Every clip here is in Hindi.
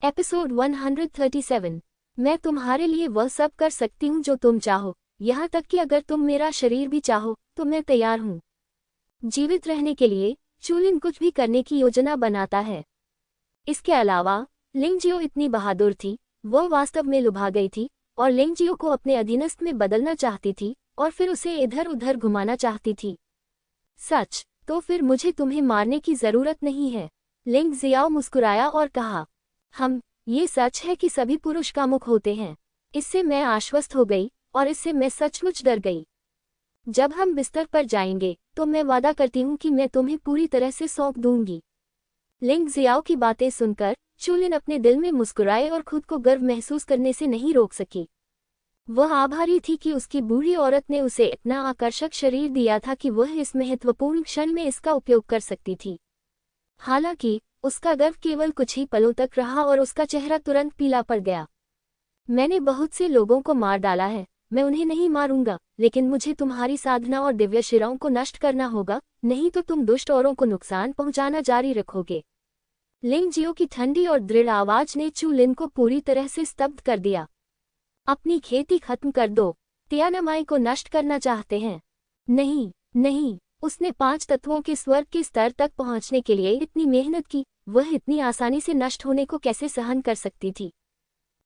एपिसोड 137। मैं तुम्हारे लिए वह सब कर सकती हूँ जो तुम चाहो, यहाँ तक कि अगर तुम मेरा शरीर भी चाहो तो मैं तैयार हूँ। जीवित रहने के लिए चूलिन कुछ भी करने की योजना बनाता है। इसके अलावा लिंगजियो इतनी बहादुर थी, वह वास्तव में लुभा गई थी और लिंगजियो को अपने अधीनस्थ में बदलना चाहती थी और फिर उसे इधर उधर घुमाना चाहती थी। सच तो फिर मुझे तुम्हें मारने की जरूरत नहीं है, लिंगजियाओ मुस्कुराया और कहा। ये सच है कि सभी पुरुष कामुक होते हैं। इससे मैं आश्वस्त हो गई और इससे मैं सचमुच डर गई। जब हम बिस्तर पर जाएंगे तो मैं वादा करती हूँ कि मैं तुम्हें पूरी तरह से सौंप दूंगी। लिंगजियाओ की बातें सुनकर चूलिन अपने दिल में मुस्कुराए और खुद को गर्व महसूस करने से नहीं रोक सकी। वह आभारी थी कि उसकी बूढ़ी औरत ने उसे इतना आकर्षक शरीर दिया था कि वह इस महत्वपूर्ण क्षण में इसका उपयोग कर सकती थी। हालांकि उसका गर्व केवल कुछ ही पलों तक रहा और उसका चेहरा तुरंत पीला पड़ गया। मैंने बहुत से लोगों को मार डाला है, मैं उन्हें नहीं मारूंगा, लेकिन मुझे तुम्हारी साधना और दिव्य शिराओं को नष्ट करना होगा, नहीं तो तुम दुष्ट औरों को नुकसान पहुंचाना जारी रखोगे। लिंगजियो की ठंडी और दृढ़ आवाज ने चूलिन को पूरी तरह से स्तब्ध कर दिया। अपनी खेती खत्म कर दो, तियानामाई को नष्ट करना चाहते हैं? नहीं नहीं, उसने 5 तत्वों के स्वर्ग के स्तर तक पहुंचने के लिए इतनी मेहनत की, वह इतनी आसानी से नष्ट होने को कैसे सहन कर सकती थी?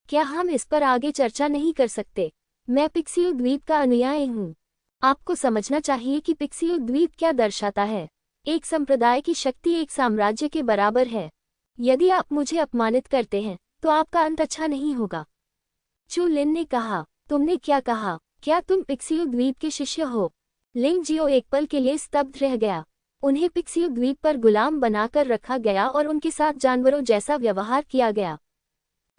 क्या हम इस पर आगे चर्चा नहीं कर सकते? मैं पिक्सियो द्वीप का अनुयायी हूँ। आपको समझना चाहिए कि पिक्सियो द्वीप क्या दर्शाता है। एक संप्रदाय की शक्ति एक साम्राज्य के बराबर है। यदि आप मुझे अपमानित करते हैं तो आपका अंत अच्छा नहीं होगा। चूलिन ने कहा। तुमने क्या कहा? क्या तुम पिक्सियो द्वीप के शिष्य हो? लिंगजियो एक पल के लिए स्तब्ध रह गया। उन्हें पिक्सियो द्वीप पर गुलाम बनाकर रखा गया और उनके साथ जानवरों जैसा व्यवहार किया गया।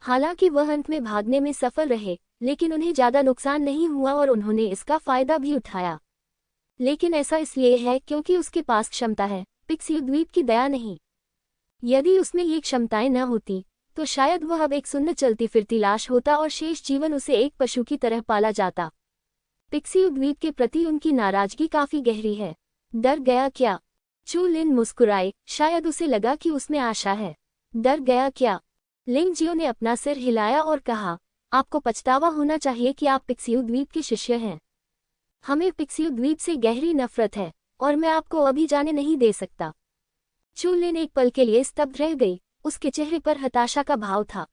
हालांकि वह अंत में भागने में सफल रहे, लेकिन उन्हें ज्यादा नुकसान नहीं हुआ और उन्होंने इसका फायदा भी उठाया। लेकिन ऐसा इसलिए है क्योंकि उसके पास क्षमता है, पिक्सियो द्वीप की दया नहीं। यदि उसमें ये क्षमताएं न होती तो शायद वह अब एक सुन्न चलती फिरती लाश होता और शेष जीवन उसे एक पशु की तरह पाला जाता। पिक्सियो द्वीप के प्रति उनकी नाराजगी काफी गहरी है। डर गया क्या? चूलिन मुस्कुराई, शायद उसे लगा कि उसमें आशा है। डर गया क्या? लिंगजियो ने अपना सिर हिलाया और कहा, आपको पछतावा होना चाहिए कि आप पिक्सियो द्वीप के शिष्य हैं। हमें पिक्सियो द्वीप से गहरी नफरत है और मैं आपको अभी जाने नहीं दे सकता। चूलिन एक पल के लिए स्तब्ध रह गई, उसके चेहरे पर हताशा का भाव था।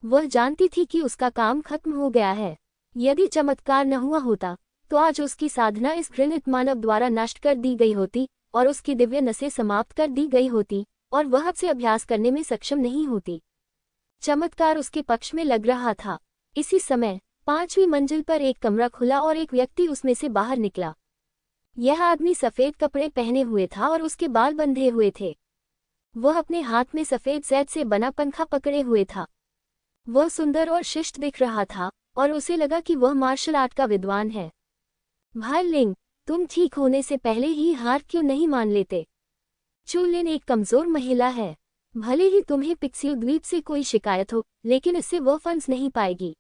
वह जानती थी कि उसका काम खत्म हो गया है। यदि चमत्कार न हुआ होता तो आज उसकी साधना इस घृणित मानव द्वारा नष्ट कर दी गई होती और उसकी दिव्य नसें समाप्त कर दी गई होती और वह अब से अभ्यास करने में सक्षम नहीं होती। चमत्कार उसके पक्ष में लग रहा था। इसी समय 5वीं मंजिल पर एक कमरा खुला और एक व्यक्ति उसमें से बाहर निकला। यह आदमी सफेद कपड़े पहने हुए था और उसके बाल बंधे हुए थे। वह अपने हाथ में सफेद जैद से बना पंखा पकड़े हुए था। वह सुंदर और शिष्ट दिख रहा था और उसे लगा कि वह मार्शल आर्ट का विद्वान है। भाई लिंग, तुम ठीक होने से पहले ही हार क्यों नहीं मान लेते? चूलिन एक कमजोर महिला है। भले ही तुम्हें पिक्सियो द्वीप से कोई शिकायत हो, लेकिन इससे वह फंस नहीं पाएगी।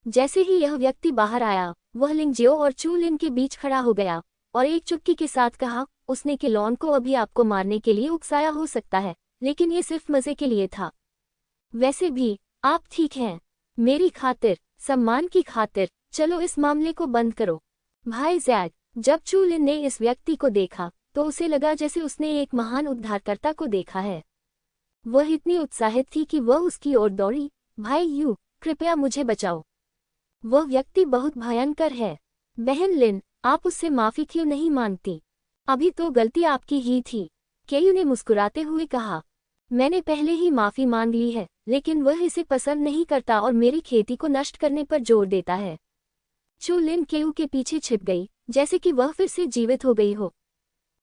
जैसे ही यह व्यक्ति बाहर आया, वह लिंगजियो और चूलिन के बीच खड़ा हो गया और एक चुटकी के साथ कहा, उसने किलॉन को अभी आपको मारने के लिए उकसाया हो सकता है, लेकिन ये सिर्फ मजे के लिए था। वैसे भी आप ठीक हैं। मेरी खातिर, सम्मान की खातिर, चलो इस मामले को बंद करो। भाई जैक, जब चूलिन ने इस व्यक्ति को देखा तो उसे लगा जैसे उसने एक महान उद्धारकर्ता को देखा है। वह इतनी उत्साहित थी कि वह उसकी ओर दौड़ी। भाई यू, कृपया मुझे बचाओ। वह व्यक्ति बहुत भयंकर है। बहन लिन, आप उससे माफी क्यों नहीं मांगती? अभी तो गलती आपकी ही थी, केयू ने मुस्कुराते हुए कहा। मैंने पहले ही माफी मांग ली है, लेकिन वह इसे पसंद नहीं करता और मेरी खेती को नष्ट करने पर जोर देता है। चूलिन केयू के पीछे छिप गई, जैसे कि वह फिर से जीवित हो गई हो।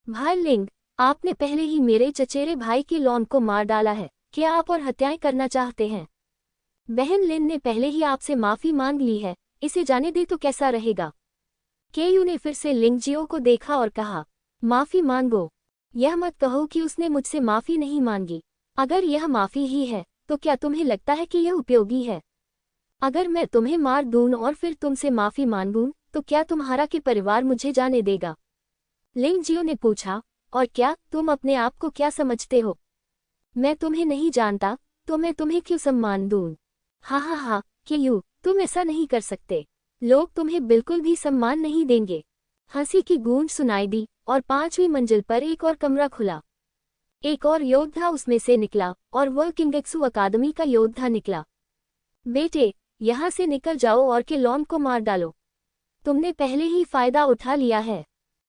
भाई लिंग, आपने पहले ही मेरे चचेरे भाई की लॉन को मार डाला है, क्या आप और हत्याएं करना चाहते हैं? बहन लिन ने पहले ही आपसे माफी मांग ली है, इसे जाने दे तो कैसा रहेगा? केयू ने फिर से लिंगजियो को देखा और कहा, माफी मांगो। यह मत कहो कि उसने मुझसे माफी नहीं मांगी। अगर यह माफी ही है तो क्या तुम्हें लगता है कि यह उपयोगी है? अगर मैं तुम्हें मार दूं और फिर तुमसे माफी मांगूं तो क्या तुम्हारा के परिवार मुझे जाने देगा? लिंगजियो ने पूछा, और क्या तुम अपने आप को क्या समझते हो? मैं तुम्हें नहीं जानता, तो मैं तुम्हें क्यों सम्मान दूं? हा हा हा, केयू, तुम ऐसा नहीं कर सकते। लोग तुम्हें बिल्कुल भी सम्मान नहीं देंगे। हंसी की गूंज सुनाई दी और 5वीं मंजिल पर एक और कमरा खुला। एक और योद्धा उसमें से निकला और वह किंगेक्सू अकादमी का योद्धा निकला। बेटे, यहाँ से निकल जाओ और केलॉन को मार डालो। तुमने पहले ही फायदा उठा लिया है।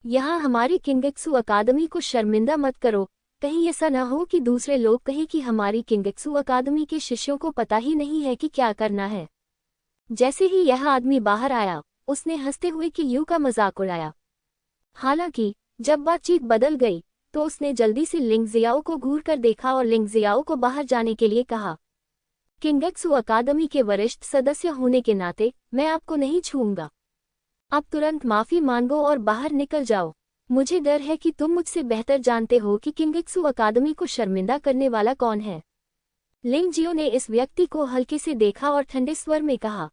यहाँ हमारी किंगेक्सू अकादमी को शर्मिंदा मत करो। कहीं ऐसा न हो कि दूसरे लोग कहें कि हमारी किंगेक्सू अकादमी के शिष्यों को पता ही नहीं है कि क्या करना है। जैसे ही यह आदमी बाहर आया, उसने हंसते हुए केयू का मजाक उड़ाया। हालांकि जब बातचीत बदल गई तो उसने जल्दी से लिंग जियाओ को घूर कर देखा और लिंग जियाओ को बाहर जाने के लिए कहा। किंगेक्सू अकादमी के वरिष्ठ सदस्य होने के नाते मैं आपको नहीं छूऊंगा। अब तुरंत माफी मांगो और बाहर निकल जाओ। मुझे डर है कि तुम मुझसे बेहतर जानते हो कि किंगेक्सू अकादमी को शर्मिंदा करने वाला कौन है। लिंग जियो ने इस व्यक्ति को हल्के से देखा और ठंडे स्वर में कहा,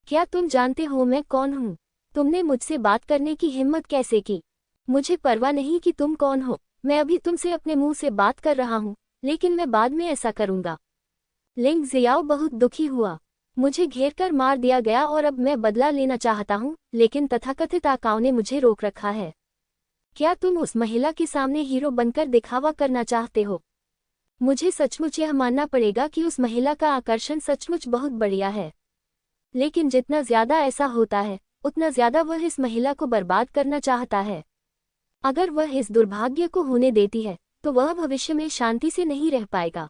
क्या तुम जानते हो मैं कौन हूँ? तुमने मुझसे बात करने की हिम्मत कैसे की? मुझे परवाह नहीं कि तुम कौन हो। मैं अभी तुमसे अपने मुंह से बात कर रहा हूँ, लेकिन मैं बाद में ऐसा करूंगा। लिंग जियाओ बहुत दुखी हुआ। मुझे घेर कर मार दिया गया और अब मैं बदला लेना चाहता हूँ, लेकिन तथाकथित आकाओं ने मुझे रोक रखा है। क्या तुम उस महिला के सामने हीरो बनकर दिखावा करना चाहते हो? मुझे सचमुच यह मानना पड़ेगा कि उस महिला का आकर्षण सचमुच बहुत बढ़िया है, लेकिन जितना ज्यादा ऐसा होता है उतना ज्यादा वह इस महिला को बर्बाद करना चाहता है। अगर वह इस दुर्भाग्य को होने देती है तो वह भविष्य में शांति से नहीं रह पाएगा।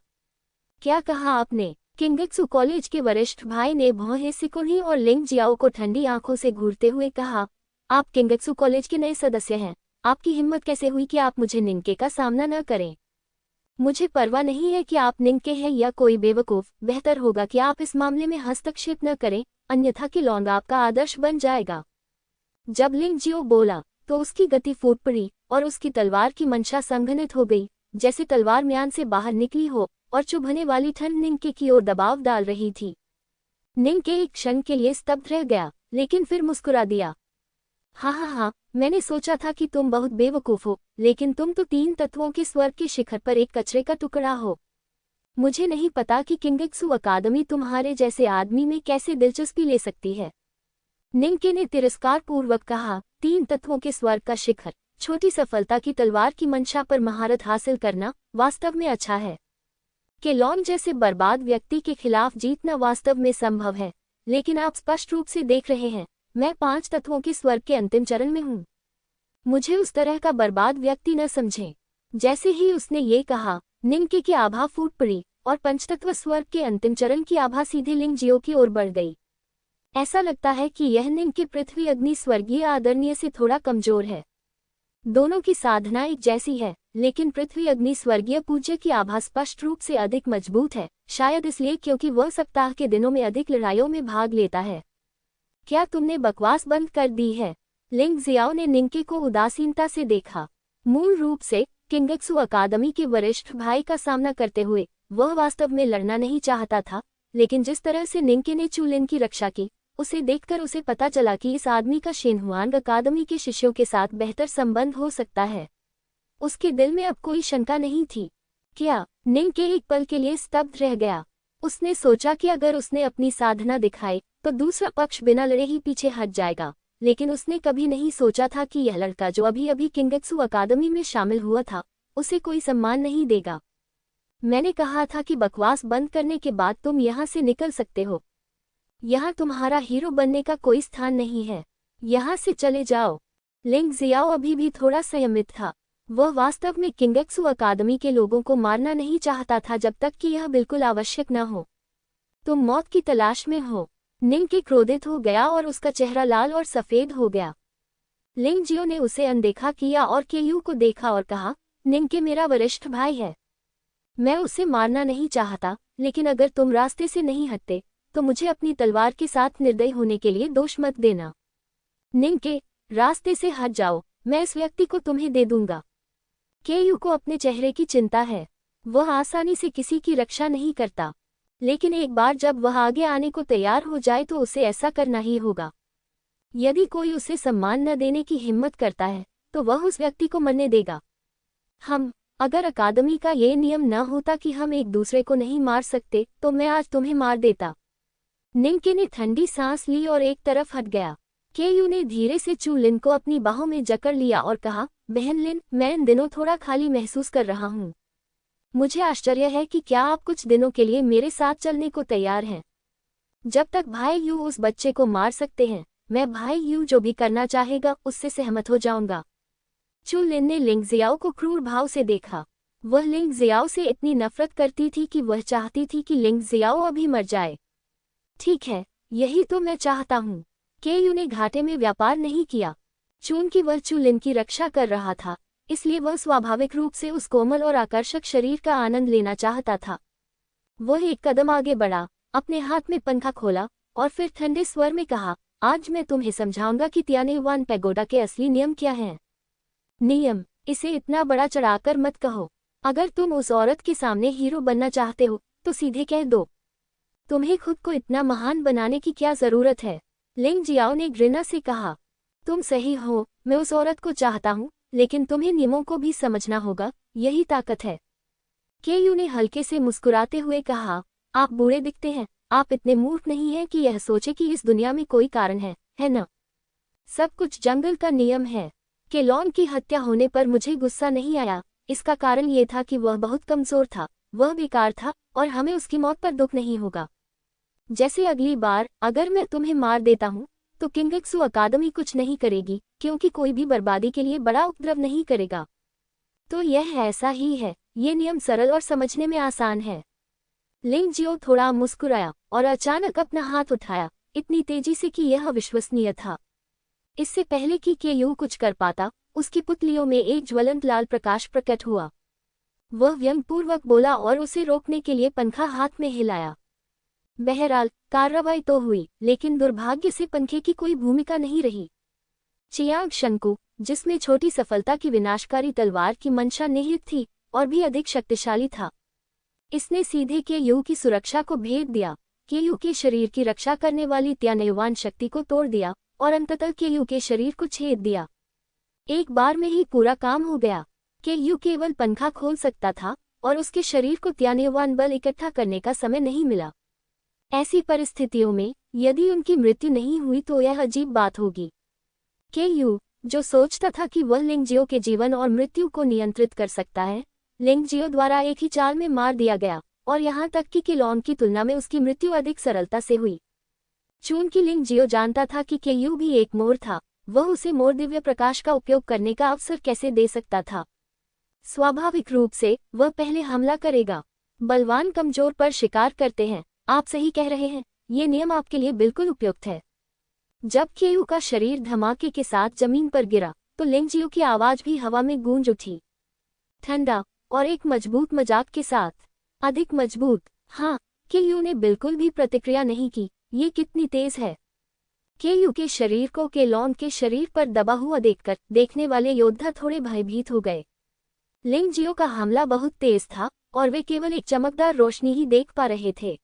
क्या कहा आपने? किंगेक्सू कॉलेज के वरिष्ठ भाई ने भौहें सिकुड़ी और लिंग जियाओ को ठंडी आंखों से घूरते हुए कहा, आप किंगेक्सू कॉलेज के नए सदस्य हैं। आपकी हिम्मत कैसे हुई कि आप मुझे निंके का सामना न करें? मुझे परवाह नहीं है कि आप निंके हैं या कोई बेवकूफ। बेहतर होगा कि आप इस मामले में हस्तक्षेप न करें, अन्यथा केलॉन आपका आदर्श बन जाएगा। जब लिंग जियो बोला तो उसकी गति फूट पड़ी और उसकी तलवार की मंशा संघनित हो गई, जैसे तलवार म्यान से बाहर निकली हो और चुभने वाली ठंड निंके की ओर दबाव डाल रही थी। निंके एक क्षण के लिए स्तब्ध रह गया, लेकिन फिर मुस्कुरा दिया। हाँ, मैंने सोचा था कि तुम बहुत बेवकूफ हो, लेकिन तुम तो 3 तत्वों के स्वर्ग के शिखर पर एक कचरे का टुकड़ा हो। मुझे नहीं पता कि किंगेक्सू अकादमी तुम्हारे जैसे आदमी में कैसे दिलचस्पी ले सकती है। निंके ने तिरस्कार पूर्वक कहा, 3 तत्वों के स्वर्ग का शिखर, छोटी सफलता की तलवार की मंशा पर महारत हासिल करना वास्तव में अच्छा है। केलॉन जैसे बर्बाद व्यक्ति के खिलाफ जीतना वास्तव में संभव है, लेकिन आप स्पष्ट रूप से देख रहे हैं, मैं 5 तत्वों के स्वर्ग के अंतिम चरण में हूँ। मुझे उस तरह का बर्बाद व्यक्ति न समझें। जैसे ही उसने ये कहा, निंके की आभा फूट पड़ी और पंचतत्व स्वर्ग के अंतिम चरण की आभा सीधे लिंग जियो की ओर बढ़ गई। ऐसा लगता है कि यह निंके पृथ्वी अग्नि स्वर्गीय आदरणीय से थोड़ा कमजोर है। दोनों की साधना एक जैसी है, लेकिन पृथ्वी अग्नि स्वर्गीय पूज्य की आभा स्पष्ट रूप से अधिक मजबूत है, शायद इसलिए क्योंकि वह सप्ताह के दिनों में अधिक लड़ाइयों में भाग लेता है। क्या तुमने बकवास बंद कर दी है? लिंग जियाओ ने निंके को उदासीनता से देखा। मूल रूप से किंगेक्सू अकादमी के वरिष्ठ भाई का सामना करते हुए वह वास्तव में लड़ना नहीं चाहता था, लेकिन जिस तरह से निंके ने चूलिन की रक्षा की, उसे देखकर उसे पता चला कि इस आदमी का शिनहुआंग अकादमी के शिष्यों के साथ बेहतर संबंध हो सकता है। उसके दिल में अब कोई शंका नहीं थी। क्या? निंके एक पल के लिए स्तब्ध रह गया। उसने सोचा कि अगर उसने अपनी साधना दिखाई तो दूसरा पक्ष बिना लड़े ही पीछे हट जाएगा, लेकिन उसने कभी नहीं सोचा था कि यह लड़का जो अभी अभी किंगेक्सू अकादमी में शामिल हुआ था, उसे कोई सम्मान नहीं देगा। मैंने कहा था कि बकवास बंद करने के बाद तुम यहाँ से निकल सकते हो। यहाँ तुम्हारा हीरो बनने का कोई स्थान नहीं है। यहाँ से चले जाओ। लिंग जियाओ अभी भी थोड़ा संयमित था। वह वास्तव में किंगेक्सू अकादमी के लोगों को मारना नहीं चाहता था जब तक कि यह बिल्कुल आवश्यक न हो। तुम मौत की तलाश में हो। निंके क्रोधित हो गया और उसका चेहरा लाल और सफेद हो गया। लिंग जियो ने उसे अनदेखा किया और केयू को देखा और कहा, निंके मेरा वरिष्ठ भाई है। मैं उसे मारना नहीं चाहता, लेकिन अगर तुम रास्ते से नहीं हटते तो मुझे अपनी तलवार के साथ निर्दयी होने के लिए दोष मत देना। निंके, रास्ते से हट जाओ, मैं इस व्यक्ति को तुम्हें दे दूंगा। केयू को अपने चेहरे की चिंता है। वह आसानी से किसी की रक्षा नहीं करता, लेकिन एक बार जब वह आगे आने को तैयार हो जाए तो उसे ऐसा करना ही होगा। यदि कोई उसे सम्मान न देने की हिम्मत करता है तो वह उस व्यक्ति को मरने देगा। अगर अकादमी का ये नियम न होता कि हम एक दूसरे को नहीं मार सकते तो मैं आज तुम्हें मार देता। निंके ने ठंडी सांस ली और एक तरफ हट गया। केयू ने धीरे से चू लिन को अपनी बाहों में जकड़ लिया और कहा, बहन लिन, मैं इन दिनों थोड़ा खाली महसूस कर रहा हूँ। मुझे आश्चर्य है कि क्या आप कुछ दिनों के लिए मेरे साथ चलने को तैयार हैं। जब तक भाई यू उस बच्चे को मार सकते हैं, मैं भाई यू जो भी करना चाहेगा उससे सहमत हो जाऊंगा। चू लिन ने लिंग जियाओ को क्रूर भाव से देखा। वह लिंग जियाओ से इतनी नफरत करती थी कि वह चाहती थी कि लिंग जियाओ अभी मर जाए। ठीक है, यही तो मैं चाहता हूँ। केयू ने घाटे में व्यापार नहीं किया। चूंकि वह चू लिन की रक्षा कर रहा था, इसलिए वह स्वाभाविक रूप से उस कोमल और आकर्षक शरीर का आनंद लेना चाहता था। वह एक कदम आगे बढ़ा, अपने हाथ में पंखा खोला और फिर ठंडे स्वर में कहा, आज मैं तुम्हें समझाऊंगा कि तियानेवान पैगोडा के असली नियम क्या हैं। नियम, इसे इतना बड़ा चढ़ाकर मत कहो। अगर तुम उस औरत के सामने हीरो बनना चाहते हो तो सीधे कह दो। तुम्हें खुद को इतना महान बनाने की क्या जरूरत है। लिंग जियाओ ने घृणा से कहा, तुम सही हो, मैं उस औरत को चाहता हूँ, लेकिन तुम्हें नियमों को भी समझना होगा, यही ताकत है। केयू ने हल्के से मुस्कुराते हुए कहा, आप बूढ़े दिखते हैं, आप इतने मूर्ख नहीं हैं कि यह सोचे कि इस दुनिया में कोई कारण है न? सब कुछ जंगल का नियम है। केलॉन की हत्या होने पर मुझे गुस्सा नहीं आया, इसका कारण ये था कि वह बहुत कमजोर था, वह बेकार था और हमें उसकी मौत पर दुख नहीं होगा। जैसे अगली बार अगर मैं तुम्हें मार देता हूँ तो किंगक्सू अकादमी कुछ नहीं करेगी, क्योंकि कोई भी बर्बादी के लिए बड़ा उपद्रव नहीं करेगा। तो यह ऐसा ही है, ये नियम सरल और समझने में आसान है। लिंग जियो थोड़ा मुस्कुराया और अचानक अपना हाथ उठाया, इतनी तेजी से कि यह अविश्वसनीय था। इससे पहले कि केयू कुछ कर पाता, उसकी पुतलियों में एक ज्वलंत लाल प्रकाश प्रकट हुआ। वह व्यंगपूर्वक बोला और उसे रोकने के लिए पंखा हाथ में हिलाया। बहरहाल कार्रवाई तो हुई, लेकिन दुर्भाग्य से पंखे की कोई भूमिका नहीं रही। चियांग शंकु, जिसमें छोटी सफलता की विनाशकारी तलवार की मंशा निहित थी, और भी अधिक शक्तिशाली था। इसने सीधे केयू की सुरक्षा को भेद दिया, केयू के शरीर की रक्षा करने वाली तियानेवान शक्ति को तोड़ दिया और अंततः केयू के शरीर को छेद दिया। एक बार में ही पूरा काम हो गया। केयू केवल पंखा खोल सकता था और उसके शरीर को तियानेवान बल इकट्ठा करने का समय नहीं मिला। ऐसी परिस्थितियों में यदि उनकी मृत्यु नहीं हुई तो यह अजीब बात होगी। केयू, जो सोचता था कि वह लिंगजियो के जीवन और मृत्यु को नियंत्रित कर सकता है, लिंगजियो द्वारा एक ही चाल में मार दिया गया, और यहाँ तक कि केलॉन की तुलना में उसकी मृत्यु अधिक सरलता से हुई। चूंकि लिंगजियो जानता था कि केयू भी एक मोर था, वह उसे मोर दिव्य प्रकाश का उपयोग करने का अवसर कैसे दे सकता था। स्वाभाविक रूप से वह पहले हमला करेगा। बलवान कमजोर पर शिकार करते हैं। आप सही कह रहे हैं, ये नियम आपके लिए बिल्कुल उपयुक्त है। जब केयू का शरीर धमाके के साथ जमीन पर गिरा तो लिंगजियो की आवाज भी हवा में गूंज उठी, ठंडा और एक मजबूत मजाक के साथ। अधिक मजबूत? हाँ। केयू ने बिल्कुल भी प्रतिक्रिया नहीं की। ये कितनी तेज है। केयू के शरीर को केलॉन के शरीर पर दबा हुआ देखकर देखने वाले योद्धा थोड़े भयभीत हो गए। लिंगजियो का हमला बहुत तेज था और वे केवल एक चमकदार रोशनी ही देख पा रहे थे।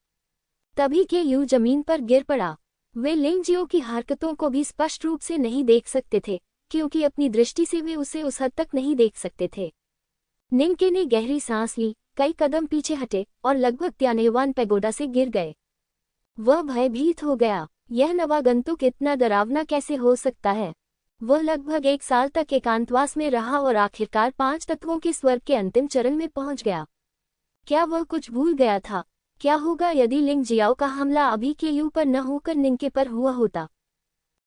तभी केयू जमीन पर गिर पड़ा। वे लिंगजियो की हरकतों को भी स्पष्ट रूप से नहीं देख सकते थे, क्योंकि अपनी दृष्टि से वे उसे उस हद तक नहीं देख सकते थे। निंके ने गहरी सांस ली, कई कदम पीछे हटे और लगभग तियानेवान पैगोडा से गिर गए। वह भयभीत हो गया। यह नवागंतुक इतना डरावना कैसे हो सकता है। वह लगभग 1 साल तक एकांतवास में रहा और आखिरकार 5 तत्वों के स्वर्ग के अंतिम चरण में पहुंच गया। क्या वह कुछ भूल गया था? क्या होगा यदि लिंगजियाओ का हमला अभी केयू पर न होकर निंके पर हुआ होता?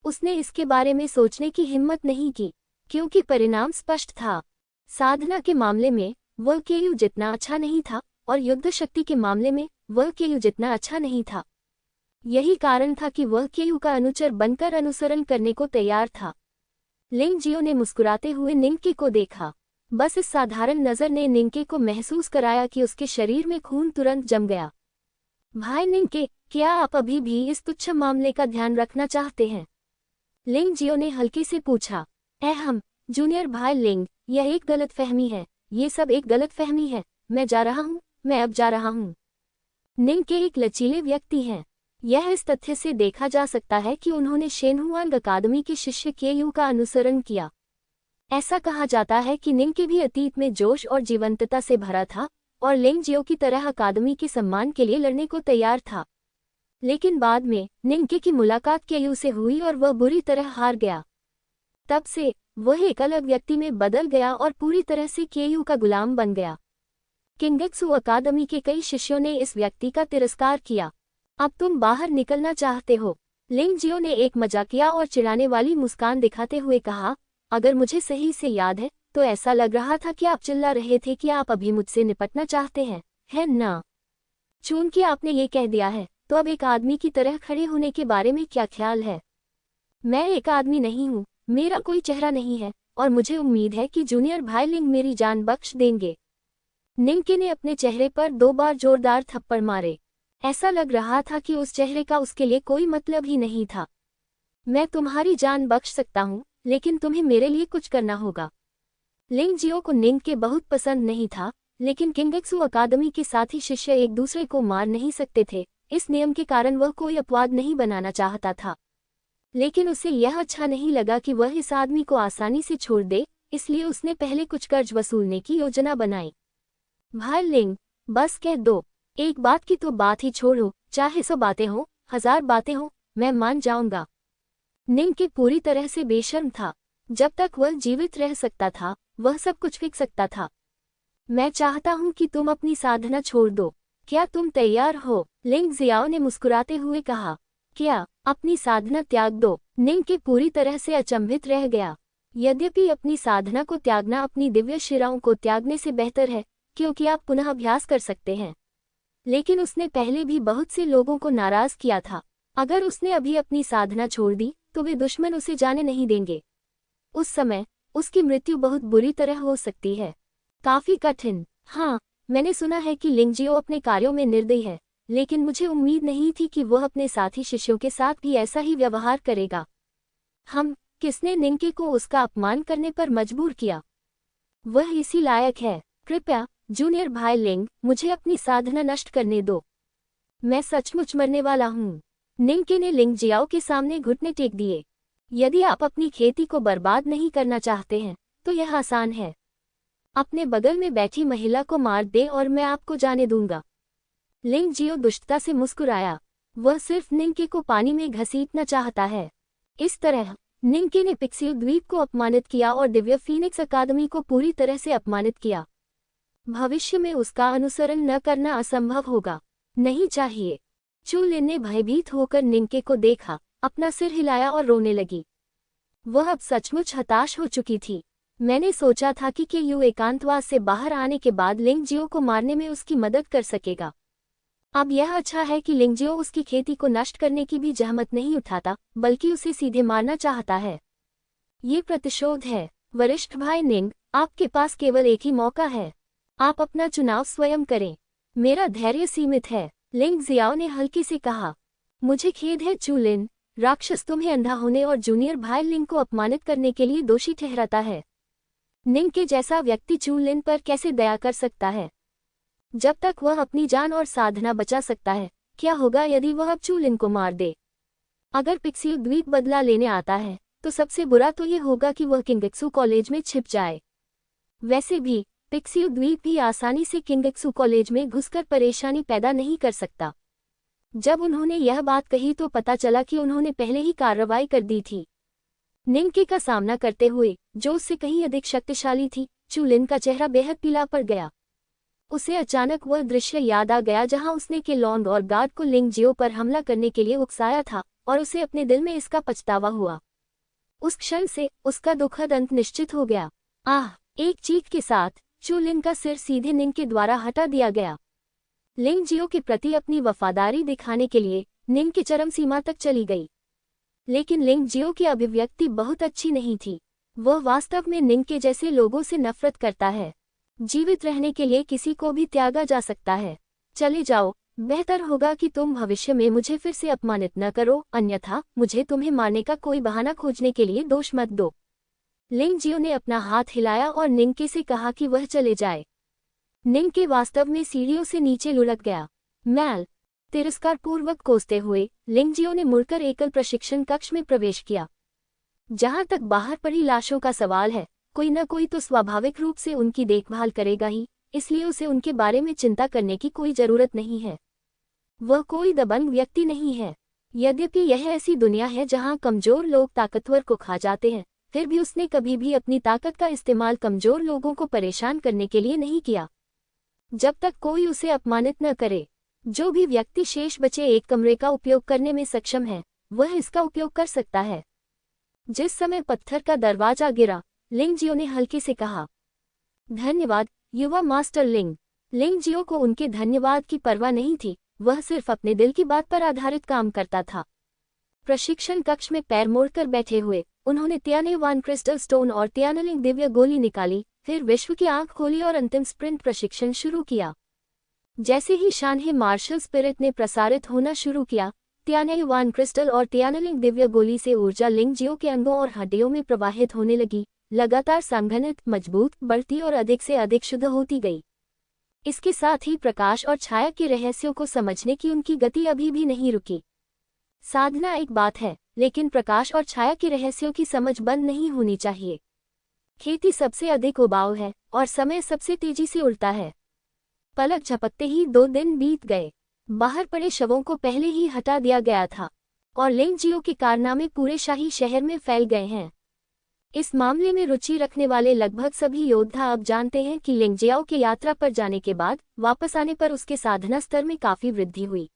उसने इसके बारे में सोचने की हिम्मत नहीं की, क्योंकि परिणाम स्पष्ट था। साधना के मामले में वह केयू जितना अच्छा नहीं था और युद्ध शक्ति के मामले में वह केयू जितना अच्छा नहीं था। यही कारण था कि वह केयू का अनुचर बनकर अनुसरण करने को तैयार था। लिंगजियो ने मुस्कुराते हुए निंके को देखा। बस इस साधारण नजर ने निंके को महसूस कराया कि उसके शरीर में खून तुरंत जम गया। भाई निंके, क्या आप अभी भी इस तुच्छ मामले का ध्यान रखना चाहते हैं? लिंगजियो ने हल्के से पूछा। अहम जूनियर भाई लिंग, यह एक गलतफहमी है। ये सब एक गलतफहमी है। मैं जा रहा हूँ, मैं अब जा रहा हूँ। निंके एक लचीले व्यक्ति हैं। यह इस तथ्य से देखा जा सकता है कि उन्होंने शेनहुआंग अकादमी के शिष्य केयू का अनुसरण किया। ऐसा कहा जाता है कि निंगके भी अतीत में जोश और जीवंतता से भरा था और लिंग जियो की तरह अकादमी के सम्मान के लिए लड़ने को तैयार था। लेकिन बाद में निंगके की मुलाकात केयू से हुई और वह बुरी तरह हार गया। तब से वह एक अलग व्यक्ति में बदल गया और पूरी तरह से केयू का गुलाम बन गया। किंगेत्सु अकादमी के कई शिष्यों ने इस व्यक्ति का तिरस्कार किया। अब तुम बाहर निकलना चाहते हो? लिंग जियो ने एक मजाकिया और चिढ़ाने वाली मुस्कान दिखाते हुए कहा, अगर मुझे सही से याद है तो ऐसा लग रहा था कि आप चिल्ला रहे थे कि आप अभी मुझसे निपटना चाहते हैं, है ना? चूंकि आपने ये कह दिया है तो अब एक आदमी की तरह खड़े होने के बारे में क्या ख्याल है? मैं एक आदमी नहीं हूँ, मेरा कोई चेहरा नहीं है और मुझे उम्मीद है कि जूनियर भाई लिंग मेरी जान बख्श देंगे। निंगके ने अपने चेहरे पर 2 बार जोरदार थप्पड़ मारे। ऐसा लग रहा था कि उस चेहरे का उसके लिए कोई मतलब ही नहीं था। मैं तुम्हारी जान बख्श सकता हूँ, लेकिन तुम्हें मेरे लिए कुछ करना होगा। लिंग जियो को निंगके बहुत पसंद नहीं था, लेकिन किंगेत्सु अकादमी के साथी शिष्य एक दूसरे को मार नहीं सकते थे। इस नियम के कारण वह कोई अपवाद नहीं बनाना चाहता था। लेकिन उसे यह अच्छा नहीं लगा कि वह इस आदमी को आसानी से छोड़ दे, इसलिए उसने पहले कुछ कर्ज वसूलने की योजना बनाई। भाई लिंग, बस कह दो, एक बात की तो बात ही छोड़ो, चाहे 100 बातें हो, 1000 बातें हो, मैं मान जाऊंगा। निंगके पूरी तरह से बेशर्म था। जब तक वह जीवित रह सकता था वह सब कुछ फिक सकता था। मैं चाहता हूं कि तुम अपनी साधना छोड़ दो। क्या तुम तैयार हो? लिंग जियाओ ने मुस्कुराते हुए कहा। क्या अपनी साधना त्याग दो? निंगके पूरी तरह से अचंभित रह गया। यद्यपि अपनी साधना को त्यागना अपनी दिव्य शिराओं को त्यागने से बेहतर है, क्योंकि आप पुनः अभ्यास कर सकते हैं, लेकिन उसने पहले भी बहुत से लोगों को नाराज किया था। अगर उसने अभी अपनी साधना छोड़ दी तो वे दुश्मन उसे जाने नहीं देंगे। उस समय उसकी मृत्यु बहुत बुरी तरह हो सकती है। काफी कठिन। हाँ, मैंने सुना है कि लिंग जियो अपने कार्यों में निर्दयी है, लेकिन मुझे उम्मीद नहीं थी कि वह अपने साथी शिष्यों के साथ भी ऐसा ही व्यवहार करेगा। किसने निंगके को उसका अपमान करने पर मजबूर किया? वह इसी लायक है। कृपया जूनियर भाई लिंग, मुझे अपनी साधना नष्ट करने दो। मैं सचमुच मरने वाला हूँ। निंगके ने लिंग जियाओ के सामने घुटने टेक दिए। यदि आप अपनी खेती को बर्बाद नहीं करना चाहते हैं तो यह आसान है। अपने बगल में बैठी महिला को मार दे और मैं आपको जाने दूंगा। लिंग जियो दुष्टता से मुस्कुराया। वह सिर्फ निंगके को पानी में घसीटना चाहता है। इस तरह निंगके ने पिक्सियो द्वीप को अपमानित किया और दिव्य फीनिक्स अकादमी को पूरी तरह से अपमानित किया। भविष्य में उसका अनुसरण न करना असंभव होगा। नहीं चाहिए। चू लिन ने भयभीत होकर निंगके को देखा, अपना सिर हिलाया और रोने लगी। वह अब सचमुच हताश हो चुकी थी। मैंने सोचा था कि केयू एकांतवास से बाहर आने के बाद लिंग जियो को मारने में उसकी मदद कर सकेगा। अब यह अच्छा है कि लिंग जियो उसकी खेती को नष्ट करने की भी जहमत नहीं उठाता, बल्कि उसे सीधे मारना चाहता है। ये प्रतिशोध है। वरिष्ठ भाई निंग, आपके पास केवल एक ही मौका है। आप अपना चुनाव स्वयं करें। मेरा धैर्य सीमित है। लिंग जियाओ ने हल्के से कहा। मुझे खेद है चू लिन, राक्षस तुम्हें अंधा होने और जूनियर भाई लिंग को अपमानित करने के लिए दोषी ठहराता है। निंग के जैसा व्यक्ति चू लिन पर कैसे दया कर सकता है? जब तक वह अपनी जान और साधना बचा सकता है, क्या होगा यदि वह अब चू लिन को मार दे? अगर पिक्सियो द्वीप बदला लेने आता है तो सबसे बुरा तो ये होगा कि वह किंगेत्सु कॉलेज में छिप जाए। वैसे भी पिक्सियो द्वीप भी आसानी से किंगेत्सु कॉलेज में घुसकर परेशानी पैदा नहीं कर सकता। जब उन्होंने यह बात कही तो पता चला कि उन्होंने पहले ही कार्रवाई कर दी थी। निंगके का सामना करते हुए, जो उससे कहीं अधिक शक्तिशाली थी, चू लिन का चेहरा बेहद पीला पड़ गया। उसे अचानक वह दृश्य याद आ गया जहां उसने के लॉन्ग और गार्ड को लिंग जियो पर हमला करने के लिए उकसाया था, और उसे अपने दिल में इसका पछतावा हुआ। उस क्षण से उसका दुखद अंत निश्चित हो गया। आह! एक चीख के साथ चू लिन का सिर सीधे निंग के द्वारा हटा दिया गया। लिंग जियो के प्रति अपनी वफादारी दिखाने के लिए निंग की चरम सीमा तक चली गई। लेकिन लिंग जियो की अभिव्यक्ति बहुत अच्छी नहीं थी। वह वास्तव में निंग के जैसे लोगों से नफरत करता है। जीवित रहने के लिए किसी को भी त्यागा जा सकता है। चले जाओ, बेहतर होगा कि तुम भविष्य में मुझे फिर से अपमानित न करो, अन्यथा मुझे तुम्हें मारने का कोई बहाना खोजने के लिए दोष मत दो। लिंग जियो ने अपना हाथ हिलाया और निंगके से कहा कि वह चले जाए। निंगके वास्तव में सीढ़ियों से नीचे लुढ़क गया। मैल! तिरस्कारपूर्वक कोसते हुए लिंग जियो ने मुड़कर एकल प्रशिक्षण कक्ष में प्रवेश किया। जहां तक बाहर पड़ी लाशों का सवाल है, कोई न कोई तो स्वाभाविक रूप से उनकी देखभाल करेगा ही, इसलिए उसे उनके बारे में चिंता करने की कोई जरूरत नहीं है। वह कोई दबंग व्यक्ति नहीं है। यद्यपि यह ऐसी दुनिया है जहां कमजोर लोग ताकतवर को खा जाते हैं, फिर भी उसने कभी भी अपनी ताकत का इस्तेमाल कमजोर लोगों को परेशान करने के लिए नहीं किया, जब तक कोई उसे अपमानित न करे। जो भी व्यक्ति शेष बचे एक कमरे का उपयोग करने में सक्षम है, वह इसका उपयोग कर सकता है। जिस समय पत्थर का दरवाजा गिरा, लिंग जियो ने हल्के से कहा, धन्यवाद युवा मास्टर लिंग। लिंग जियो को उनके धन्यवाद की परवाह नहीं थी, वह सिर्फ अपने दिल की बात पर आधारित काम करता था। प्रशिक्षण कक्ष में पैर मोड़कर बैठे हुए उन्होंने तियानयुआन क्रिस्टल स्टोन और तियानलिंग दिव्य गोली निकाली, फिर विश्व की आंख खोली और अंतिम स्प्रिंट प्रशिक्षण शुरू किया। जैसे ही शानहे मार्शल स्पिरिट ने प्रसारित होना शुरू किया, तियानयुआन क्रिस्टल और तियानलिंग दिव्य गोली से ऊर्जा लिंग जियो के अंगों और हड्डियों में प्रवाहित होने लगी, लगातार संघनित, मजबूत, बढ़ती और अधिक से अधिक शुद्ध होती गई। इसके साथ ही प्रकाश और छाया के रहस्यों को समझने की उनकी गति अभी भी नहीं रुकी। साधना एक बात है, लेकिन प्रकाश और छाया के रहस्यों की समझ बंद नहीं होनी चाहिए। खेती सबसे अधिक उबाऊ है और समय सबसे तेजी से उड़ता है। पलक झपकते ही 2 दिन बीत गए। बाहर पड़े शवों को पहले ही हटा दिया गया था और लिंग जियो के कारनामे पूरे शाही शहर में फैल गए हैं। इस मामले में रुचि रखने वाले लगभग सभी योद्धा अब जानते हैं कि लिंग जियाओ के यात्रा पर जाने के बाद वापस आने पर उसके साधना स्तर में काफी वृद्धि हुई।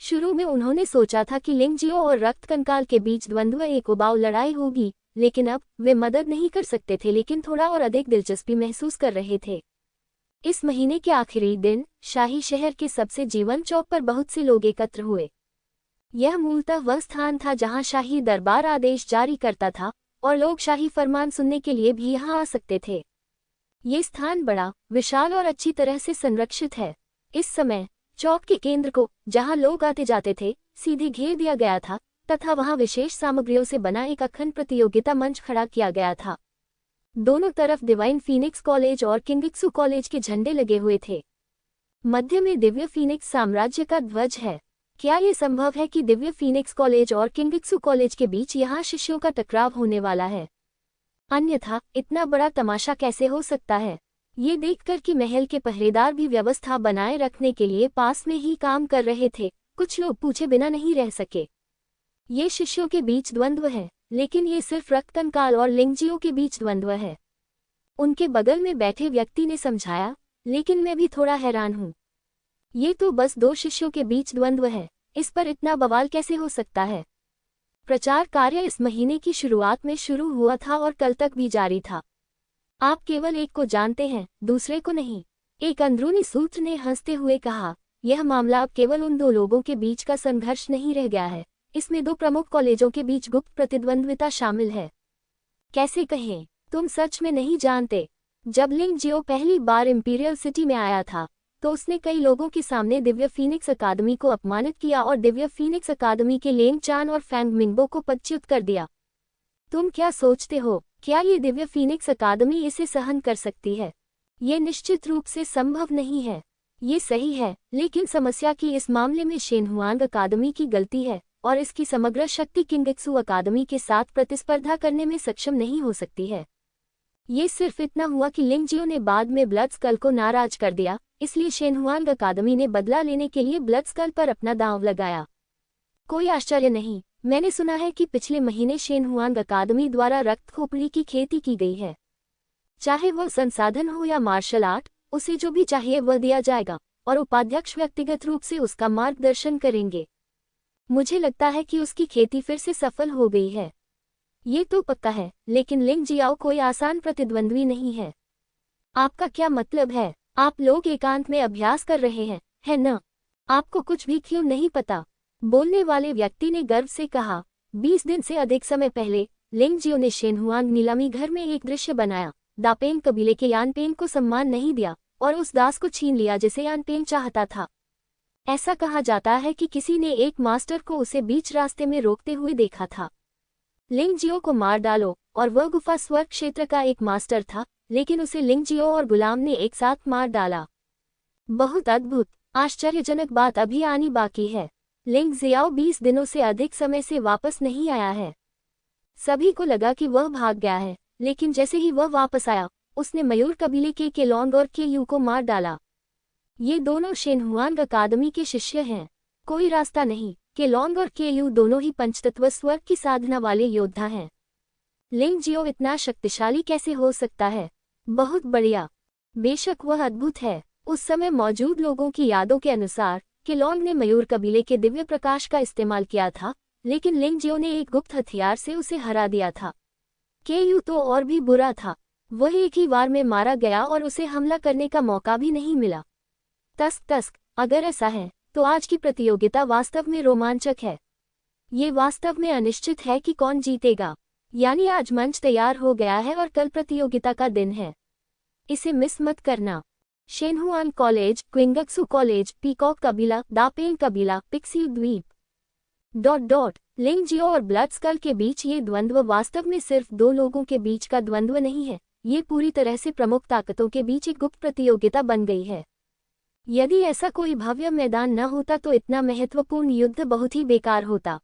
शुरू में उन्होंने सोचा था कि लिंग जियो और रक्त कंकाल के बीच द्वंद्व एक उबाऊ लड़ाई होगी, लेकिन अब वे मदद नहीं कर सकते थे, लेकिन थोड़ा और अधिक दिलचस्पी महसूस कर रहे थे। इस महीने के आखिरी दिन शाही शहर के सबसे जीवंत चौक पर बहुत से लोग एकत्र हुए। यह मूलतः वह स्थान था जहां शाही दरबार आदेश जारी करता था और लोग शाही फरमान सुनने के लिए भी यहां आ सकते थे। ये स्थान बड़ा, विशाल और अच्छी तरह से संरक्षित है। इस समय चौक के केंद्र को, जहां लोग आते जाते थे, सीधे घेर दिया गया था तथा वहां विशेष सामग्रियों से बना एक अखंड प्रतियोगिता मंच खड़ा किया गया था। दोनों तरफ डिवाइन फीनिक्स कॉलेज और किंगित्सु कॉलेज के झंडे लगे हुए थे। मध्य में दिव्य फीनिक्स साम्राज्य का ध्वज है। क्या ये संभव है कि दिव्य फीनिक्स कॉलेज और किंगित्सु कॉलेज के बीच यहाँ शिष्यों का टकराव होने वाला है? अन्यथा इतना बड़ा तमाशा कैसे हो सकता है? ये देखकर कि महल के पहरेदार भी व्यवस्था बनाए रखने के लिए पास में ही काम कर रहे थे, कुछ लोग पूछे बिना नहीं रह सके। ये शिष्यों के बीच द्वंद्व है, लेकिन ये सिर्फ रक्त कंकाल और लिंग जियो के बीच द्वंद्व है। उनके बगल में बैठे व्यक्ति ने समझाया, लेकिन मैं भी थोड़ा हैरान हूँ। ये तो बस 2 शिष्यों के बीच द्वंद्व है, इस पर इतना बवाल कैसे हो सकता है? प्रचार कार्य इस महीने की शुरुआत में शुरू हुआ था और कल तक भी जारी था। आप केवल एक को जानते हैं, दूसरे को नहीं, एक अंदरूनी सूत्र ने हंसते हुए कहा। यह मामला अब केवल उन 2 लोगों के बीच का संघर्ष नहीं रह गया है, इसमें 2 प्रमुख कॉलेजों के बीच गुप्त प्रतिद्वंद्विता शामिल है। कैसे कहें, तुम सच में नहीं जानते। जब लिंग जियो पहली बार इंपीरियल सिटी में आया था, तो उसने कई लोगों के सामने दिव्य फीनिक्स अकादमी को अपमानित किया और दिव्य फीनिक्स अकादमी के लेंग चान और फैंग मिंगबो को पदच्युत कर दिया। तुम क्या सोचते हो, क्या ये दिव्य फीनिक्स अकादमी इसे सहन कर सकती है? ये निश्चित रूप से संभव नहीं है। ये सही है, लेकिन समस्या की इस मामले में शेनहुआंग अकादमी की गलती है और इसकी समग्र शक्ति किंगित्सु अकादमी के साथ प्रतिस्पर्धा करने में सक्षम नहीं हो सकती है। ये सिर्फ इतना हुआ कि लिंग जियो ने बाद में ब्लड स्कल को नाराज कर दिया, इसलिए शेनहुआंग अकादमी ने बदला लेने के लिए ब्लड स्कल पर अपना दांव लगाया। कोई आश्चर्य नहीं, मैंने सुना है कि पिछले महीने शेनहुआंग अकादमी द्वारा रक्त खोपड़ी की खेती की गई है। चाहे वह संसाधन हो या मार्शल आर्ट, उसे जो भी चाहिए वह दिया जाएगा और उपाध्यक्ष व्यक्तिगत रूप से उसका मार्गदर्शन करेंगे। मुझे लगता है कि उसकी खेती फिर से सफल हो गई है। ये तो पक्का है, लेकिन लिंग जियाओ कोई आसान प्रतिद्वंद्वी नहीं है। आपका क्या मतलब है? आप लोग एकांत में अभ्यास कर रहे हैं, है न? आपको कुछ भी क्यों नहीं पता? बोलने वाले व्यक्ति ने गर्व से कहा। 20 दिन से अधिक समय पहले लिंग जियो ने शेनहुआंग नीलामी घर में एक दृश्य बनाया। दापेंग कबीले के यानपेंग को सम्मान नहीं दिया और उस दास को छीन लिया जिसे यानपेंग चाहता था। ऐसा कहा जाता है कि किसी ने एक मास्टर को उसे बीच रास्ते में रोकते हुए देखा था। लिंग जियो को मार डालो, और वह गुफा स्वर्ग क्षेत्र का एक मास्टर था, लेकिन उसे लिंग जियो और गुलाम ने एक साथ मार डाला। बहुत अद्भुत, आश्चर्यजनक बात अभी आनी बाकी है। लिंग जियाओ 20 दिनों से अधिक समय से वापस नहीं आया है। सभी को लगा कि वह भाग गया है, लेकिन जैसे ही वह वापस आया, उसने मयूर कबीले के केलोंग और केयू को मार डाला। ये दोनों शेनहुआन अकादमी के शिष्य हैं। कोई रास्ता नहीं, केलोंग और केयू दोनों ही पंचतत्व स्वर्ग की साधना वाले योद्धा हैं। लिंग जियो इतना शक्तिशाली कैसे हो सकता है? बहुत बढ़िया। बेशक वह अद्भुत है। उस समय मौजूद लोगों की यादों के अनुसार केलोंग ने मयूर कबीले के दिव्य प्रकाश का इस्तेमाल किया था, लेकिन लिंग जियो ने एक गुप्त हथियार से उसे हरा दिया था। केयू तो और भी बुरा था। वह एक ही वार में मारा गया और उसे हमला करने का मौका भी नहीं मिला। तस्क, अगर ऐसा है तो आज की प्रतियोगिता वास्तव में रोमांचक है। ये वास्तव में अनिश्चित है कि कौन जीतेगा। यानी आज मंच तैयार हो गया है और कल प्रतियोगिता का दिन है। इसे मिस मत करना। शेनहुआन कॉलेज, क्विंगक्सू कॉलेज, पीकॉक कबीला, दापेन कबीला, पिक्सी द्वीप। लिंग जियो और ब्लड स्कल के बीच ये द्वंद्व वास्तव में सिर्फ दो लोगों के बीच का द्वंद्व नहीं है, ये पूरी तरह से प्रमुख ताकतों के बीच एक गुप्त प्रतियोगिता बन गई है। यदि ऐसा कोई भव्य मैदान न होता तो इतना महत्वपूर्ण युद्ध बहुत ही बेकार होता।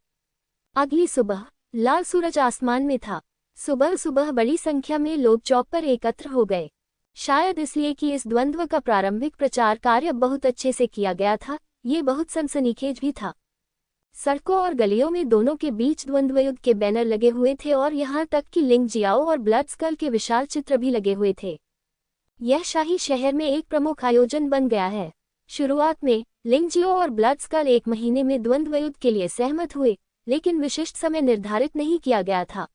अगली सुबह लाल सूरज आसमान में था। सुबह सुबह बड़ी संख्या में लोग चौक पर एकत्र हो गए, शायद इसलिए कि इस द्वंद्व का प्रारंभिक प्रचार कार्य बहुत अच्छे से किया गया था। ये बहुत सनसनीखेज भी था। सड़कों और गलियों में दोनों के बीच द्वंद्व युद्ध के बैनर लगे हुए थे और यहाँ तक कि लिंग जियाओ और ब्लड स्कल के विशाल चित्र भी लगे हुए थे। यह शाही शहर में एक प्रमुख आयोजन बन गया है। शुरुआत में लिंग जियो और ब्लड स्कल 1 महीने में द्वंद्व युद्ध के लिए सहमत हुए, लेकिन विशिष्ट समय निर्धारित नहीं किया गया था।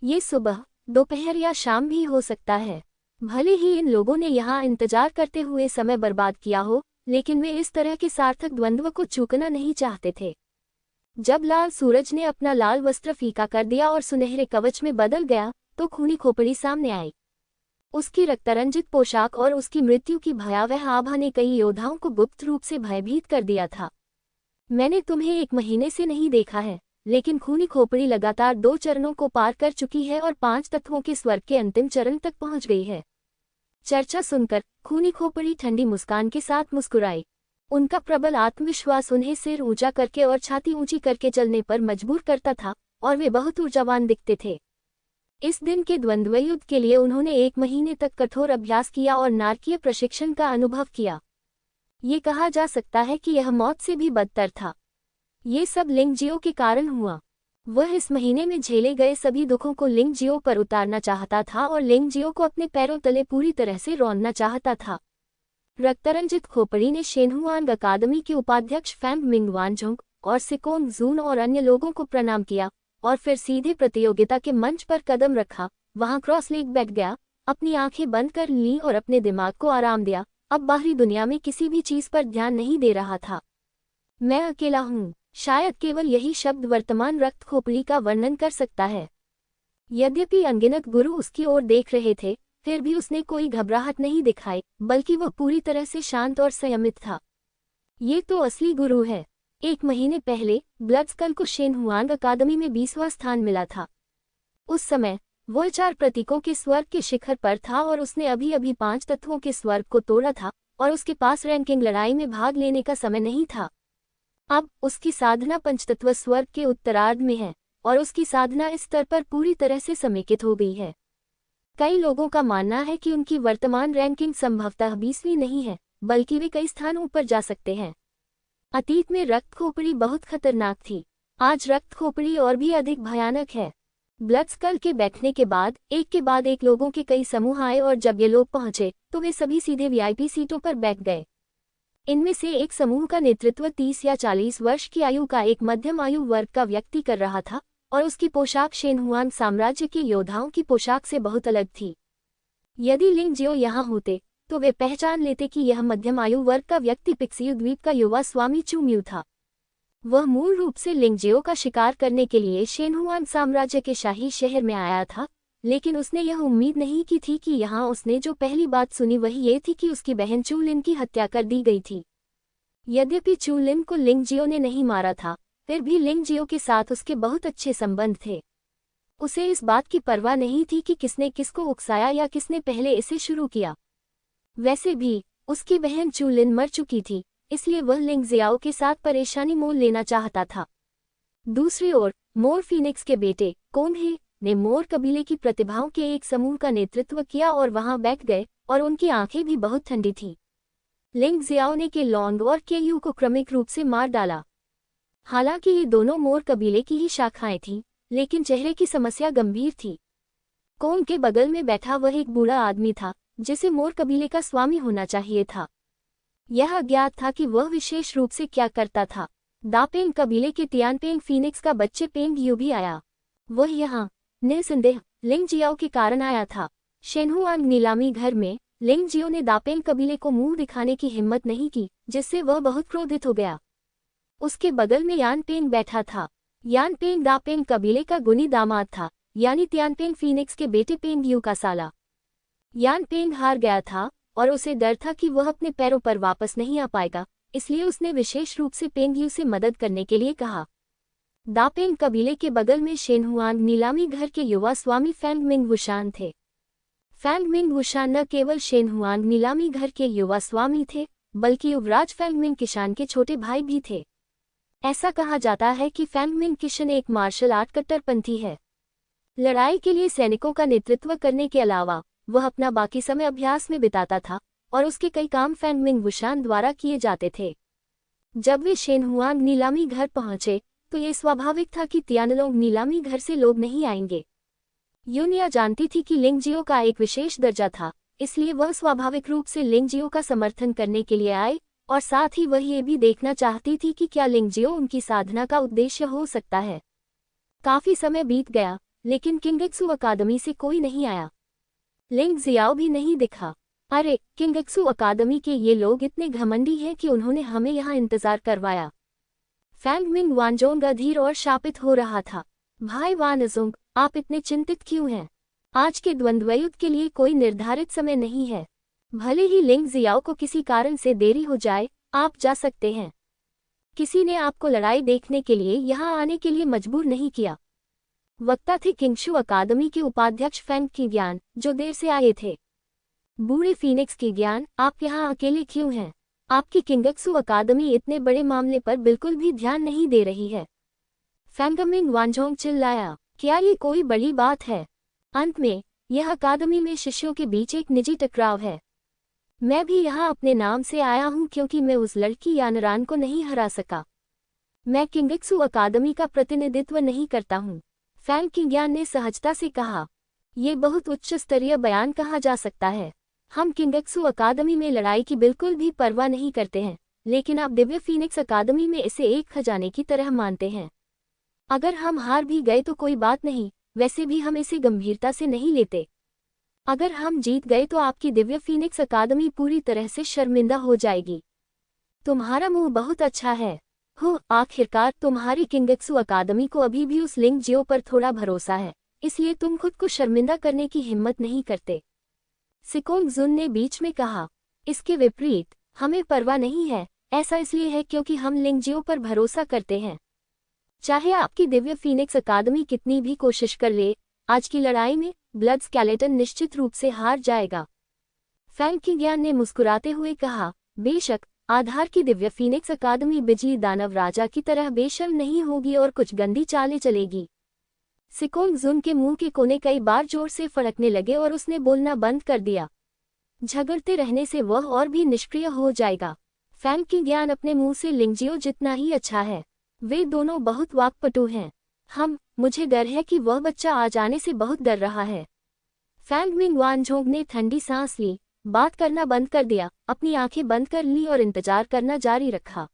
ये सुबह, दोपहर या शाम भी हो सकता है। भले ही इन लोगों ने यहाँ इंतजार करते हुए समय बर्बाद किया हो, लेकिन वे इस तरह के सार्थक द्वंद्व को चूकना नहीं चाहते थे। जब लाल सूरज ने अपना लाल वस्त्र फीका कर दिया और सुनहरे कवच में बदल गया, तो खूनी खोपड़ी सामने आई। उसकी रक्तरंजित पोशाक और उसकी मृत्यु की भयावह आभा ने कई योद्धाओं को गुप्त रूप से भयभीत कर दिया था। मैंने तुम्हें 1 महीने से नहीं देखा है, लेकिन खूनी खोपड़ी लगातार 2 चरणों को पार कर चुकी है और 5 तत्वों के स्वर्ग के अंतिम चरण तक पहुंच गई है। चर्चा सुनकर खूनी खोपड़ी ठंडी मुस्कान के साथ मुस्कुराई। उनका प्रबल आत्मविश्वास उन्हें सिर ऊंचा करके और छाती ऊंची करके चलने पर मजबूर करता था, और वे बहुत ऊर्जावान दिखते थे। इस दिन के द्वंद्व युद्ध के लिए उन्होंने 1 महीने तक कठोर अभ्यास किया और नारकीय प्रशिक्षण का अनुभव किया। ये कहा जा सकता है कि यह मौत से भी बदतर था। ये सब लिंग जियो के कारण हुआ। वह इस महीने में झेले गए सभी दुखों को लिंग जियो पर उतारना चाहता था और लिंग जियो को अपने पैरों तले पूरी तरह से रौंदना चाहता था। रक्तरंजित खोपड़ी ने शेनहुआन अकादमी के उपाध्यक्ष फैंग मिंगवानजोंग और सिकोंग जून और अन्य लोगों को प्रणाम किया और फिर सीधे प्रतियोगिता के मंच पर कदम रखा। वहां क्रॉस लेग बैठ गया, अपनी आंखें बंद कर ली और अपने दिमाग को आराम दिया। अब बाहरी दुनिया में किसी भी चीज पर ध्यान नहीं दे रहा था। मैं अकेला हूँ। शायद केवल यही शब्द वर्तमान रक्त खोपड़ी का वर्णन कर सकता है। यद्यपि अनगिनत गुरु उसकी ओर देख रहे थे, फिर भी उसने कोई घबराहट नहीं दिखाई, बल्कि वह पूरी तरह से शांत और संयमित था। ये तो असली गुरु है। 1 महीने पहले ब्लड स्कल को शेनहुआन अकादमी में 20वां स्थान मिला था। उस समय वह 4 प्रतीकों के स्वर्ग के शिखर पर था और उसने अभी अभी 5 तत्वों के स्वर्ग को तोड़ा था और उसके पास रैंकिंग लड़ाई में भाग लेने का समय नहीं था। अब उसकी साधना पंचतत्व स्वर्ग के उत्तरार्ध में है और उसकी साधना इस स्तर पर पूरी तरह से समेकित हो गई है। कई लोगों का मानना है कि उनकी वर्तमान रैंकिंग संभवतः 20वीं नहीं है, बल्कि वे कई स्थानों पर जा सकते हैं। अतीत में रक्त खोपड़ी बहुत खतरनाक थी। आज रक्त खोपड़ी और भी अधिक भयानक है। ब्लड स्कल के बैठने के बाद एक के बाद एक लोगों के कई समूह आए और जब ये लोग पहुंचे तो वे सभी सीधे वीआईपी सीटों पर बैठ गए। इनमें से एक समूह का नेतृत्व 30 या 40 वर्ष की आयु का एक मध्यम आयु वर्ग का व्यक्ति कर रहा था और उसकी पोशाक शेनहुआन साम्राज्य के योद्धाओं की पोशाक से बहुत अलग थी। यदि लिंग जियो यहाँ होते तो वे पहचान लेते कि यह मध्यम आयु वर्ग का व्यक्ति पिक्सी द्वीप का युवा स्वामी चूम्यू था। वह मूल रूप से लिंग जियो का शिकार करने के लिए शेनहुआन साम्राज्य के शाही शहर में आया था, लेकिन उसने यह उम्मीद नहीं की थी कि यहाँ उसने जो पहली बात सुनी वही ये थी कि उसकी बहन चूलिन की हत्या कर दी गई थी। यद्यपि चूलिन को लिंग जियो ने नहीं मारा था, फिर भी लिंग जियो के साथ उसके बहुत अच्छे संबंध थे। उसे इस बात की परवाह नहीं थी कि किसने किसको उकसाया या किसने पहले इसे शुरू किया। वैसे भी उसकी बहन चूलिन मर चुकी थी, इसलिए वह लिंग जियाओ के साथ परेशानी मोल लेना चाहता था। दूसरी ओर मोर फीनिक्स के बेटे कोंग हे ने मोर कबीले की प्रतिभाओं के एक समूह का नेतृत्व किया और वहां बैठ गए, और उनकी आंखें भी बहुत ठंडी थीं। लिंग जियाओ ने के लॉन्ग और के यू को क्रमिक रूप से मार डाला। हालांकि ये दोनों मोर कबीले की ही शाखाएं थीं, लेकिन चेहरे की समस्या गंभीर थी। कोंग के बगल में बैठा वह एक बूढ़ा आदमी था, जिसे मोर कबीले का स्वामी होना चाहिए था। यह अज्ञात था कि वह विशेष रूप से क्या करता था। दापेंग कबीले के तियानपेंग फीनिक्स का बच्चे पेंग यू भी आया। वह यहाँ निसंदेह लिंग जियाओ के कारण आया था। शेनहुआंग नीलामी घर में लिंग जियो ने दापेंग कबीले को मुंह दिखाने की हिम्मत नहीं की, जिससे वह बहुत क्रोधित हो गया। उसके बगल में यानपेंग बैठा था। यानपेंग दापेंग कबीले का गुनी दामाद था, यानी तियानपेंग फीनिक्स के बेटे पेंग यू का साला। यानपेंग हार गया था और उसे डर था कि वह अपने पैरों पर वापस नहीं आ पाएगा, इसलिए उसने विशेष रूप से पेंग यू से मदद करने के लिए कहा। दापेंग कबीले के बगल में शेनहुआंग नीलामी घर के युवा स्वामी फैंग मिंग वुशान थे। फैंग मिंग वुशान न केवल शेनहुआंग नीलामी घर के युवा स्वामी थे, बल्कि युवराज फैंग मिंग किशान के छोटे भाई भी थे। ऐसा कहा जाता है कि फैंग मिंग किशन एक मार्शल आर्ट कट्टरपंथी है। लड़ाई के लिए सैनिकों का नेतृत्व करने के अलावा वह अपना बाकी समय अभ्यास में बिताता था, और उसके कई काम फैंग मिंग वुशान द्वारा किए जाते थे। जब वे शेनहुआंग नीलामी घर पहुंचे तो ये स्वाभाविक था कि तियानलोंग नीलामी घर से लोग नहीं आएंगे। यूनिया जानती थी कि लिंगजियो का एक विशेष दर्जा था, इसलिए वह स्वाभाविक रूप से लिंगजियो का समर्थन करने के लिए आए, और साथ ही वह ये भी देखना चाहती थी कि क्या लिंगजियो उनकी साधना का उद्देश्य हो सकता है। काफी समय बीत गया, लेकिन किंगक्सू अकादमी से कोई नहीं आया। लिंग जियाओ भी नहीं दिखा। अरे, किंगक्सू अकादमी के ये लोग इतने घमंडी हैं कि उन्होंने हमें यहाँ इंतजार करवाया। फैंग मिंग वानजोंग अधीर और शापित हो रहा था। भाई वानजोंग, आप इतने चिंतित क्यों हैं? आज के द्वंद्वयुद्ध के लिए कोई निर्धारित समय नहीं है। भले ही लिंग जियाओ को किसी कारण से देरी हो जाए, आप जा सकते हैं। किसी ने आपको लड़ाई देखने के लिए यहाँ आने के लिए मजबूर नहीं किया। वक्ता थे किंगशू अकादमी के उपाध्यक्ष फैंग की ज्ञान, जो देर से आए थे। बूढ़े फीनिक्स की ज्ञान, आप यहाँ अकेले क्यों हैं? आपकी किंगक्सू अकादमी इतने बड़े मामले पर बिल्कुल भी ध्यान नहीं दे रही है। फैंगमिंग वानजोंग चिल्लाया, क्या ये कोई बड़ी बात है? अंत में यह अकादमी में शिष्यों के बीच एक निजी टकराव है। मैं भी यहाँ अपने नाम से आया हूँ क्योंकि मैं उस लड़की यानरान को नहीं हरा सका। मैं किंगक्सू अकादमी का प्रतिनिधित्व नहीं करता हूँ, फैंग की ज्ञान ने सहजता से कहा। ये बहुत उच्च स्तरीय बयान कहा जा सकता है। हम किंगक्सू अकादमी में लड़ाई की बिल्कुल भी परवाह नहीं करते हैं, लेकिन आप दिव्य फीनिक्स अकादमी में इसे एक खजाने की तरह मानते हैं। अगर हम हार भी गए तो कोई बात नहीं, वैसे भी हम इसे गंभीरता से नहीं लेते। अगर हम जीत गए तो आपकी दिव्य फीनिक्स अकादमी पूरी तरह से शर्मिंदा हो जाएगी। तुम्हारा मुंह बहुत अच्छा है। हो, आखिरकार तुम्हारी किंगक्सू अकादमी को अभी भी उस लिंग जियो पर थोड़ा भरोसा है, इसलिए तुम खुद को शर्मिंदा करने की हिम्मत नहीं करते। सिकोंग जुन ने बीच में कहा, इसके विपरीत हमें परवाह नहीं है। ऐसा इसलिए है क्योंकि हम लिंगजियो पर भरोसा करते हैं। चाहे आपकी दिव्य फीनिक्स अकादमी कितनी भी कोशिश कर ले, आज की लड़ाई में ब्लड स्केलेटन निश्चित रूप से हार जाएगा। फैंग की ज्ञान ने मुस्कुराते हुए कहा, बेशक आधार की दिव्य फीनिक्स अकादमी बिजली दानव राजा की तरह बेशर्म नहीं होगी और कुछ गंदी चालें चलेगी। सिकोंग जुन के मुंह के कोने कई बार जोर से फड़कने लगे और उसने बोलना बंद कर दिया। झगड़ते रहने से वह और भी निष्क्रिय हो जाएगा। फैंग की ज्ञान अपने मुंह से लिंगजियो जितना ही अच्छा है। वे दोनों बहुत वाक्पटु हैं। मुझे डर है कि वह बच्चा आ जाने से बहुत डर रहा है। फैंग मिंग वानझोंग ने ठंडी सांस ली, बात करना बंद कर दिया, अपनी आंखें बंद कर ली और इंतजार करना जारी रखा।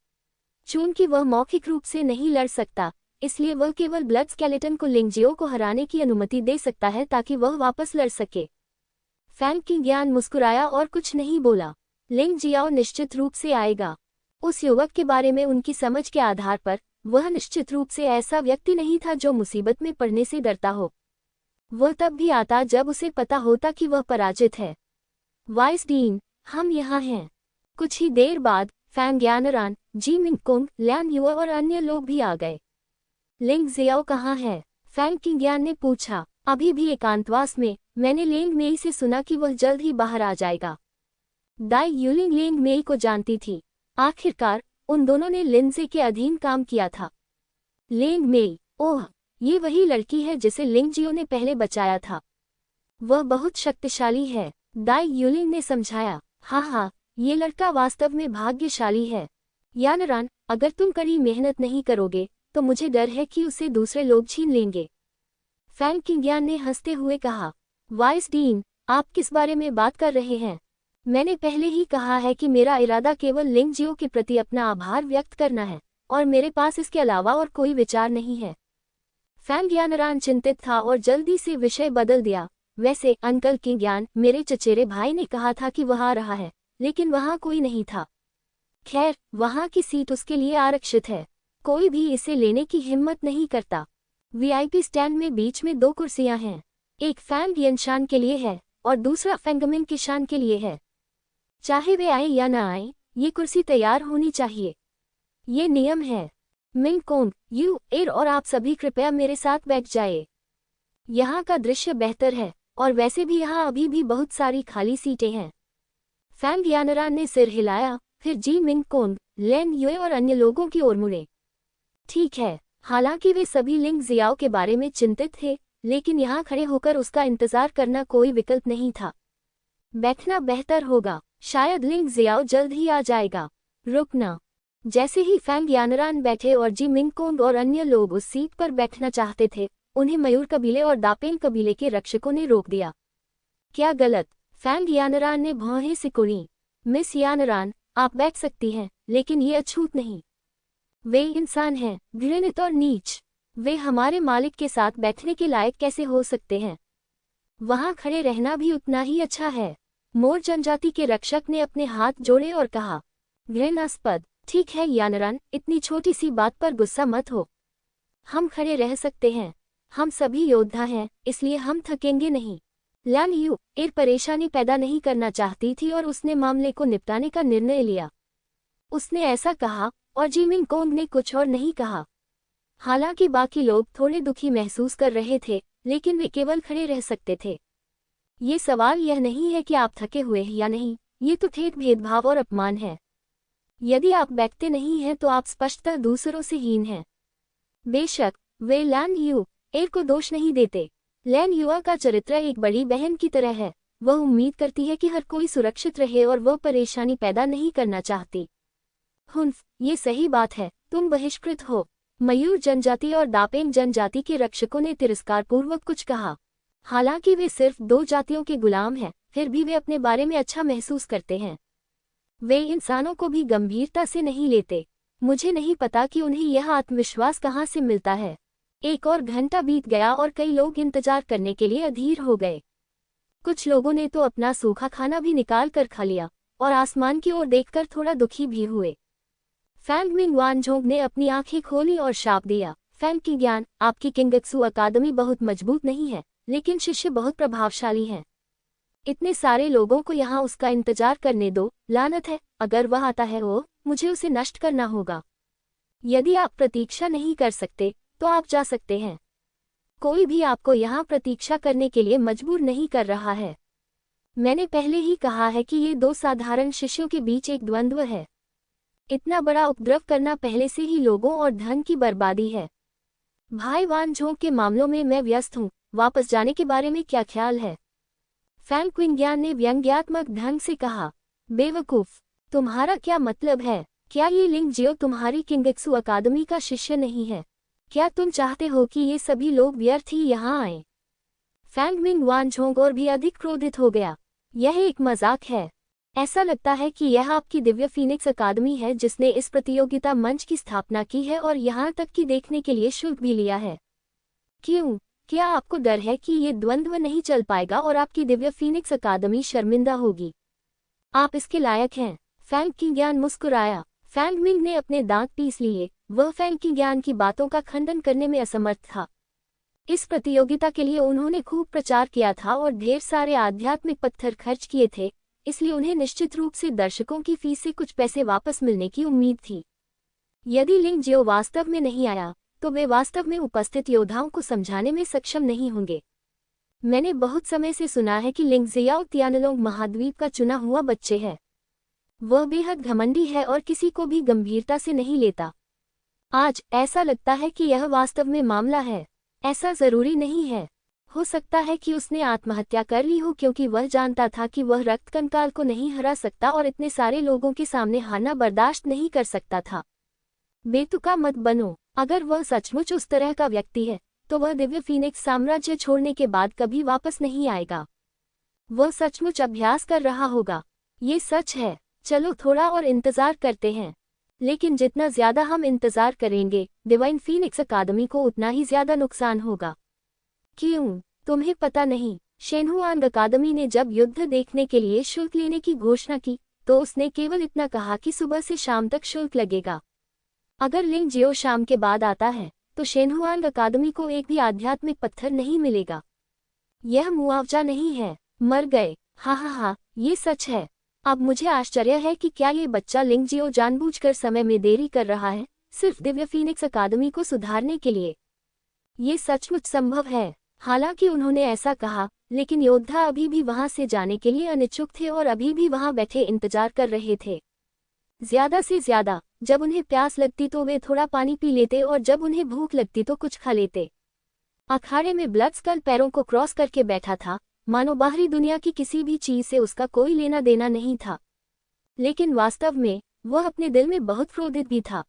चूंकि वह मौखिक रूप से नहीं लड़ सकता, इसलिए वह केवल ब्लड स्केलेटन को लिंगजियो को हराने की अनुमति दे सकता है ताकि वह वापस लड़ सके। फैंग की ज्ञान मुस्कुराया और कुछ नहीं बोला। लिंग जियाओ निश्चित रूप से आएगा। उस युवक के बारे में उनकी समझ के आधार पर वह निश्चित रूप से ऐसा व्यक्ति नहीं था जो मुसीबत में पड़ने से डरता हो। वह तब भी आता जब उसे पता होता कि वह पराजित है। वाइस डीन, हम यहाँ हैं। कुछ ही देर बाद Fang Yanran, Ji Ming Kung, ल्यान युआ और अन्य लोग भी आ गए। लिंग जियाओ कहाँ है? फैंग की ज्ञान ने पूछा। अभी भी एकांतवास में। मैंने लेंग मेई से सुना कि वह जल्द ही बाहर आ जाएगा। दाई यूलिंग लेंग मेई को जानती थी। आखिरकार उन दोनों ने लिंजे के अधीन काम किया था। लेंग मेई, ओह, ये वही लड़की है जिसे लिंग जियो ने पहले बचाया था। वह बहुत शक्तिशाली है, दाई यूलिंग ने समझाया। हाँ, ये लड़का वास्तव में भाग्यशाली है। यानरान, अगर तुम कड़ी मेहनत नहीं करोगे तो मुझे डर है कि उसे दूसरे लोग छीन लेंगे। फैंग किंगयान ने हंसते हुए कहा। वाइस डीन, आप किस बारे में बात कर रहे हैं? मैंने पहले ही कहा है कि मेरा इरादा केवल लिंग जियो के प्रति अपना आभार व्यक्त करना है, और मेरे पास इसके अलावा और कोई विचार नहीं है। फैंग यानरान चिंतित था और जल्दी से विषय बदल दिया। वैसे अंकल किंगयान, मेरे चचेरे भाई ने कहा था कि वह आ रहा है, लेकिन वहां कोई नहीं था। खैर, वहां की सीट उसके लिए आरक्षित है, कोई भी इसे लेने की हिम्मत नहीं करता। वीआईपी स्टैंड में बीच में 2 कुर्सियां हैं, एक फैंग यनशान के लिए है और दूसरा फेंगमिंग किशान के लिए है। चाहे वे आए या न आए, ये कुर्सी तैयार होनी चाहिए, ये नियम है। मिंग कोंग, यू एर और आप सभी कृपया मेरे साथ बैठ जाए। यहाँ का दृश्य बेहतर है, और वैसे भी यहाँ अभी भी बहुत सारी खाली सीटें हैं। फैंग यानरान ने सिर हिलाया, फिर जी मिंग कोंग, लेन युए और अन्य लोगों की ओर मुड़े। ठीक है। हालांकि वे सभी लिंग जियाओ के बारे में चिंतित थे, लेकिन यहाँ खड़े होकर उसका इंतजार करना कोई विकल्प नहीं था। बैठना बेहतर होगा, शायद लिंग जियाओ जल्द ही आ जाएगा। रुकना। जैसे ही फैंग यानरान बैठे और जी मिंग कोंग और अन्य लोग उस सीट पर बैठना चाहते थे, उन्हें मयूर कबीले और दापेंग कबीले के रक्षकों ने रोक दिया। क्या गलत? फैंग यानरान ने भौहें सिकुड़ी। मिस यानरान, आप बैठ सकती हैं, लेकिन ये अछूत नहीं। वे इंसान हैं, घृणित और नीच। वे हमारे मालिक के साथ बैठने के लायक कैसे हो सकते हैं? वहां खड़े रहना भी उतना ही अच्छा है। मोर जनजाति के रक्षक ने अपने हाथ जोड़े और कहा। घृणास्पद। ठीक है यानरान, इतनी छोटी सी बात पर गुस्सा मत हो। हम खड़े रह सकते हैं, हम सभी योद्धा हैं, इसलिए हम थकेंगे नहीं। लैन यू एर परेशानी पैदा नहीं करना चाहती थी और उसने मामले को निपटाने का निर्णय लिया। उसने ऐसा कहा, और जी मिंग कोंग ने कुछ और नहीं कहा। हालांकि बाकी लोग थोड़े दुखी महसूस कर रहे थे, लेकिन वे केवल खड़े रह सकते थे। ये सवाल यह नहीं है कि आप थके हुए हैं या नहीं, ये तो ठेठ भेदभाव और अपमान है। यदि आप बैठते नहीं हैं तो आप स्पष्टतः दूसरों से हीन हैं। बेशक, वे लैन यू एर को दोष नहीं देते। लैन युआ का चरित्र एक बड़ी बहन की तरह है, वह उम्मीद करती है कि हर कोई सुरक्षित रहे और वह परेशानी पैदा नहीं करना चाहती। हुन्फ, ये सही बात है, तुम बहिष्कृत हो। मयूर जनजाति और दापेंग जनजाति के रक्षकों ने तिरस्कारपूर्वक कुछ कहा। हालांकि वे सिर्फ 2 जातियों के गुलाम हैं, फिर भी वे अपने बारे में अच्छा महसूस करते हैं। वे इंसानों को भी गंभीरता से नहीं लेते। मुझे नहीं पता कि उन्हें यह आत्मविश्वास कहाँ से मिलता है। एक और घंटा बीत गया और कई लोग इंतजार करने के लिए अधीर हो गए। कुछ लोगों ने तो अपना सूखा खाना भी निकाल कर खा लिया, और आसमान की ओर देखकर थोड़ा दुखी भी हुए। फैंग मिंग वानझोंग ने अपनी आंखें खोली और शाप दिया। फैंग किंगयान, आपकी किंगत्सु अकादमी बहुत मजबूत नहीं है, लेकिन शिष्य बहुत प्रभावशाली हैं। इतने सारे लोगों को यहाँ उसका इंतजार करने दो। लानत है, अगर वह आता है मुझे उसे नष्ट करना होगा। यदि आप प्रतीक्षा नहीं कर सकते तो आप जा सकते हैं। कोई भी आपको यहाँ प्रतीक्षा करने के लिए मजबूर नहीं कर रहा है। मैंने पहले ही कहा है कि ये 2 साधारण शिष्यों के बीच एक द्वंद्व है। इतना बड़ा उपद्रव करना पहले से ही लोगों और धन की बर्बादी है। भाई वानझोंग के मामलों में मैं व्यस्त हूँ, वापस जाने के बारे में क्या ख्याल है? फैंग क्विंगयान ने व्यंग्यात्मक ढंग से कहा। बेवकूफ, तुम्हारा क्या मतलब है? क्या ये लिंग जियो तुम्हारी किंगत्सु अकादमी का शिष्य नहीं है? क्या तुम चाहते हो कि ये सभी लोग व्यर्थ ही यहाँ आए? फैंग मिंग वानझोंग और भी अधिक क्रोधित हो गया। यह एक मजाक है। ऐसा लगता है कि यह आपकी दिव्य फीनिक्स अकादमी है जिसने इस प्रतियोगिता मंच की स्थापना की है और यहाँ तक कि देखने के लिए शुल्क भी लिया है। क्यों? क्या आपको डर है कि ये द्वंद्व नहीं चल पाएगा और आपकी दिव्य फीनिक्स अकादमी शर्मिंदा होगी? आप इसके लायक हैं। फैंग किंगयान मुस्कुराया। फैंग मिंग ने अपने दांत पीस लिए। वह फैंग किंगयान की बातों का खंडन करने में असमर्थ था। इस प्रतियोगिता के लिए उन्होंने खूब प्रचार किया था और ढेर सारे आध्यात्मिक पत्थर खर्च किए थे, इसलिए उन्हें निश्चित रूप से दर्शकों की फीस से कुछ पैसे वापस मिलने की उम्मीद थी। यदि लिंग जियो वास्तव में नहीं आया तो वे वास्तव में उपस्थित योद्धाओं को समझाने में सक्षम नहीं होंगे। मैंने बहुत समय से सुना है कि लिंग जियाओ तियानलोंग महाद्वीप का चुना हुआ बच्चे है। वह बेहद घमंडी है और किसी को भी गंभीरता से नहीं लेता। आज ऐसा लगता है कि यह वास्तव में मामला है। ऐसा जरूरी नहीं है। हो सकता है कि उसने आत्महत्या कर ली हो क्योंकि वह जानता था कि वह रक्त कंकाल को नहीं हरा सकता और इतने सारे लोगों के सामने हारना बर्दाश्त नहीं कर सकता था। बेतुका मत बनो। अगर वह सचमुच उस तरह का व्यक्ति है तो वह दिव्य फीनिक्स साम्राज्य छोड़ने के बाद कभी वापस नहीं आएगा। वह सचमुच अभ्यास कर रहा होगा। ये सच है। चलो थोड़ा और इंतजार करते हैं। लेकिन जितना ज्यादा हम इंतजार करेंगे डिवाइन फीनिक्स अकादमी को उतना ही ज्यादा नुकसान होगा। क्यों? तुम्हें पता नहीं, शेनहुआंग अकादमी ने जब युद्ध देखने के लिए शुल्क लेने की घोषणा की तो उसने केवल इतना कहा कि सुबह से शाम तक शुल्क लगेगा। अगर लिंग जियो शाम के बाद आता है तो शेनहुआंग अकादमी को एक भी आध्यात्मिक पत्थर नहीं मिलेगा। यह मुआवजा नहीं है। मर गए। हा, ये सच है। अब मुझे आश्चर्य है कि क्या ये बच्चा लिंग जियो जानबूझकर समय में देरी कर रहा है, सिर्फ दिव्य फीनिक्स अकादमी को सुधारने के लिए। ये सचमुच संभव है। हालांकि उन्होंने ऐसा कहा, लेकिन योद्धा अभी भी वहां से जाने के लिए अनिच्छुक थे और अभी भी वहां बैठे इंतजार कर रहे थे। ज्यादा से ज्यादा जब उन्हें प्यास लगती तो वे थोड़ा पानी पी लेते और जब उन्हें भूख लगती तो कुछ खा लेते। अखाड़े में ब्लड स्कल पैरों को क्रॉस करके बैठा था, मानो बाहरी दुनिया की किसी भी चीज से उसका कोई लेना देना नहीं था। लेकिन वास्तव में वह अपने दिल में बहुत क्रोधित भी था।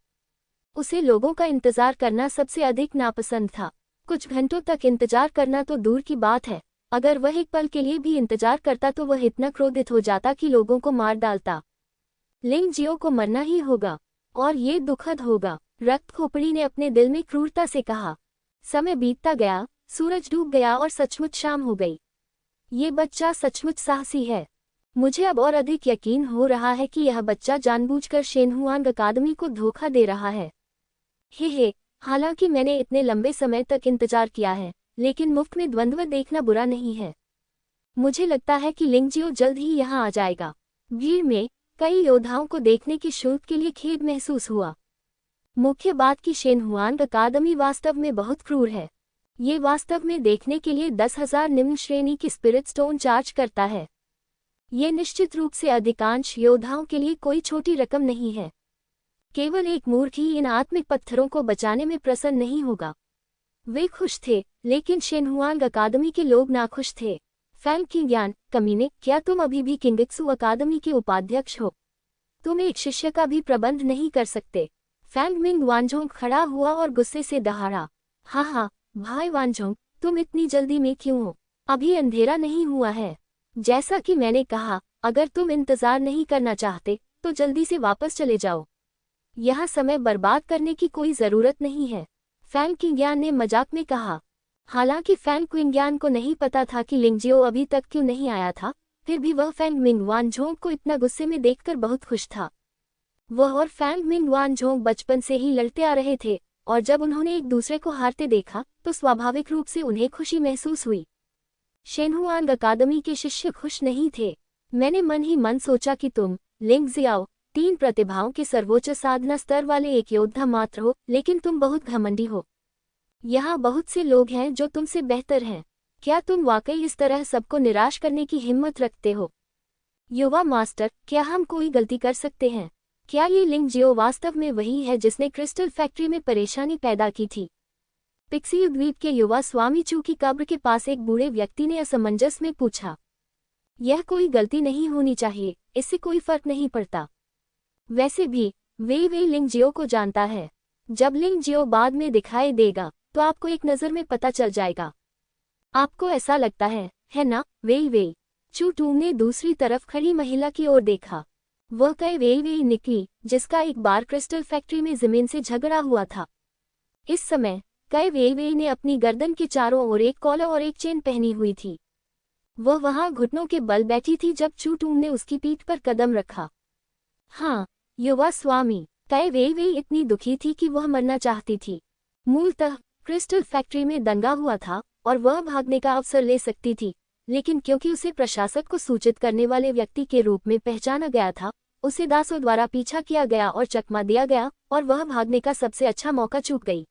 उसे लोगों का इंतजार करना सबसे अधिक नापसंद था। कुछ घंटों तक इंतजार करना तो दूर की बात है, अगर वह एक पल के लिए भी इंतजार करता तो वह इतना क्रोधित हो जाता कि लोगों को मार डालता। लिंग जियो को मरना ही होगा और ये दुखद होगा, रक्त खोपड़ी ने अपने दिल में क्रूरता से कहा। समय बीतता गया, सूरज डूब गया और सचमुच शाम हो गई। ये बच्चा सचमुच साहसी है। मुझे अब और अधिक यकीन हो रहा है कि यह बच्चा जानबूझकर शेनहुआंग अकादमी को धोखा दे रहा है। हे, हालांकि मैंने इतने लंबे समय तक इंतजार किया है, लेकिन मुफ्त में द्वंद्व देखना बुरा नहीं है। मुझे लगता है कि लिंग जियो जल्द ही यहाँ आ जाएगा। भीड़ में कई योद्धाओं को देखने की शुल्क के लिए खेद महसूस हुआ। मुख्य बात कि शेनहुआंग अकादमी वास्तव में बहुत क्रूर है। ये वास्तव में देखने के लिए 10,000 निम्न श्रेणी की स्पिरिट स्टोन चार्ज करता है। ये निश्चित रूप से अधिकांश योद्धाओं के लिए कोई छोटी रकम नहीं है। केवल एक मूर्ख ही इन आत्मिक पत्थरों को बचाने में प्रसन्न नहीं होगा। वे खुश थे, लेकिन शेनहुआंग अकादमी के लोग नाखुश थे। फैंग किंग्यान, कमीने, क्या तुम अभी भी किंगक्सू अकादमी के उपाध्यक्ष हो? तुम एक शिष्य का भी प्रबंध नहीं कर सकते। फैंग मिंग वानझोंग खड़ा हुआ और गुस्से से दहाड़ा। हाँ, भाई वानझोंग, तुम इतनी जल्दी में क्यों हो? अभी अंधेरा नहीं हुआ है। जैसा कि मैंने कहा, अगर तुम इंतजार नहीं करना चाहते तो जल्दी से वापस चले जाओ। यहाँ समय बर्बाद करने की कोई जरूरत नहीं है, फैंग किंग्यान ने मजाक में कहा। हालांकि फैंग किंग्यान को नहीं पता था कि लिंग जियो अभी तक क्यों नहीं आया था, फिर भी वह फैंग मिंग वानझोंग को इतना गुस्से में देखकर बहुत खुश था। वह और फैंग मिंग वानझोंग बचपन से ही लड़ते आ रहे थे और जब उन्होंने एक दूसरे को हारते देखा तो स्वाभाविक रूप से उन्हें खुशी महसूस हुई। शेनहुआंग अकादमी के शिष्य खुश नहीं थे। मैंने मन ही मन सोचा कि तुम, लिंग जियाओ, 3 प्रतिभाओं के सर्वोच्च साधना स्तर वाले एक योद्धा मात्र हो, लेकिन तुम बहुत घमंडी हो। यहाँ बहुत से लोग हैं जो तुमसे बेहतर हैं। क्या तुम वाकई इस तरह सबको निराश करने की हिम्मत रखते हो? युवा मास्टर, क्या हम कोई गलती कर सकते हैं? क्या ये लिंग जियो वास्तव में वही है जिसने क्रिस्टल फैक्ट्री में परेशानी पैदा की थी? पिक्सी द्वीप के युवा स्वामी चू की कब्र के पास एक बूढ़े व्यक्ति ने असमंजस में पूछा। यह कोई गलती नहीं होनी चाहिए, इससे कोई फर्क नहीं पड़ता। वैसे भी वे लिंग जियो को जानता है। जब लिंग जियो बाद में दिखाई देगा तो आपको एक नज़र में पता चल जाएगा। आपको ऐसा लगता है ना? वे चू टू ने दूसरी तरफ खड़ी महिला की ओर देखा। वह कई वे निकली जिसका एक बार क्रिस्टल फैक्ट्री में जमीन से झगड़ा हुआ था। इस समय कई वे ने अपनी गर्दन के चारों ओर एक कॉलर और एक चेन पहनी हुई थी। वह वहां घुटनों के बल बैठी थी जब चू टू ने उसकी पीठ पर कदम रखा। हाँ, युवा स्वामी, कई वे इतनी दुखी थी कि वह मरना चाहती थी। मूलतः क्रिस्टल फैक्ट्री में दंगा हुआ था और वह भागने का अवसर ले सकती थी, लेकिन क्योंकि उसे प्रशासक को सूचित करने वाले व्यक्ति के रूप में पहचाना गया था, उसे दासों द्वारा पीछा किया गया और चकमा दिया गया और वह भागने का सबसे अच्छा मौका चूक गई।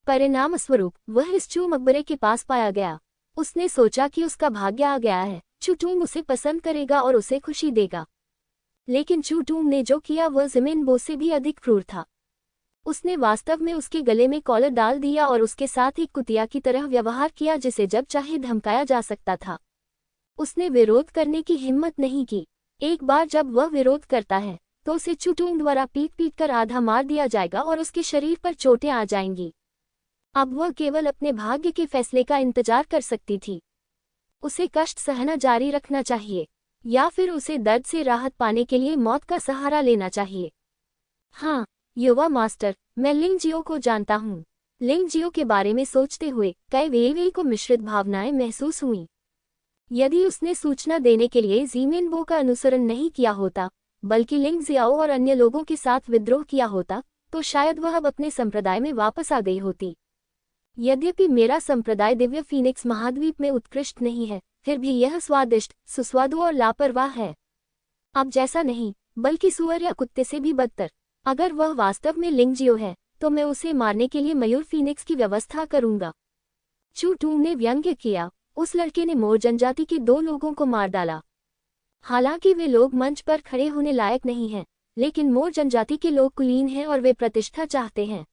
परिणाम स्वरूप वह इस चू मकबरे के पास पाया गया। उसने सोचा कि उसका भाग्य आ गया है, चूटूंग उसे पसंद करेगा और उसे खुशी देगा। लेकिन चूटूंग ने जो किया वह ज़मीन बो से भी अधिक क्रूर था। उसने वास्तव में उसके गले में कॉलर डाल दिया और उसके साथ एक कुतिया की तरह व्यवहार किया जिसे जब चाहे धमकाया जा सकता था। उसने विरोध करने की हिम्मत नहीं की। एक बार जब वह विरोध करता है तो उसे चुटूंग द्वारा पीट कर आधा मार दिया जाएगा और उसके शरीर पर चोटें आ जाएंगी। अब वह केवल अपने भाग्य के फैसले का इंतजार कर सकती थी। उसे कष्ट सहना जारी रखना चाहिए या फिर उसे दर्द से राहत पाने के लिए मौत का सहारा लेना चाहिए। हाँ युवा मास्टर, मैं लिंग जियो को जानता हूँ। लिंग जियो के बारे में सोचते हुए कई वेई को मिश्रित भावनाएं महसूस हुई। यदि उसने सूचना देने के लिए जीमेनबो का अनुसरण नहीं किया होता बल्कि लिंग जियाओ और अन्य लोगों के साथ विद्रोह किया होता तो शायद वह अब अपने संप्रदाय में वापस आ गई होती। यद्यपि मेरा संप्रदाय दिव्य फीनिक्स महाद्वीप में उत्कृष्ट नहीं है, फिर भी यह स्वादिष्ट, सुस्वादु और लापरवाह है। अब जैसा नहीं, बल्कि सुअर या कुत्ते से भी बदतर। अगर वह वास्तव में लिंग जियो है तो मैं उसे मारने के लिए मयूर फीनिक्स की व्यवस्था करूंगा। चू टूंग ने व्यंग्य किया। उस लड़के ने मोर जनजाति के 2 लोगों को मार डाला। हालांकि वे लोग मंच पर खड़े होने लायक नहीं हैं, लेकिन मोर जनजाति के लोग कुलीन हैं और वे प्रतिष्ठा चाहते हैं।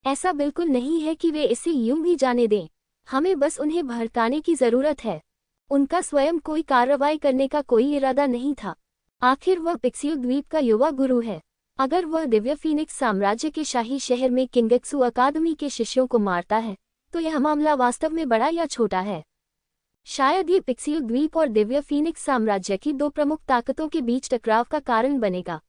ऐसा बिल्कुल नहीं है कि वे इसे यूं भी जाने दें। हमें बस उन्हें भड़काने की जरूरत है। उनका स्वयं कोई कार्रवाई करने का कोई इरादा नहीं था। आखिर वह पिक्सियो द्वीप का युवा गुरु है। अगर वह दिव्य फीनिक्स साम्राज्य के शाही शहर में किंगेत्सु अकादमी के शिष्यों को मारता है तो यह मामला वास्तव में बड़ा या छोटा है। शायद ये पिक्सियो द्वीप और दिव्य फीनिक्स साम्राज्य की 2 प्रमुख ताकतों के बीच टकराव का कारण बनेगा।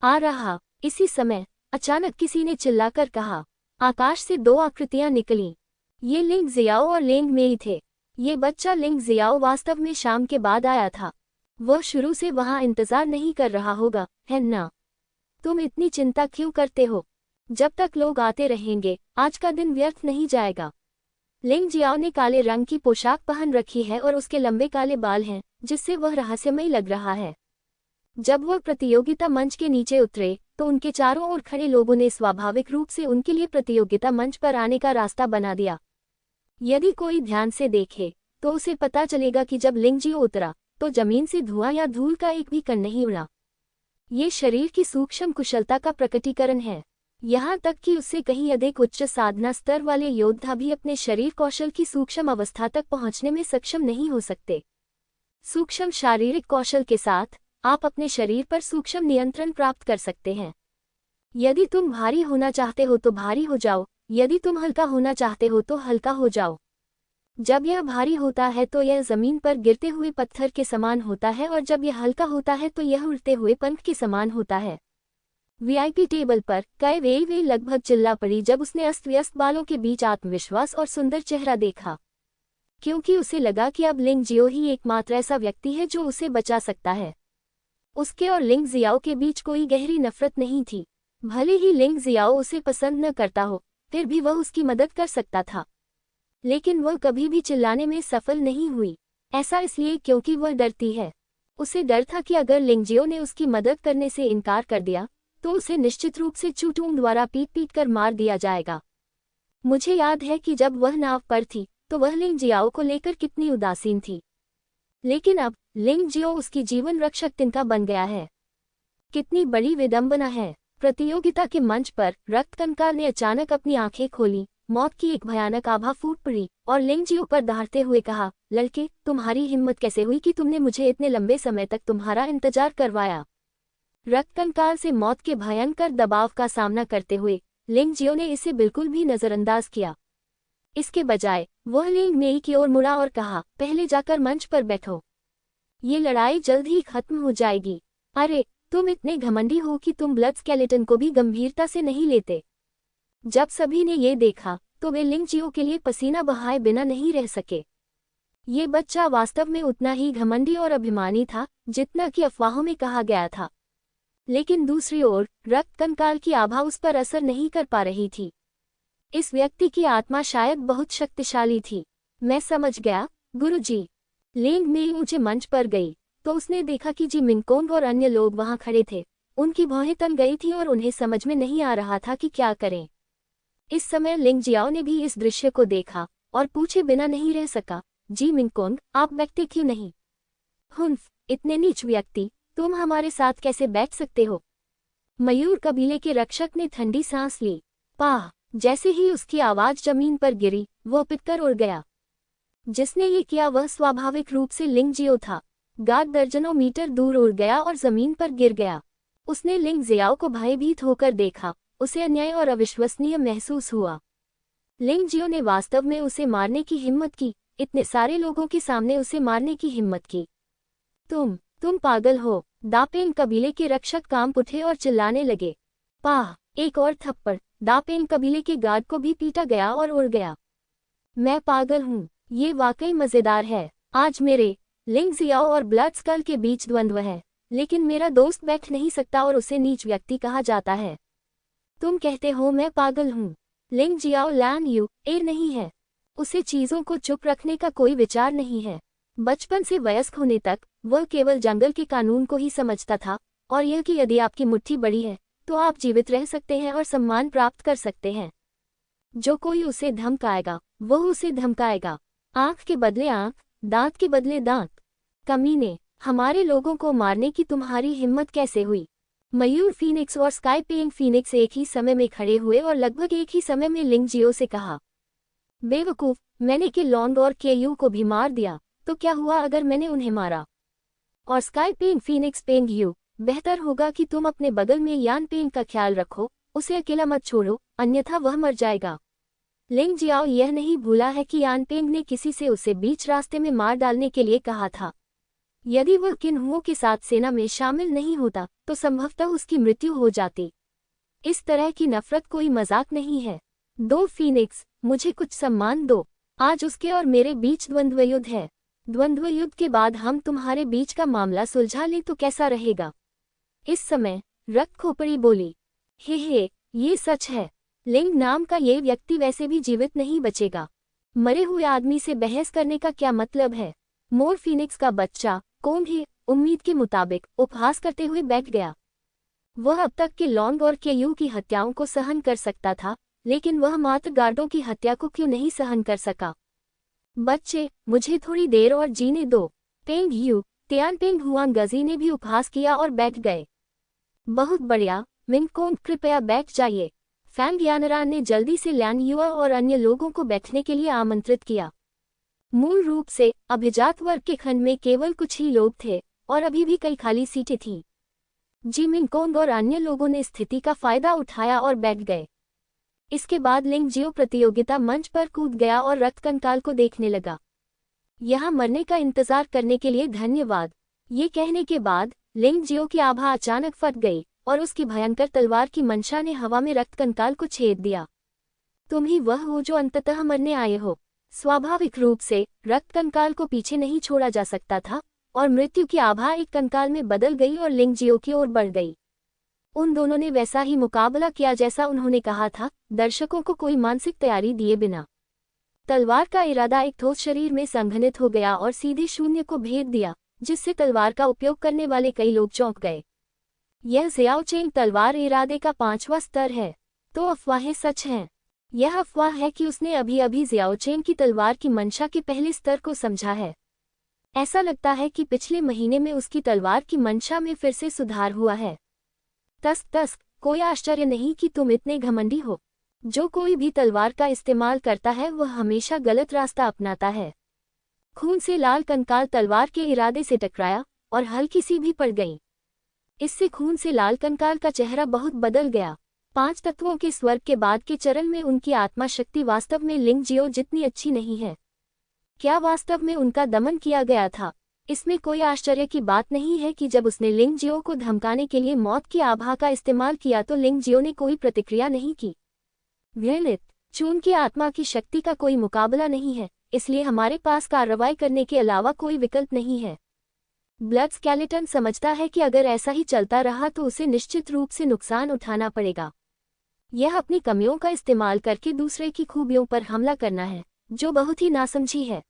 आ रहा। इसी समय अचानक किसी ने चिल्लाकर कहा। आकाश से 2 आकृतियां निकलीं। ये लिंग जियाओ और लेंग मेई थे। ये बच्चा लिंग जियाओ वास्तव में शाम के बाद आया था। वह शुरू से वहां इंतजार नहीं कर रहा होगा, है ना? तुम इतनी चिंता क्यों करते हो? जब तक लोग आते रहेंगे आज का दिन व्यर्थ नहीं जाएगा। लिंग जियाओ ने काले रंग की पोशाक पहन रखी है और उसके लंबे काले बाल हैं जिससे वह रहस्यमयी लग रहा है। जब वह प्रतियोगिता मंच के नीचे उतरे तो उनके चारों ओर खड़े लोगों ने स्वाभाविक रूप से उनके लिए प्रतियोगिता मंच पर आने का रास्ता बना दिया। यदि कोई ध्यान से देखे तो उसे पता चलेगा कि जब लिंग जियो उतरा तो जमीन से धुआं या धूल का एक भी कण नहीं उड़ा। ये शरीर की सूक्ष्म कुशलता का प्रकटीकरण है। यहाँ तक कि उससे कहीं अधिक उच्च साधना स्तर वाले योद्धा भी अपने शरीर कौशल की सूक्ष्म अवस्था तक पहुँचने में सक्षम नहीं हो सकते। सूक्ष्म शारीरिक कौशल के साथ आप अपने शरीर पर सूक्ष्म नियंत्रण प्राप्त कर सकते हैं। यदि तुम भारी होना चाहते हो तो भारी हो जाओ, यदि तुम हल्का होना चाहते हो तो हल्का हो जाओ। जब यह भारी होता है तो यह जमीन पर गिरते हुए पत्थर के समान होता है और जब यह हल्का होता है तो यह उड़ते हुए पंख के समान होता है। वीआईपी टेबल पर कई वे लगभग चिल्ला पड़ी जब उसने अस्त व्यस्त बालों के बीच आत्मविश्वास और सुंदर चेहरा देखा, क्योंकि उसे लगा कि अब लिंग जियो ही एकमात्र ऐसा व्यक्ति है जो उसे बचा सकता है। उसके और लिंग जियाओ के बीच कोई गहरी नफरत नहीं थी। भले ही लिंग जियाओ उसे पसंद न करता हो, फिर भी वह उसकी मदद कर सकता था। लेकिन वह कभी भी चिल्लाने में सफल नहीं हुई। ऐसा इसलिए क्योंकि वह डरती है। उसे डर था कि अगर लिंग जियो ने उसकी मदद करने से इनकार कर दिया तो उसे निश्चित रूप से चूटूंग द्वारा पीट कर मार दिया जाएगा। मुझे याद है कि जब वह नाव पर थी तो वह लिंग जियाओ को लेकर कितनी उदासीन थी, लेकिन अब लिंग जियो उसकी जीवन रक्षक तिनका बन गया है। कितनी बड़ी विडंबना है। प्रतियोगिता के मंच पर रक्त कंकाल ने अचानक अपनी आंखें खोली। मौत की एक भयानक आभा फूट पड़ी और लिंग जियो पर दहाड़ते हुए कहा, लड़के, तुम्हारी हिम्मत कैसे हुई कि तुमने मुझे इतने लंबे समय तक तुम्हारा इंतजार करवाया? रक्त कंकाल से मौत के भयंकर दबाव का सामना करते हुए लिंग जियो ने इसे बिल्कुल भी नजरअंदाज किया। इसके बजाय वह लिंग मेई की ओर मुड़ा और कहा, पहले जाकर मंच पर बैठो। ये लड़ाई जल्द ही खत्म हो जाएगी। अरे, तुम इतने घमंडी हो कि तुम ब्लड स्केलेटन को भी गंभीरता से नहीं लेते। जब सभी ने ये देखा तो वे लिंग जियो के लिए पसीना बहाए बिना नहीं रह सके। ये बच्चा वास्तव में उतना ही घमंडी और अभिमानी था जितना कि अफवाहों में कहा गया था। लेकिन दूसरी ओर रक्त कंकाल की आभा उस पर असर नहीं कर पा रही थी। इस व्यक्ति की आत्मा शायद बहुत शक्तिशाली थी। मैं समझ गया, गुरुजी। लिंग मेई ऊंचे मंच पर गई तो उसने देखा कि जी मिंगकोंग और अन्य लोग वहां खड़े थे। उनकी भौहें तन गई थी और उन्हें समझ में नहीं आ रहा था कि क्या करें। इस समय लिंग जियाओ ने भी इस दृश्य को देखा और पूछे बिना नहीं रह सका, जी मिंगकोंग, आप बैठते क्यों नहीं? हुन्फ, इतने नीच व्यक्ति, तुम हमारे साथ कैसे बैठ सकते हो? मयूर कबीले के रक्षक ने ठंडी सांस ली। पाह! जैसे ही उसकी आवाज जमीन पर गिरी, वो पिटकर उड़ गया। जिसने ये किया वह स्वाभाविक रूप से लिंग जियो था। गार्ड दर्जनों मीटर दूर उड़ गया और जमीन पर गिर गया। उसने लिंग जियाओ को भयभीत होकर देखा। उसे अन्याय और अविश्वसनीय महसूस हुआ। लिंग जियो ने वास्तव में उसे मारने की हिम्मत की, इतने सारे लोगों के सामने उसे मारने की हिम्मत की। तुम पागल हो। दापेन कबीले के रक्षक कांप उठे और चिल्लाने लगे। पाह! एक और थप्पड़। दापेन कबीले के गार्ड को भी पीटा गया और उड़ गया। मैं पागल हूँ। ये वाकई मजेदार है। आज मेरे लिंग जियाओ और ब्लड स्कल के बीच द्वंद्व है, लेकिन मेरा दोस्त बैठ नहीं सकता और उसे नीच व्यक्ति कहा जाता है। तुम कहते हो मैं पागल हूँ। लिंग जियाओ लैन यू एर नहीं है। उसे चीजों को चुप रखने का कोई विचार नहीं है। बचपन से वयस्क होने तक वह केवल जंगल के कानून को ही समझता था, और यह कि यदि आपकी मुट्ठी बड़ी है तो आप जीवित रह सकते हैं और सम्मान प्राप्त कर सकते हैं। जो कोई उसे धमकाएगा वह उसे धमकाएगा। आंख के बदले आंख, दांत के बदले दांत। कमीने, हमारे लोगों को मारने की तुम्हारी हिम्मत कैसे हुई? मयूर फीनिक्स और स्काई पेइंग फीनिक्स एक ही समय में खड़े हुए और लगभग एक ही समय में लिंग जियो से कहा, बेवकूफ, मैंने के लॉन्ग और के यू को भी मार दिया, तो क्या हुआ अगर मैंने उन्हें मारा? और sky paying Phoenix paying you, बेहतर होगा कि तुम अपने बगल में यान पेइंग का ख्याल रखो, उसे अकेला मत छोड़ो, अन्यथा वह मर जाएगा। लिंग जियाओ यह नहीं भूला है कि यान पेइंग ने किसी से उसे बीच रास्ते में मार डालने के लिए कहा था। यदि वह किन्हुओं के साथ सेना में शामिल नहीं होता तो संभवतः उसकी मृत्यु हो जाती। इस तरह की नफरत कोई मजाक नहीं है। दो फीनिक्स, मुझे कुछ सम्मान दो। आज उसके और मेरे बीच द्वंद्व युद्ध है। द्वंद्व युद्ध के बाद हम तुम्हारे बीच का मामला सुलझा लें तो कैसा रहेगा? इस समय रक्त खोपड़ी बोली, हे, ये सच है। लिंग नाम का ये व्यक्ति वैसे भी जीवित नहीं बचेगा। मरे हुए आदमी से बहस करने का क्या मतलब है? मोर फीनिक्स का बच्चा कौन है? उम्मीद के मुताबिक उपहास करते हुए बैठ गया। वह अब तक के लॉन्ग और के यू की हत्याओं को सहन कर सकता था, लेकिन वह मात्र गार्डों की हत्या को क्यों नहीं सहन कर सका? बच्चे, मुझे थोड़ी देर और जीने दो। पेंग यू, तियान पेंग हुआंग गजी ने भी उपहास किया और बैठ गए। बहुत बढ़िया, विंगकोंग कृपया बैठ जाइए। फैंग यानरान ने जल्दी से लैन युआ और अन्य लोगों को बैठने के लिए आमंत्रित किया। मूल रूप से अभिजात वर्ग के खंड में केवल कुछ ही लोग थे और अभी भी कई खाली सीटें थीं। जी मिंगकोंग और अन्य लोगों ने स्थिति का फायदा उठाया और बैठ गए। इसके बाद लिंग जियो प्रतियोगिता मंच पर कूद गया और रक्त कंकाल को देखने लगा। यहाँ मरने का इंतजार करने के लिए धन्यवाद। ये कहने के बाद लिंग जियो की आभा अचानक फट गई और उसकी भयंकर तलवार की मंशा ने हवा में रक्त कंकाल को छेद दिया। तुम ही वह हो जो अंततः मरने आए हो। स्वाभाविक रूप से रक्त कंकाल को पीछे नहीं छोड़ा जा सकता था और मृत्यु की आभा एक कंकाल में बदल गई और लिंग जियो की ओर बढ़ गई। उन दोनों ने वैसा ही मुकाबला किया जैसा उन्होंने कहा था, दर्शकों को कोई मानसिक तैयारी दिए बिना। तलवार का इरादा एक ठोस शरीर में संघनित हो गया और सीधे शून्य को भेद दिया, जिससे तलवार का उपयोग करने वाले कई लोग चौंक गए। यह ज़ियाओ चेंग तलवार इरादे का 5वां स्तर है। तो अफवाहें सच हैं। यह अफवाह है कि उसने अभी अभी ज़ियाओ चेंग की तलवार की मंशा के पहले स्तर को समझा है। ऐसा लगता है कि पिछले महीने में उसकी तलवार की मंशा में फिर से सुधार हुआ है। तस्क, कोई आश्चर्य नहीं कि तुम इतने घमंडी हो। जो कोई भी तलवार का इस्तेमाल करता है वह हमेशा गलत रास्ता अपनाता है। खून से लाल कंकाल तलवार के इरादे से टकराया और हल्की सी भी पड़ गई। इससे खून से लाल कंकाल का चेहरा बहुत बदल गया। 5 तत्वों के स्वर्ग के बाद के चरण में उनकी आत्मा शक्ति वास्तव में लिंग जियो जितनी अच्छी नहीं है। क्या वास्तव में उनका दमन किया गया था? इसमें कोई आश्चर्य की बात नहीं है कि जब उसने लिंग जियो को धमकाने के लिए मौत की आभा का इस्तेमाल किया तो लिंग जियो ने कोई प्रतिक्रिया नहीं की। घृणित, चून की आत्मा की शक्ति का कोई मुकाबला नहीं है, इसलिए हमारे पास कार्रवाई करने के अलावा कोई विकल्प नहीं है। ब्लड स्केलेटन समझता है कि अगर ऐसा ही चलता रहा तो उसे निश्चित रूप से नुकसान उठाना पड़ेगा। यह अपनी कमियों का इस्तेमाल करके दूसरे की खूबियों पर हमला करना है, जो बहुत ही नासमझी है।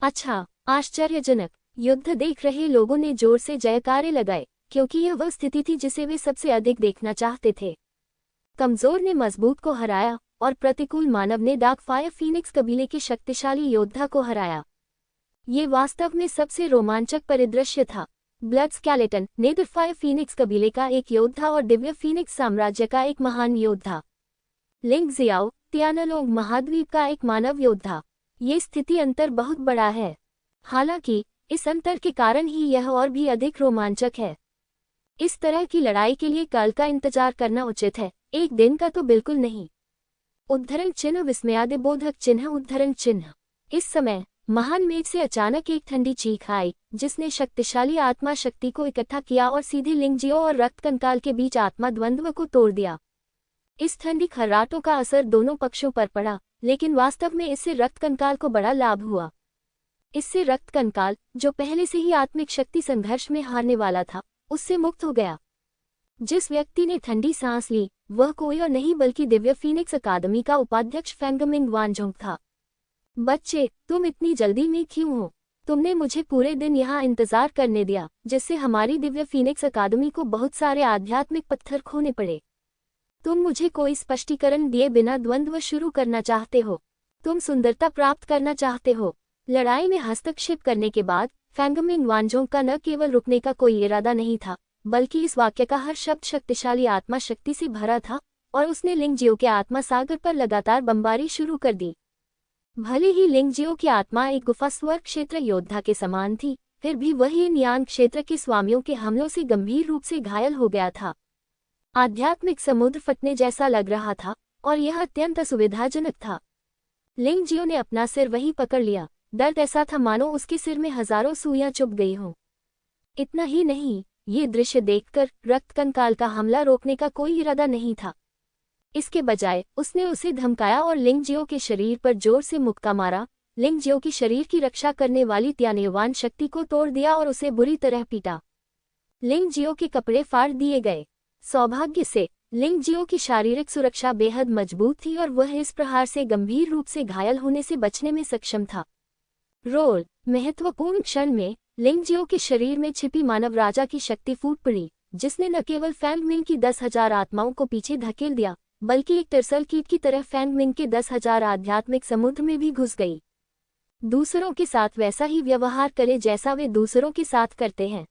अच्छा, आश्चर्यजनक। युद्ध देख रहे लोगों ने जोर से जयकारे लगाए, क्योंकि यह वह स्थिति थी जिसे वे सबसे अधिक देखना चाहते थे। कमजोर ने मजबूत को हराया और प्रतिकूल मानव ने डार्क फायर फीनिक्स कबीले के शक्तिशाली योद्धा को हराया। ये वास्तव में सबसे रोमांचक परिदृश्य था। ब्लड स्केलेटन नेदरफायर फीनिक्स कबीले का एक योद्धा और दिव्य फीनिक्स साम्राज्य का एक महान योद्धा। लिंग जियाओ तियानालोंग महाद्वीप का एक मानव योद्धा। ये स्थिति अंतर बहुत बड़ा है। हालांकि इस अंतर के कारण ही यह और भी अधिक रोमांचक है। इस तरह की लड़ाई के लिए कल का इंतजार करना उचित है, एक दिन का तो बिल्कुल नहीं। उद्धरण चिन्ह विस्मयादिबोधक चिन्ह उद्धरण चिन्ह। इस समय महान मेघ से अचानक एक ठंडी चीख आई, जिसने शक्तिशाली आत्मा शक्ति को इकट्ठा किया और सीधे लिंगजियो और रक्त कंकाल के बीच आत्मा द्वंद्व को तोड़ दिया। इस ठंडी खर्राटों का असर दोनों पक्षों पर पड़ा, लेकिन वास्तव में इससे रक्त कंकाल को बड़ा लाभ हुआ। इससे रक्त कंकाल, जो पहले से ही आत्मिक शक्ति संघर्ष में हारने वाला था, उससे मुक्त हो गया। जिस व्यक्ति ने ठंडी सांस ली वह कोई और नहीं बल्कि दिव्य फीनिक्स अकादमी का उपाध्यक्ष फेंगमिंग वानजोंग था। बच्चे, तुम इतनी जल्दी में क्यों हो? तुमने मुझे पूरे दिन यहाँ इंतजार करने दिया, जिससे हमारी दिव्य फीनिक्स अकादमी को बहुत सारे आध्यात्मिक पत्थर खोने पड़े। तुम मुझे कोई स्पष्टीकरण दिए बिना द्वंद्व शुरू करना चाहते हो? तुम सुंदरता प्राप्त करना चाहते हो? लड़ाई में हस्तक्षेप करने के बाद फेंगमिंग वानजोंग का न केवल रुकने का कोई इरादा नहीं था, बल्कि इस वाक्य का हर शब्द शक्तिशाली आत्मा शक्ति से भरा था और उसने लिंगजियो के आत्मा सागर पर लगातार बमबारी शुरू कर दी। भले ही लिंगजियो की आत्मा एक गुफा स्वर्ग क्षेत्र योद्धा के समान थी, फिर भी वह नियान क्षेत्र के स्वामियों के हमलों से गंभीर रूप से घायल हो गया था। आध्यात्मिक समुद्र फटने जैसा लग रहा था और यह अत्यंत असुविधाजनक था। लिंगजियो ने अपना सिर वहीं पकड़ लिया। दर्द ऐसा था मानो उसके सिर में हजारों सुइयां चुभ गई हों। इतना ही नहीं, ये दृश्य देखकर रक्त कंकाल का हमला रोकने का कोई इरादा नहीं था। इसके बजाय उसने उसे धमकाया और लिंगजियो के शरीर पर जोर से मुक्का मारा। लिंगजियो की शरीर की रक्षा करने वाली त्यान्यवान शक्ति को तोड़ दिया और उसे बुरी तरह पीटा। लिंगजियो के कपड़े फाड़ दिए गए। सौभाग्य से लिंगजियो की शारीरिक सुरक्षा बेहद मजबूत थी और वह इस प्रहार से गंभीर रूप से घायल होने से बचने में सक्षम था। रोल महत्वपूर्ण क्षण में लिंगजियो के शरीर में छिपी मानव राजा की शक्ति फूट पड़ी, जिसने न केवल फेंगमिंग की 10,000 आत्माओं को पीछे धकेल दिया, बल्कि एक तिरसल कीट की तरह फेंगमिंग के 10,000 आध्यात्मिक समुद्र में भी घुस गई। दूसरों के साथ वैसा ही व्यवहार करे जैसा वे दूसरों के साथ करते हैं।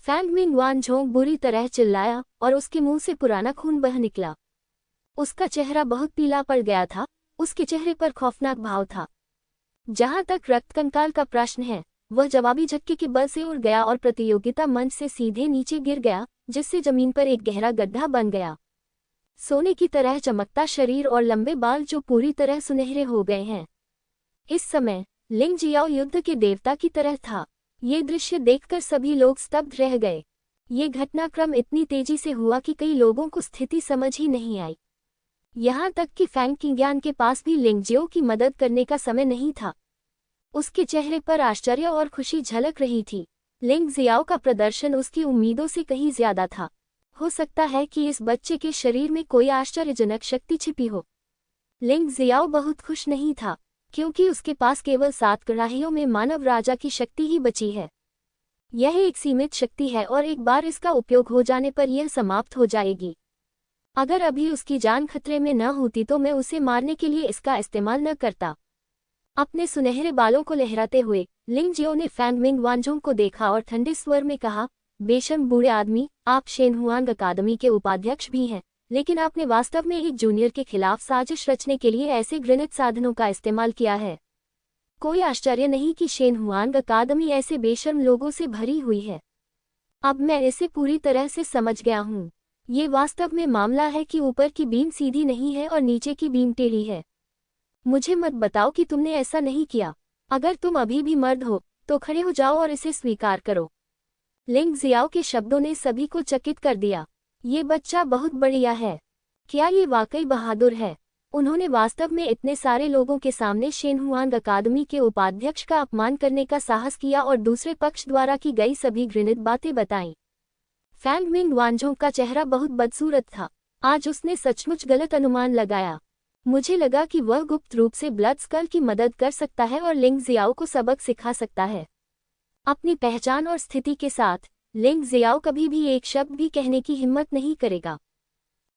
फेंगमिंग वानजोंग बुरी तरह चिल्लाया और उसके मुंह से पुराना खून बह निकला। उसका चेहरा बहुत पीला पड़ गया था, उसके चेहरे पर खौफनाक भाव था। जहां तक रक्त कंकाल का प्रश्न है, वह जवाबी झटके के बल से उड़ गया और प्रतियोगिता मंच से सीधे नीचे गिर गया, जिससे जमीन पर एक गहरा गड्ढा बन गया। सोने की तरह चमकता शरीर और लंबे बाल जो पूरी तरह सुनहरे हो गए हैं। इस समय लिंगजियाओ युद्ध के देवता की तरह था। ये दृश्य देखकर सभी लोग स्तब्ध रह गए। ये घटनाक्रम इतनी तेजी से हुआ कि कई लोगों को स्थिति समझ ही नहीं आई। यहाँ तक कि फैंग किंग्यान के पास भी लिंगजियो की मदद करने का समय नहीं था। उसके चेहरे पर आश्चर्य और खुशी झलक रही थी। लिंगजियाओ का प्रदर्शन उसकी उम्मीदों से कहीं ज्यादा था। हो सकता है कि इस बच्चे के शरीर में कोई आश्चर्यजनक शक्ति छिपी हो। लिंगजियाओ बहुत खुश नहीं था, क्योंकि उसके पास केवल 7 कड़ाहियों में मानव राजा की शक्ति ही बची है। यह एक सीमित शक्ति है और एक बार इसका उपयोग हो जाने पर यह समाप्त हो जाएगी। अगर अभी उसकी जान खतरे में न होती तो मैं उसे मारने के लिए इसका इस्तेमाल न करता। अपने सुनहरे बालों को लहराते हुए लिंगजियो ने फेंगमिंग वानजोंग को देखा और ठंडे स्वर में कहा, बेशक बूढ़े आदमी, आप शेनहुआंग अकादमी के उपाध्यक्ष भी हैं, लेकिन आपने वास्तव में एक जूनियर के खिलाफ साजिश रचने के लिए ऐसे घृणित साधनों का इस्तेमाल किया है। कोई आश्चर्य नहीं कि शेनहुआंग अकादमी ऐसे बेशर्म लोगों से भरी हुई है। अब मैं इसे पूरी तरह से समझ गया हूँ। ये वास्तव में मामला है कि ऊपर की बीम सीधी नहीं है और नीचे की बीम टेढ़ी है। मुझे मत बताओ कि तुमने ऐसा नहीं किया। अगर तुम अभी भी मर्द हो तो खड़े हो जाओ और इसे स्वीकार करो। लिंगजियाओ के शब्दों ने सभी को चकित कर दिया। ये बच्चा बहुत बढ़िया है। क्या ये वाकई बहादुर है? उन्होंने वास्तव में इतने सारे लोगों के सामने शेनहुआंग अकादमी के उपाध्यक्ष का अपमान करने का साहस किया और दूसरे पक्ष द्वारा की गई सभी घृणित बातें बताईं। फेंगमिंग वानजोंग का चेहरा बहुत बदसूरत था। आज उसने सचमुच गलत अनुमान लगाया। मुझे लगा कि वह गुप्त रूप से ब्लड स्कल की मदद कर सकता है और लिंगजियाओ को सबक सिखा सकता है। अपनी पहचान और स्थिति के साथ लिंगजियाओ कभी भी एक शब्द भी कहने की हिम्मत नहीं करेगा।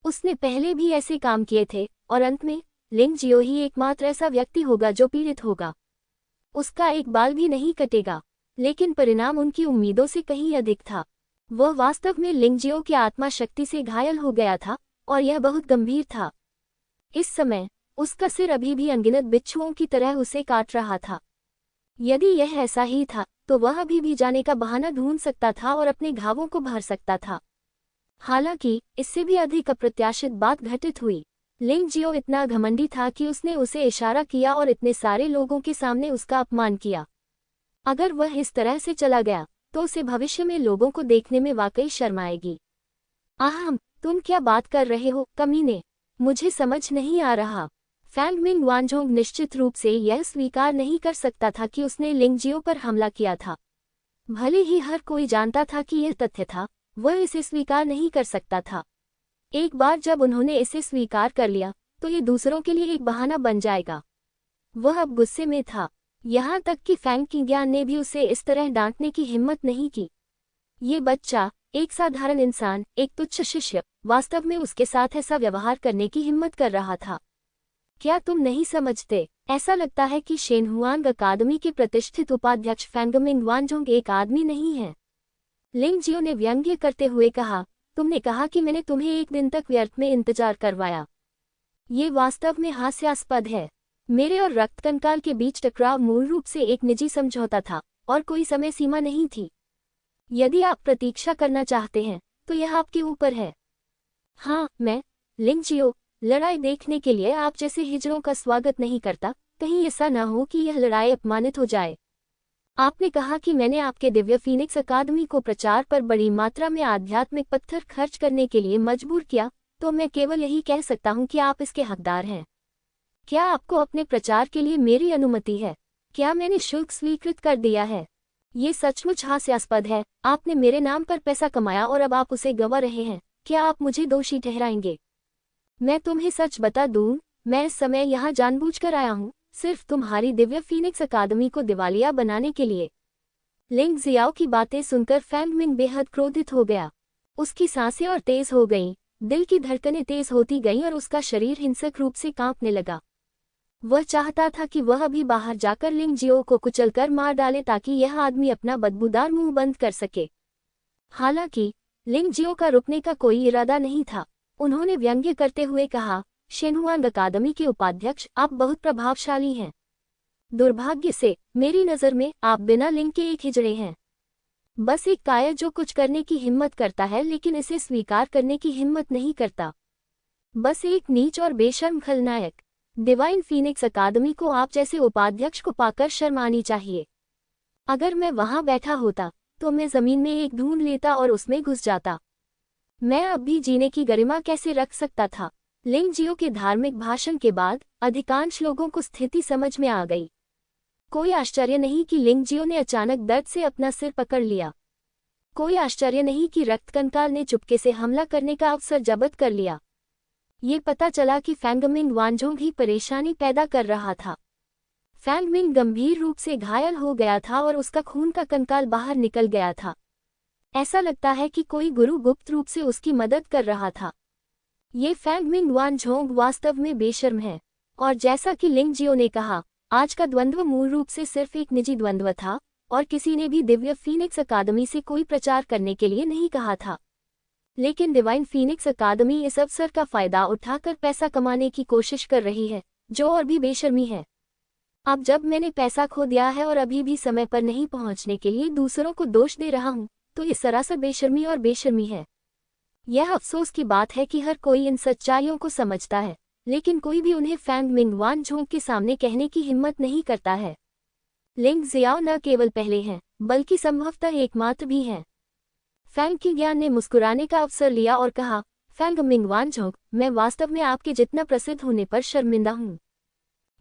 उसने पहले भी ऐसे काम किए थे और अंत में लिंगजियो ही एकमात्र ऐसा व्यक्ति होगा जो पीड़ित होगा। उसका एक बाल भी नहीं कटेगा। लेकिन परिणाम उनकी उम्मीदों से कहीं अधिक था। वह वास्तव में लिंगजियो की आत्मा शक्ति से घायल हो गया था और यह बहुत गंभीर था। इस समय उसका सिर अभी भी अनगिनत बिच्छुओं की तरह उसे काट रहा था। यदि यह ऐसा ही था तो वह अभी भी जाने का बहाना ढूंढ सकता था और अपने घावों को भर सकता था। हालांकि इससे भी अधिक अप्रत्याशित बात घटित हुई। लिंगजियो इतना घमंडी था कि उसने उसे इशारा किया और इतने सारे लोगों के सामने उसका अपमान किया। अगर वह इस तरह से चला गया तो उसे भविष्य में लोगों को देखने में वाकई शर्म आएगी। आहम, तुम क्या बात कर रहे हो कमीने? मुझे समझ नहीं आ रहा। फैंग मिंग वानझोंग निश्चित रूप से यह स्वीकार नहीं कर सकता था कि उसने लिंगजियो पर हमला किया था। भले ही हर कोई जानता था कि यह तथ्य था, वह इसे स्वीकार नहीं कर सकता था। एक बार जब उन्होंने इसे स्वीकार कर लिया तो ये दूसरों के लिए एक बहाना बन जाएगा। वह अब गुस्से में था, यहाँ तक कि फैंग किंग्यान ने भी उसे इस तरह डांटने की हिम्मत नहीं की। ये बच्चा, एक साधारण इंसान, एक तुच्छ शिष्य, वास्तव में उसके साथ ऐसा व्यवहार करने की हिम्मत कर रहा था। क्या तुम नहीं समझते? ऐसा लगता है कि शेनहुआंग अकादमी के प्रतिष्ठित उपाध्यक्ष फैंगमिंग वानझोंग एक आदमी नहीं है। लिंगजियो ने व्यंग्य करते हुए कहा, तुमने कहा कि मैंने तुम्हें एक दिन तक व्यर्थ में इंतजार करवाया। ये वास्तव में हास्यास्पद है। मेरे और रक्त कंकाल के बीच टकराव मूल रूप से एक निजी समझौता था और कोई समय सीमा नहीं थी। यदि आप प्रतीक्षा करना चाहते हैं तो यह आपके ऊपर है। हाँ, मैं लिंगजियो लड़ाई देखने के लिए आप जैसे हिजड़ों का स्वागत नहीं करता। कहीं ऐसा न हो कि यह लड़ाई अपमानित हो जाए। आपने कहा कि मैंने आपके दिव्य फीनिक्स अकादमी को प्रचार पर बड़ी मात्रा में आध्यात्मिक पत्थर खर्च करने के लिए मजबूर किया, तो मैं केवल यही कह सकता हूं कि आप इसके हकदार हैं। क्या आपको अपने प्रचार के लिए मेरी अनुमति है? क्या मैंने शुल्क स्वीकृत कर दिया है? ये सचमुच हास्यास्पद है। आपने मेरे नाम पर पैसा कमाया और अब आप उसे गंवा रहे हैं। क्या आप मुझे दोषी ठहराएंगे? मैं तुम्हें सच बता दूं, मैं इस समय यहाँ जानबूझकर आया हूँ, सिर्फ तुम्हारी दिव्य फीनिक्स अकादमी को दिवालिया बनाने के लिए। लिंग जियाओ की बातें सुनकर फैंग मिंग बेहद क्रोधित हो गया। उसकी सांसें और तेज हो गईं, दिल की धड़कनें तेज होती गईं और उसका शरीर हिंसक रूप से कांपने लगा। वह चाहता था कि वह अभी बाहर जाकर लिंगजियो को कुचलकर मार डाले ताकि यह आदमी अपना बदबूदार मुंह बंद कर सके। हालांकि लिंगजियो का रुकने का कोई इरादा नहीं था। उन्होंने व्यंग्य करते हुए कहा, शेनहुआंग अकादमी के उपाध्यक्ष, आप बहुत प्रभावशाली हैं। दुर्भाग्य से मेरी नज़र में आप बिना लिंग के एक हिजड़े हैं। बस एक कायर जो कुछ करने की हिम्मत करता है लेकिन इसे स्वीकार करने की हिम्मत नहीं करता। बस एक नीच और बेशर्म खलनायक। डिवाइन फीनिक्स अकादमी को आप जैसे उपाध्यक्ष को पाकर शर्म आनी चाहिए। अगर मैं वहां बैठा होता तो मैं जमीन में एक ढूंढ लेता और उसमें घुस जाता। मैं अब भी जीने की गरिमा कैसे रख सकता था? लिंगजियो के धार्मिक भाषण के बाद अधिकांश लोगों को स्थिति समझ में आ गई। कोई आश्चर्य नहीं कि लिंगजियो ने अचानक दर्द से अपना सिर पकड़ लिया। कोई आश्चर्य नहीं कि रक्त कंकाल ने चुपके से हमला करने का अवसर जब्त कर लिया। ये पता चला कि फैंगमिंग वानझोंग ही परेशानी पैदा कर रहा था। फैंगमिंग गंभीर रूप से घायल हो गया था और उसका खून का कंकाल बाहर निकल गया था। ऐसा लगता है कि कोई गुरु गुप्त रूप से उसकी मदद कर रहा था। ये फैंगमिंग वानझोंग वास्तव में बेशर्म है। और जैसा कि लिंगजियो ने कहा, आज का द्वंद्व मूल रूप से सिर्फ एक निजी द्वंद्व था और किसी ने भी दिव्य फीनिक्स अकादमी से कोई प्रचार करने के लिए नहीं कहा था। लेकिन डिवाइन फीनिक्स अकादमी इस अवसर का फायदा उठाकर पैसा कमाने की कोशिश कर रही है, जो और भी बेशर्मी है। अब जब मैंने पैसा खो दिया है और अभी भी समय पर नहीं पहुंचने के लिए दूसरों को दोष दे रहा हूं, तो ये सरासर बेशर्मी और बेशर्मी है। यह अफसोस की बात है कि हर कोई इन सच्चाइयों को समझता है, लेकिन कोई भी उन्हें फैंगमिंग वानझोंग के सामने कहने की हिम्मत नहीं करता है। लिंग जियाओ न केवल पहले हैं, बल्कि संभवतः एकमात्र भी हैं। फैंग किंग्यान ने मुस्कुराने का अवसर लिया और कहा, फैंगमिंग वानझोंग, मैं वास्तव में आपके जितना प्रसिद्ध होने पर शर्मिंदा हूँ।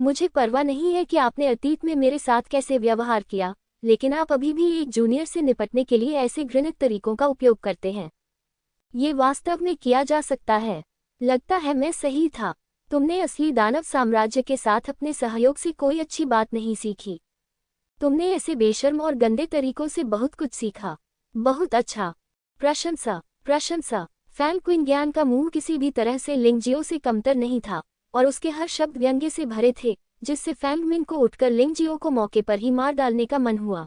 मुझे परवाह नहीं है कि आपने अतीत में मेरे साथ कैसे व्यवहार किया, लेकिन आप अभी भी एक जूनियर से निपटने के लिए ऐसे घृणित तरीकों का उपयोग करते हैं। ये वास्तव में किया जा सकता है। लगता है मैं सही था। तुमने असली दानव साम्राज्य के साथ अपने सहयोग से कोई अच्छी बात नहीं सीखी। तुमने ऐसे बेशर्म और गंदे तरीकों से बहुत कुछ सीखा। बहुत अच्छा। प्रशंसा, प्रशंसा। फैंग किंग्यान का मुंह किसी भी तरह से लिंगजियो से कमतर नहीं था और उसके हर शब्द व्यंग्य से भरे थे, जिससे फैंगमिंग को उठकर लिंगजियो को मौके पर ही मार डालने का मन हुआ।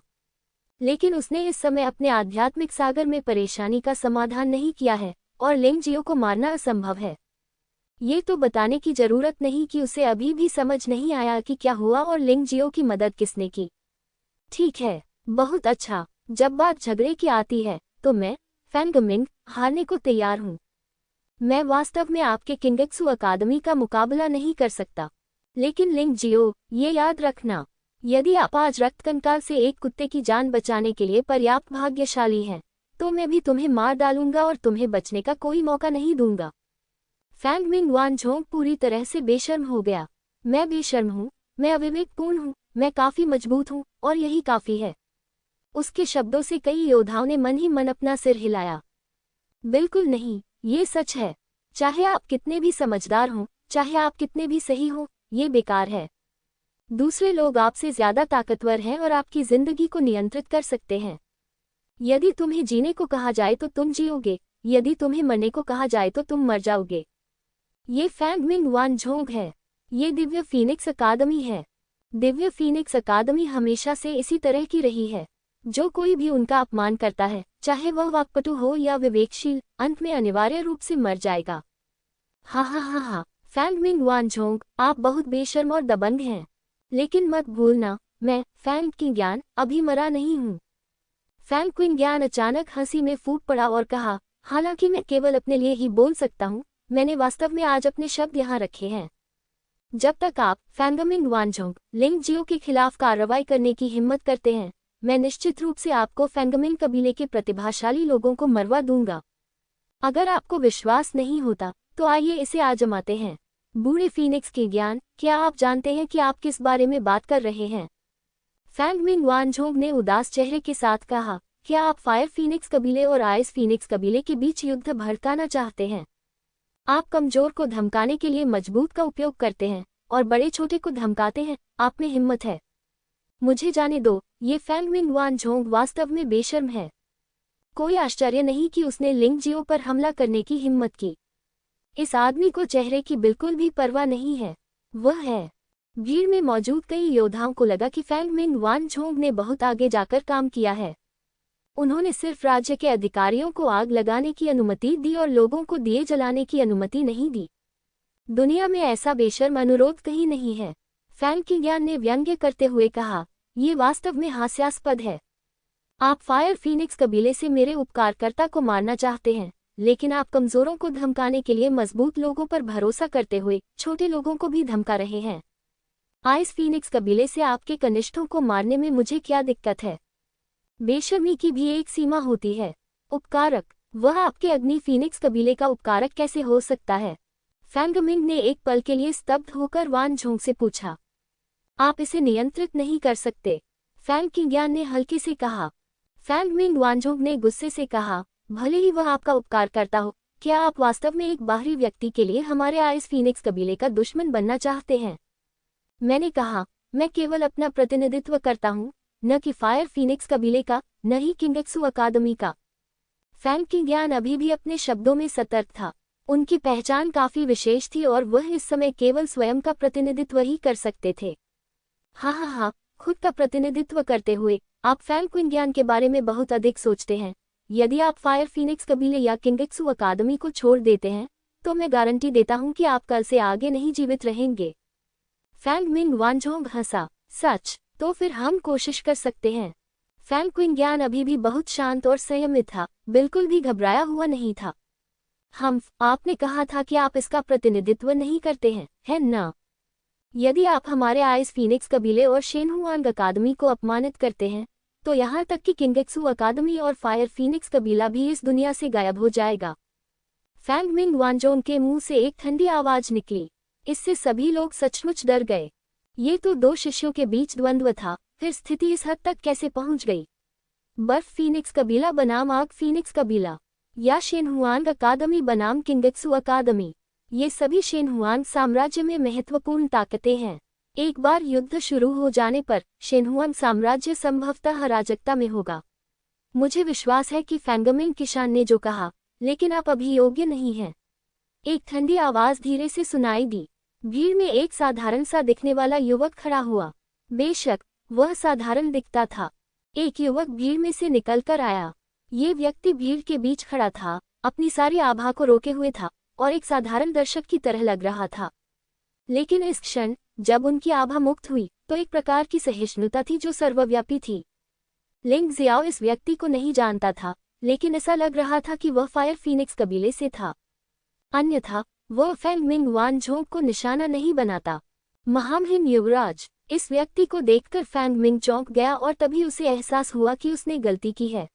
लेकिन उसने इस समय अपने आध्यात्मिक सागर में परेशानी का समाधान नहीं किया है और लिंग जियो को मारना असंभव है। ये तो बताने की जरूरत नहीं कि उसे अभी भी समझ नहीं आया कि क्या हुआ और लिंग जियो की मदद किसने की। ठीक है, बहुत अच्छा। जब बात झगड़े की आती है तो मैं, फैंग मिंग, हारने को तैयार हूँ। मैं वास्तव में आपके किंगेत्सु अकादमी का मुकाबला नहीं कर सकता। लेकिन लिंग जियो, ये याद रखना, यदि आप आज रक्त कंकाल से एक कुत्ते की जान बचाने के लिए पर्याप्त भाग्यशाली हैं, तो मैं भी तुम्हें मार डालूंगा और तुम्हें बचने का कोई मौका नहीं दूंगा। फैंग मिंग वानझोंग पूरी तरह से बेशर्म हो गया। मैं बेशर्म हूँ, मैं अविवेकपूर्ण हूँ, मैं काफी मजबूत हूँ और यही काफी है। उसके शब्दों से कई योद्धाओं ने मन ही मन अपना सिर हिलाया। बिल्कुल नहीं, ये सच है। चाहे आप कितने भी समझदार हों, चाहे आप कितने भी सही हों, ये बेकार है। दूसरे लोग आपसे ज्यादा ताकतवर हैं और आपकी जिंदगी को नियंत्रित कर सकते हैं। यदि तुम्हें जीने को कहा जाए तो तुम जियोगे, यदि तुम्हें मरने को कहा जाए तो तुम मर जाओगे। ये फैंग मिंग वानझोंग है। ये दिव्य फीनिक्स अकादमी है। दिव्य फीनिक्स अकादमी हमेशा से इसी तरह की रही है। जो कोई भी उनका अपमान करता है, चाहे वह वाक्पटु हो या विवेकशील, अंत में अनिवार्य रूप से मर जाएगा। हा हा हा हा, फैंग मिंग वानझोंग, आप बहुत बेशर्म और दबंग हैं। लेकिन मत भूलना, मैं, फैंग किंग्यान, अभी मरा नहीं हूँ। फैंग किंग्यान अचानक हंसी में फूट पड़ा और कहा, हालांकि मैं केवल अपने लिए ही बोल सकता हूँ, मैंने वास्तव में आज अपने शब्द यहाँ रखे हैं। जब तक आप, फैंगमिंग वानझोंग, लिंग जियो के खिलाफ कार्रवाई करने की हिम्मत करते हैं, मैं निश्चित रूप से आपको फैंगमिंग कबीले के प्रतिभाशाली लोगों को मरवा दूंगा। अगर आपको विश्वास नहीं होता, तो आइए इसे आजमाते हैं। बूढ़े फीनिक्स के ज्ञान, क्या आप जानते हैं कि आप किस बारे में बात कर रहे हैं? फैंग मिंग वानझोंग ने उदास चेहरे के साथ कहा, क्या आप फायर फीनिक्स कबीले और आइस फीनिक्स कबीले के बीच युद्ध भड़काना चाहते हैं? आप कमजोर को धमकाने के लिए मजबूत का उपयोग करते हैं और बड़े छोटे को धमकाते हैं। आप में हिम्मत है। मुझे जाने दो, ये फैंग मिंग वानझोंग वास्तव में बेशर्म है। कोई आश्चर्य नहीं कि उसने लिंग जियो पर हमला करने की हिम्मत की। इस आदमी को चेहरे की बिल्कुल भी परवाह नहीं है। वह है। भीड़ में मौजूद कई योद्धाओं को लगा कि फैंग मिंग वानझोंग ने बहुत आगे जाकर काम किया है। उन्होंने सिर्फ राज्य के अधिकारियों को आग लगाने की अनुमति दी और लोगों को दिए जलाने की अनुमति नहीं दी। दुनिया में ऐसा बेशर्म अनुरोध कहीं नहीं है। फैंग किंग्यान ने व्यंग्य करते हुए कहा, ये वास्तव में हास्यास्पद है। आप फायर फीनिक्स कबीले से मेरे उपकारकर्ता को मारना चाहते हैं, लेकिन आप कमजोरों को धमकाने के लिए मजबूत लोगों पर भरोसा करते हुए छोटे लोगों को भी धमका रहे हैं। आइस फीनिक्स कबीले से आपके कनिष्ठों को मारने में मुझे क्या दिक्कत है? बेशर्मी की भी एक सीमा होती है। उपकारक, वह आपके अग्नि फीनिक्स कबीले का उपकारक कैसे हो सकता है? फैंगमिंग ने एक पल के लिए स्तब्ध होकर वानझोंग से पूछा। आप इसे नियंत्रित नहीं कर सकते, फैंग किंग्यान ने हल्के से कहा। फैंगमिंग वानझोंग ने गुस्से से कहा, भले ही वह आपका उपकार करता हो, क्या आप वास्तव में एक बाहरी व्यक्ति के लिए हमारे आइस फीनिक्स कबीले का दुश्मन बनना चाहते हैं? मैंने कहा, मैं केवल अपना प्रतिनिधित्व करता हूँ, न कि फायर फीनिक्स कबीले का, न ही किंगेत्सु अकादमी का। फैंग किंग्यान अभी भी अपने शब्दों में सतर्क था। उनकी पहचान काफी विशेष थी और वह इस समय केवल स्वयं का प्रतिनिधित्व ही कर सकते थे। हाँ, खुद का प्रतिनिधित्व करते हुए आप फैंग किंग्यान के बारे में बहुत अधिक सोचते हैं। यदि आप फायर फीनिक्स कबीले या किंगेत्सु अकादमी को छोड़ देते हैं, तो मैं गारंटी देता हूं कि आप कल से आगे नहीं जीवित रहेंगे। फैंग मिंग वानझोंग हंसा, सच? तो फिर हम कोशिश कर सकते हैं। फैंग किंग्यान अभी भी बहुत शांत और संयमित था, बिल्कुल भी घबराया हुआ नहीं था। आपने कहा था कि आप इसका प्रतिनिधित्व नहीं करते हैं, है ना? यदि आप हमारे आइस फीनिक्स कबीले और शेनहुआंग अकादमी को अपमानित करते हैं, तो यहाँ तक कि किंगेत्सु अकादमी और फायर फीनिक्स कबीला भी इस दुनिया से गायब हो जाएगा। फैंग मिंग वानझोंग के मुंह से एक ठंडी आवाज निकली। इससे सभी लोग सचमुच डर गए। ये तो दो शिष्यों के बीच द्वंद्व था, फिर स्थिति इस हद तक कैसे पहुंच गई? बर्फ फीनिक्स कबीला बनाम आग फीनिक्स कबीला, या शेनहुआंग अकादमी बनाम किंगेत्सु अकादमी, ये सभी शेनहुआंग साम्राज्य में महत्वपूर्ण ताकतें हैं। एक बार युद्ध शुरू हो जाने पर शेनहुआंग साम्राज्य संभवतः अराजकता में होगा। मुझे विश्वास है कि फैंगमिंग किशान ने जो कहा, लेकिन आप अभी योग्य नहीं हैं। एक ठंडी आवाज धीरे से सुनाई दी। भीड़ में एक साधारण सा दिखने वाला युवक खड़ा हुआ। बेशक वह साधारण दिखता था, एक युवक भीड़ में से निकलकर आया। ये व्यक्ति भीड़ के बीच खड़ा था, अपनी सारी आभा को रोके हुए था और एक साधारण दर्शक की तरह लग रहा था। लेकिन इस क्षण जब उनकी आभा मुक्त हुई तो एक प्रकार की सहिष्णुता थी जो सर्वव्यापी थी। लिंग जियाओ इस व्यक्ति को नहीं जानता था, लेकिन ऐसा लग रहा था कि वह फायर फीनिक्स कबीले से था। अन्यथा वह फेंग मिंग वानझोंग को निशाना नहीं बनाता। महामहिम युवराज, इस व्यक्ति को देखकर फेंग मिंग चौंक गया और तभी उसे एहसास हुआ कि उसने गलती की है।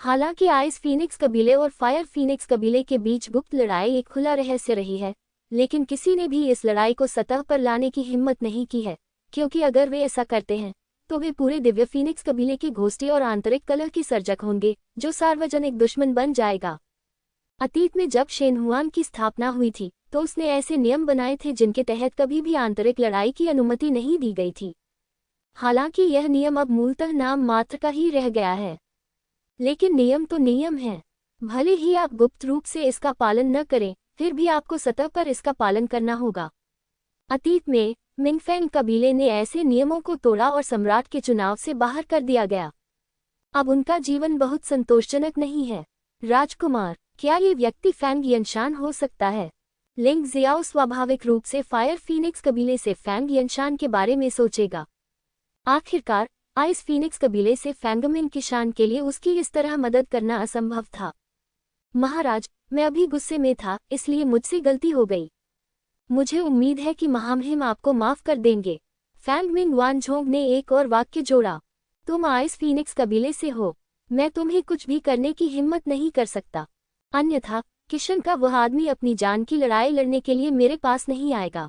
हालांकि आइस फीनिक्स कबीले और फायर फीनिक्स कबीले के बीच गुप्त लड़ाई एक खुला रहस्य रही है, लेकिन किसी ने भी इस लड़ाई को सतह पर लाने की हिम्मत नहीं की है, क्योंकि अगर वे ऐसा करते हैं तो वे पूरे दिव्य फीनिक्स कबीले की घोस्टी और आंतरिक कलह की सर्जक होंगे, जो सार्वजनिक दुश्मन बन जाएगा। अतीत में जब शेनहुआन की स्थापना हुई थी तो उसने ऐसे नियम बनाए थे जिनके तहत कभी भी आंतरिक लड़ाई की अनुमति नहीं दी गई थी। हालांकि यह नियम अब मूलतः नाम मात्र का ही रह गया है, लेकिन नियम तो नियम है। भले ही आप गुप्त रूप से इसका पालन न करें, फिर भी आपको सतह पर इसका पालन करना होगा। अतीत में मिंगफेंग कबीले ने ऐसे नियमों को तोड़ा और सम्राट के चुनाव से बाहर कर दिया गया। अब उनका जीवन बहुत संतोषजनक नहीं है। राजकुमार, क्या ये व्यक्ति फेंग यनशान हो सकता है? लिंग जियाओ स्वाभाविक रूप से फायर फीनिक्स कबीले से फेंग यनशान के बारे में सोचेगा। आखिरकार आइस फीनिक्स कबीले से फेंगमिन की शान के लिए उसकी इस तरह मदद करना असंभव था। महाराज, मैं अभी गुस्से में था, इसलिए मुझसे गलती हो गई। मुझे उम्मीद है कि महामहिम आपको माफ कर देंगे। फेंग मिंग वानझोंग ने एक और वाक्य जोड़ा। तुम आइस फीनिक्स कबीले से हो, मैं तुम्हें कुछ भी करने की हिम्मत नहीं कर सकता। अन्यथा किशन का वह आदमी अपनी जान की लड़ाई लड़ने के लिए मेरे पास नहीं आएगा।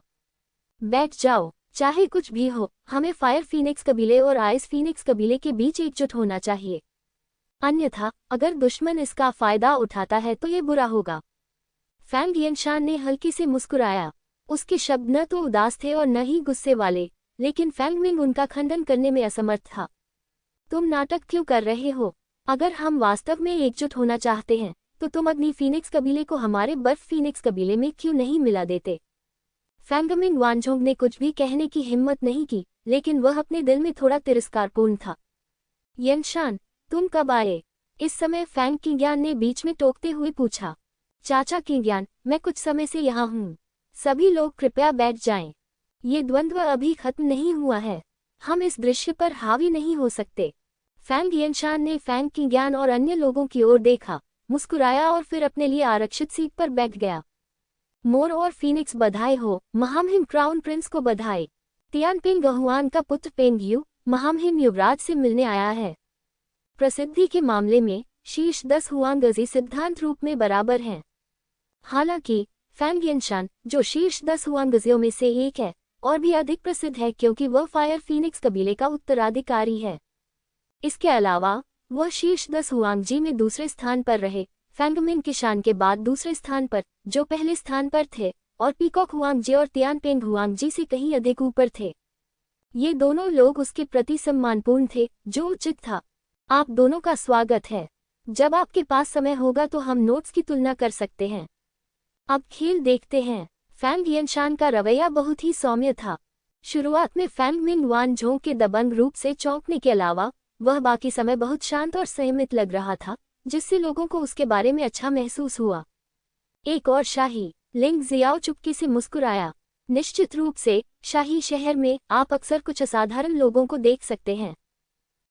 बैठ जाओ, चाहे कुछ भी हो, हमें फायर फीनिक्स कबीले और आइस फीनिक्स कबीले के बीच एकजुट होना चाहिए। अन्यथा अगर दुश्मन इसका फायदा उठाता है तो ये बुरा होगा। फेंग यनशान ने हल्की से मुस्कुराया। उसके शब्द न तो उदास थे और न ही गुस्से वाले, लेकिन फेंग मिंग उनका खंडन करने में असमर्थ था। तुम नाटक क्यों कर रहे हो? अगर हम वास्तव में एकजुट होना चाहते हैं तो तुम अग्नि फीनिक्स कबीले को हमारे बर्फ फीनिक्स कबीले में क्यों नहीं मिला देते? फेंगमिंग वानझोंग ने कुछ भी कहने की हिम्मत नहीं की, लेकिन वह अपने दिल में थोड़ा तिरस्कारपूर्ण था। यनशान, तुम कब आए? इस समय फेंग किंग्यान ने बीच में टोकते हुए पूछा। चाचा किंग्यान, मैं कुछ समय से यहाँ हूँ। सभी लोग कृपया बैठ जाएं। ये द्वंद्व अभी खत्म नहीं हुआ है। हम इस दृश्य पर हावी नहीं हो सकते। फेंग यनशान ने फेंग किंग्यान और अन्य लोगों की ओर देखा, मुस्कुराया और फिर अपने लिए आरक्षित सीट पर बैठ गया। मोर और फीनिक्स बधाई हो, महामहिम क्राउन प्रिंस को बधाई। तियानपिंग गहुआन का पुत्र पेंगयू महामहिम युवराज से मिलने आया है। प्रसिद्धि के मामले में शीर्ष 10 हुआंगजी सिद्धांत रूप में बराबर हैं। हालांकि फेंग यनशान, जो शीर्ष 10 हुआंगजियों में से एक है, और भी अधिक प्रसिद्ध है क्योंकि वह फायर फीनिक्स कबीले का उत्तराधिकारी है। इसके अलावा वह शीर्ष 10 हुआंगजी में दूसरे स्थान पर रहे, फेंगमिंग की शान के बाद दूसरे स्थान पर, जो पहले स्थान पर थे, और पीकॉक हुआंगजी और तियानपेंग हुआंगजी से कहीं अधिक ऊपर थे। ये दोनों लोग उसके प्रति सम्मानपूर्ण थे, जो उचित था। आप दोनों का स्वागत है। जब आपके पास समय होगा तो हम नोट्स की तुलना कर सकते हैं। अब खेल देखते हैं। फेंग यनशान का रवैया बहुत ही सौम्य था। शुरुआत में फेंग मिंग वानझोंग के दबंग रूप से चौंकने के अलावा वह बाकी समय बहुत शांत और संयमित लग रहा था, जिससे लोगों को उसके बारे में अच्छा महसूस हुआ। एक और शाही, लिंग जियाओ चुपके से मुस्कुराया। निश्चित रूप से शाही शहर में आप अक्सर कुछ असाधारण लोगों को देख सकते हैं।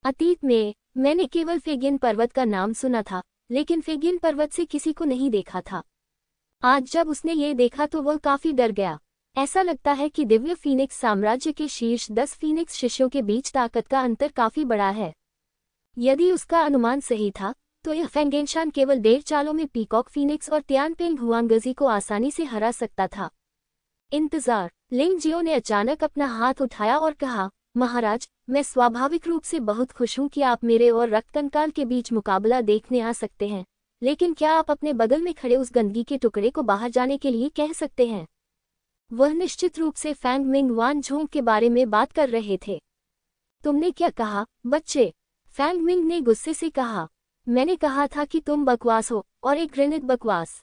अतीत में मैंने केवल फेगिन पर्वत का नाम सुना था, लेकिन फेगिन पर्वत से किसी को नहीं देखा था। आज जब उसने ये देखा तो वह काफी डर गया। ऐसा लगता है कि दिव्य फीनिक्स साम्राज्य के शीर्ष 10 फीनिक्स शिष्यों के बीच ताकत का अंतर काफी बड़ा है। यदि उसका अनुमान सही था तो यह फेंग यनशान केवल 1.5 चालों में पीकॉक फीनिक्स और तियानपेंग हुआंगजी को आसानी से हरा सकता था। इंतजार। लिंग जियो ने अचानक अपना हाथ उठाया और कहा, महाराज, मैं स्वाभाविक रूप से बहुत खुश हूं कि आप मेरे और रक्त कंकाल के बीच मुकाबला देखने आ सकते हैं, लेकिन क्या आप अपने बगल में खड़े उस गंदगी के टुकड़े को बाहर जाने के लिए कह सकते हैं? वह निश्चित रूप से फेंग मिंग वानझोंग के बारे में बात कर रहे थे। तुमने क्या कहा, बच्चे? फेंग मिंग ने गुस्से से कहा। मैंने कहा था कि तुम बकवास हो, और एक घृणित बकवास।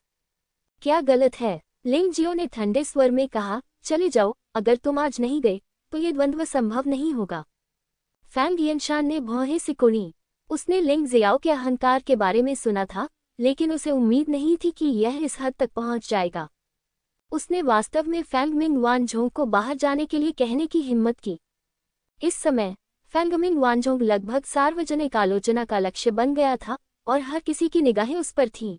क्या गलत है? लिंग जियो ने ठंडे स्वर में कहा, चले जाओ, अगर तुम आज नहीं गए तो ये द्वंद्व संभव नहीं होगा। फैंग यिनशान ने भौहें सिकुड़ी। उसने लिंग जियाओ के अहंकार के बारे में सुना था, लेकिन उसे उम्मीद नहीं थी कि यह इस हद तक पहुंच जाएगा। उसने वास्तव में फैंग मिंग वानझोंग को बाहर जाने के लिए कहने की हिम्मत की। इस समय फैंग मिंग वानझोंग लगभग सार्वजनिक आलोचना का लक्ष्य बन गया था और हर किसी की निगाहें उस पर थीं।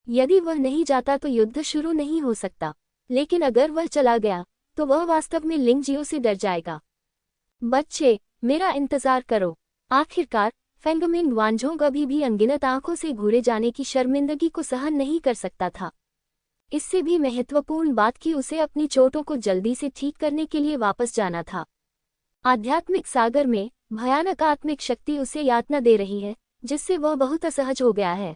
यदि वह नहीं जाता तो युद्ध शुरू नहीं हो सकता, लेकिन अगर वह चला गया तो वह वास्तव में लिंग जियो से डर जाएगा। बच्चे, मेरा इंतजार करो। आखिरकार फैंग मिंग वानझोंग अभी भी अनगिनत आंखों से घूरे जाने की शर्मिंदगी को सहन नहीं कर सकता था। इससे भी महत्वपूर्ण बात कि उसे अपनी चोटों को जल्दी से ठीक करने के लिए वापस जाना था। आध्यात्मिक सागर में भयानक आत्मिक शक्ति उसे यातना दे रही है, जिससे वह बहुत असहज हो गया है।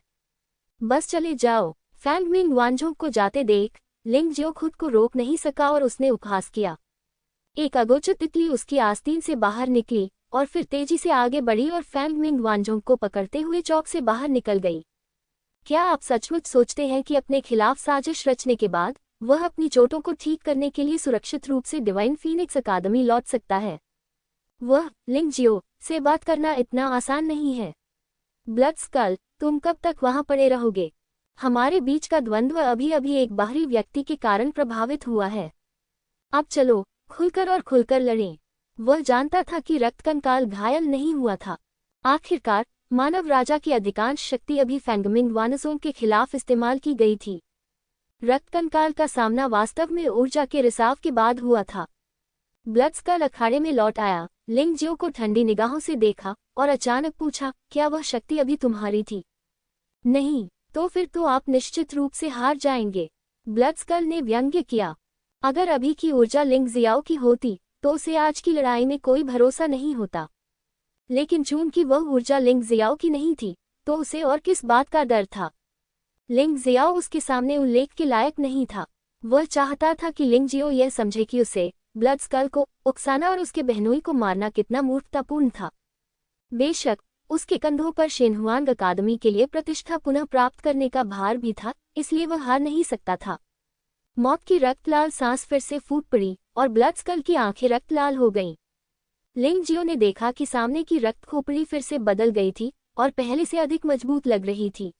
बस चले जाओ। फैंग मिंग वानझोंग को जाते देख लिंग जियो खुद को रोक नहीं सका और उसने उपहास किया। एक अगोचर तितली उसकी आस्तीन से बाहर निकली और फिर तेजी से आगे बढ़ी और फैंग मिंग वानझोंग को पकड़ते हुए चौक से बाहर निकल गई। क्या आप सचमुच सोचते हैं कि अपने खिलाफ साजिश रचने के बाद वह अपनी चोटों को ठीक करने के लिए सुरक्षित रूप से डिवाइन फीनिक्स अकादमी लौट सकता है? वह लिंग जियो से बात करना इतना आसान नहीं है। ब्लड स्कल, तुम कब तक वहां पड़े रहोगे? हमारे बीच का द्वंद्व अभी अभी एक बाहरी व्यक्ति के कारण प्रभावित हुआ है। अब चलो, खुलकर लड़ें। वह जानता था कि रक्त कंकाल घायल नहीं हुआ था। आखिरकार मानव राजा की अधिकांश शक्ति अभी फैंग मिंग वानझोंग के खिलाफ इस्तेमाल की गई थी। रक्त कंकाल का सामना वास्तव में ऊर्जा के रिसाव के बाद हुआ था। ब्लड स्कल अखाड़े में लौट आया, लिंग जियो को ठंडी निगाहों से देखा और अचानक पूछा, क्या वह शक्ति अभी तुम्हारी थी? नहीं, तो फिर तो आप निश्चित रूप से हार जाएंगे। ब्लड स्कल ने व्यंग्य किया। अगर अभी की ऊर्जा लिंग जियाओ की होती तो उसे आज की लड़ाई में कोई भरोसा नहीं होता, लेकिन चूंकि वह ऊर्जा लिंग जियाओ की नहीं थी तो उसे और किस बात का डर था। लिंग जियाओ उसके सामने उल्लेख के लायक नहीं था। वह चाहता था कि लिंग जियो यह समझे कि उसे ब्लड स्कल को उकसाना और उसके बहनोई को मारना कितना मूर्खतापूर्ण था। बेशक उसके कंधों पर शेनहुआंग अकादमी के लिए प्रतिष्ठा पुनः प्राप्त करने का भार भी था, इसलिए वह हार नहीं सकता था। मौत की रक्तलाल सांस फिर से फूट पड़ी और ब्लड स्कल की आंखें रक्तलाल हो गईं। लिंग जियो ने देखा कि सामने की रक्त खोपड़ी फिर से बदल गई थी और पहले से अधिक मजबूत लग रही थी।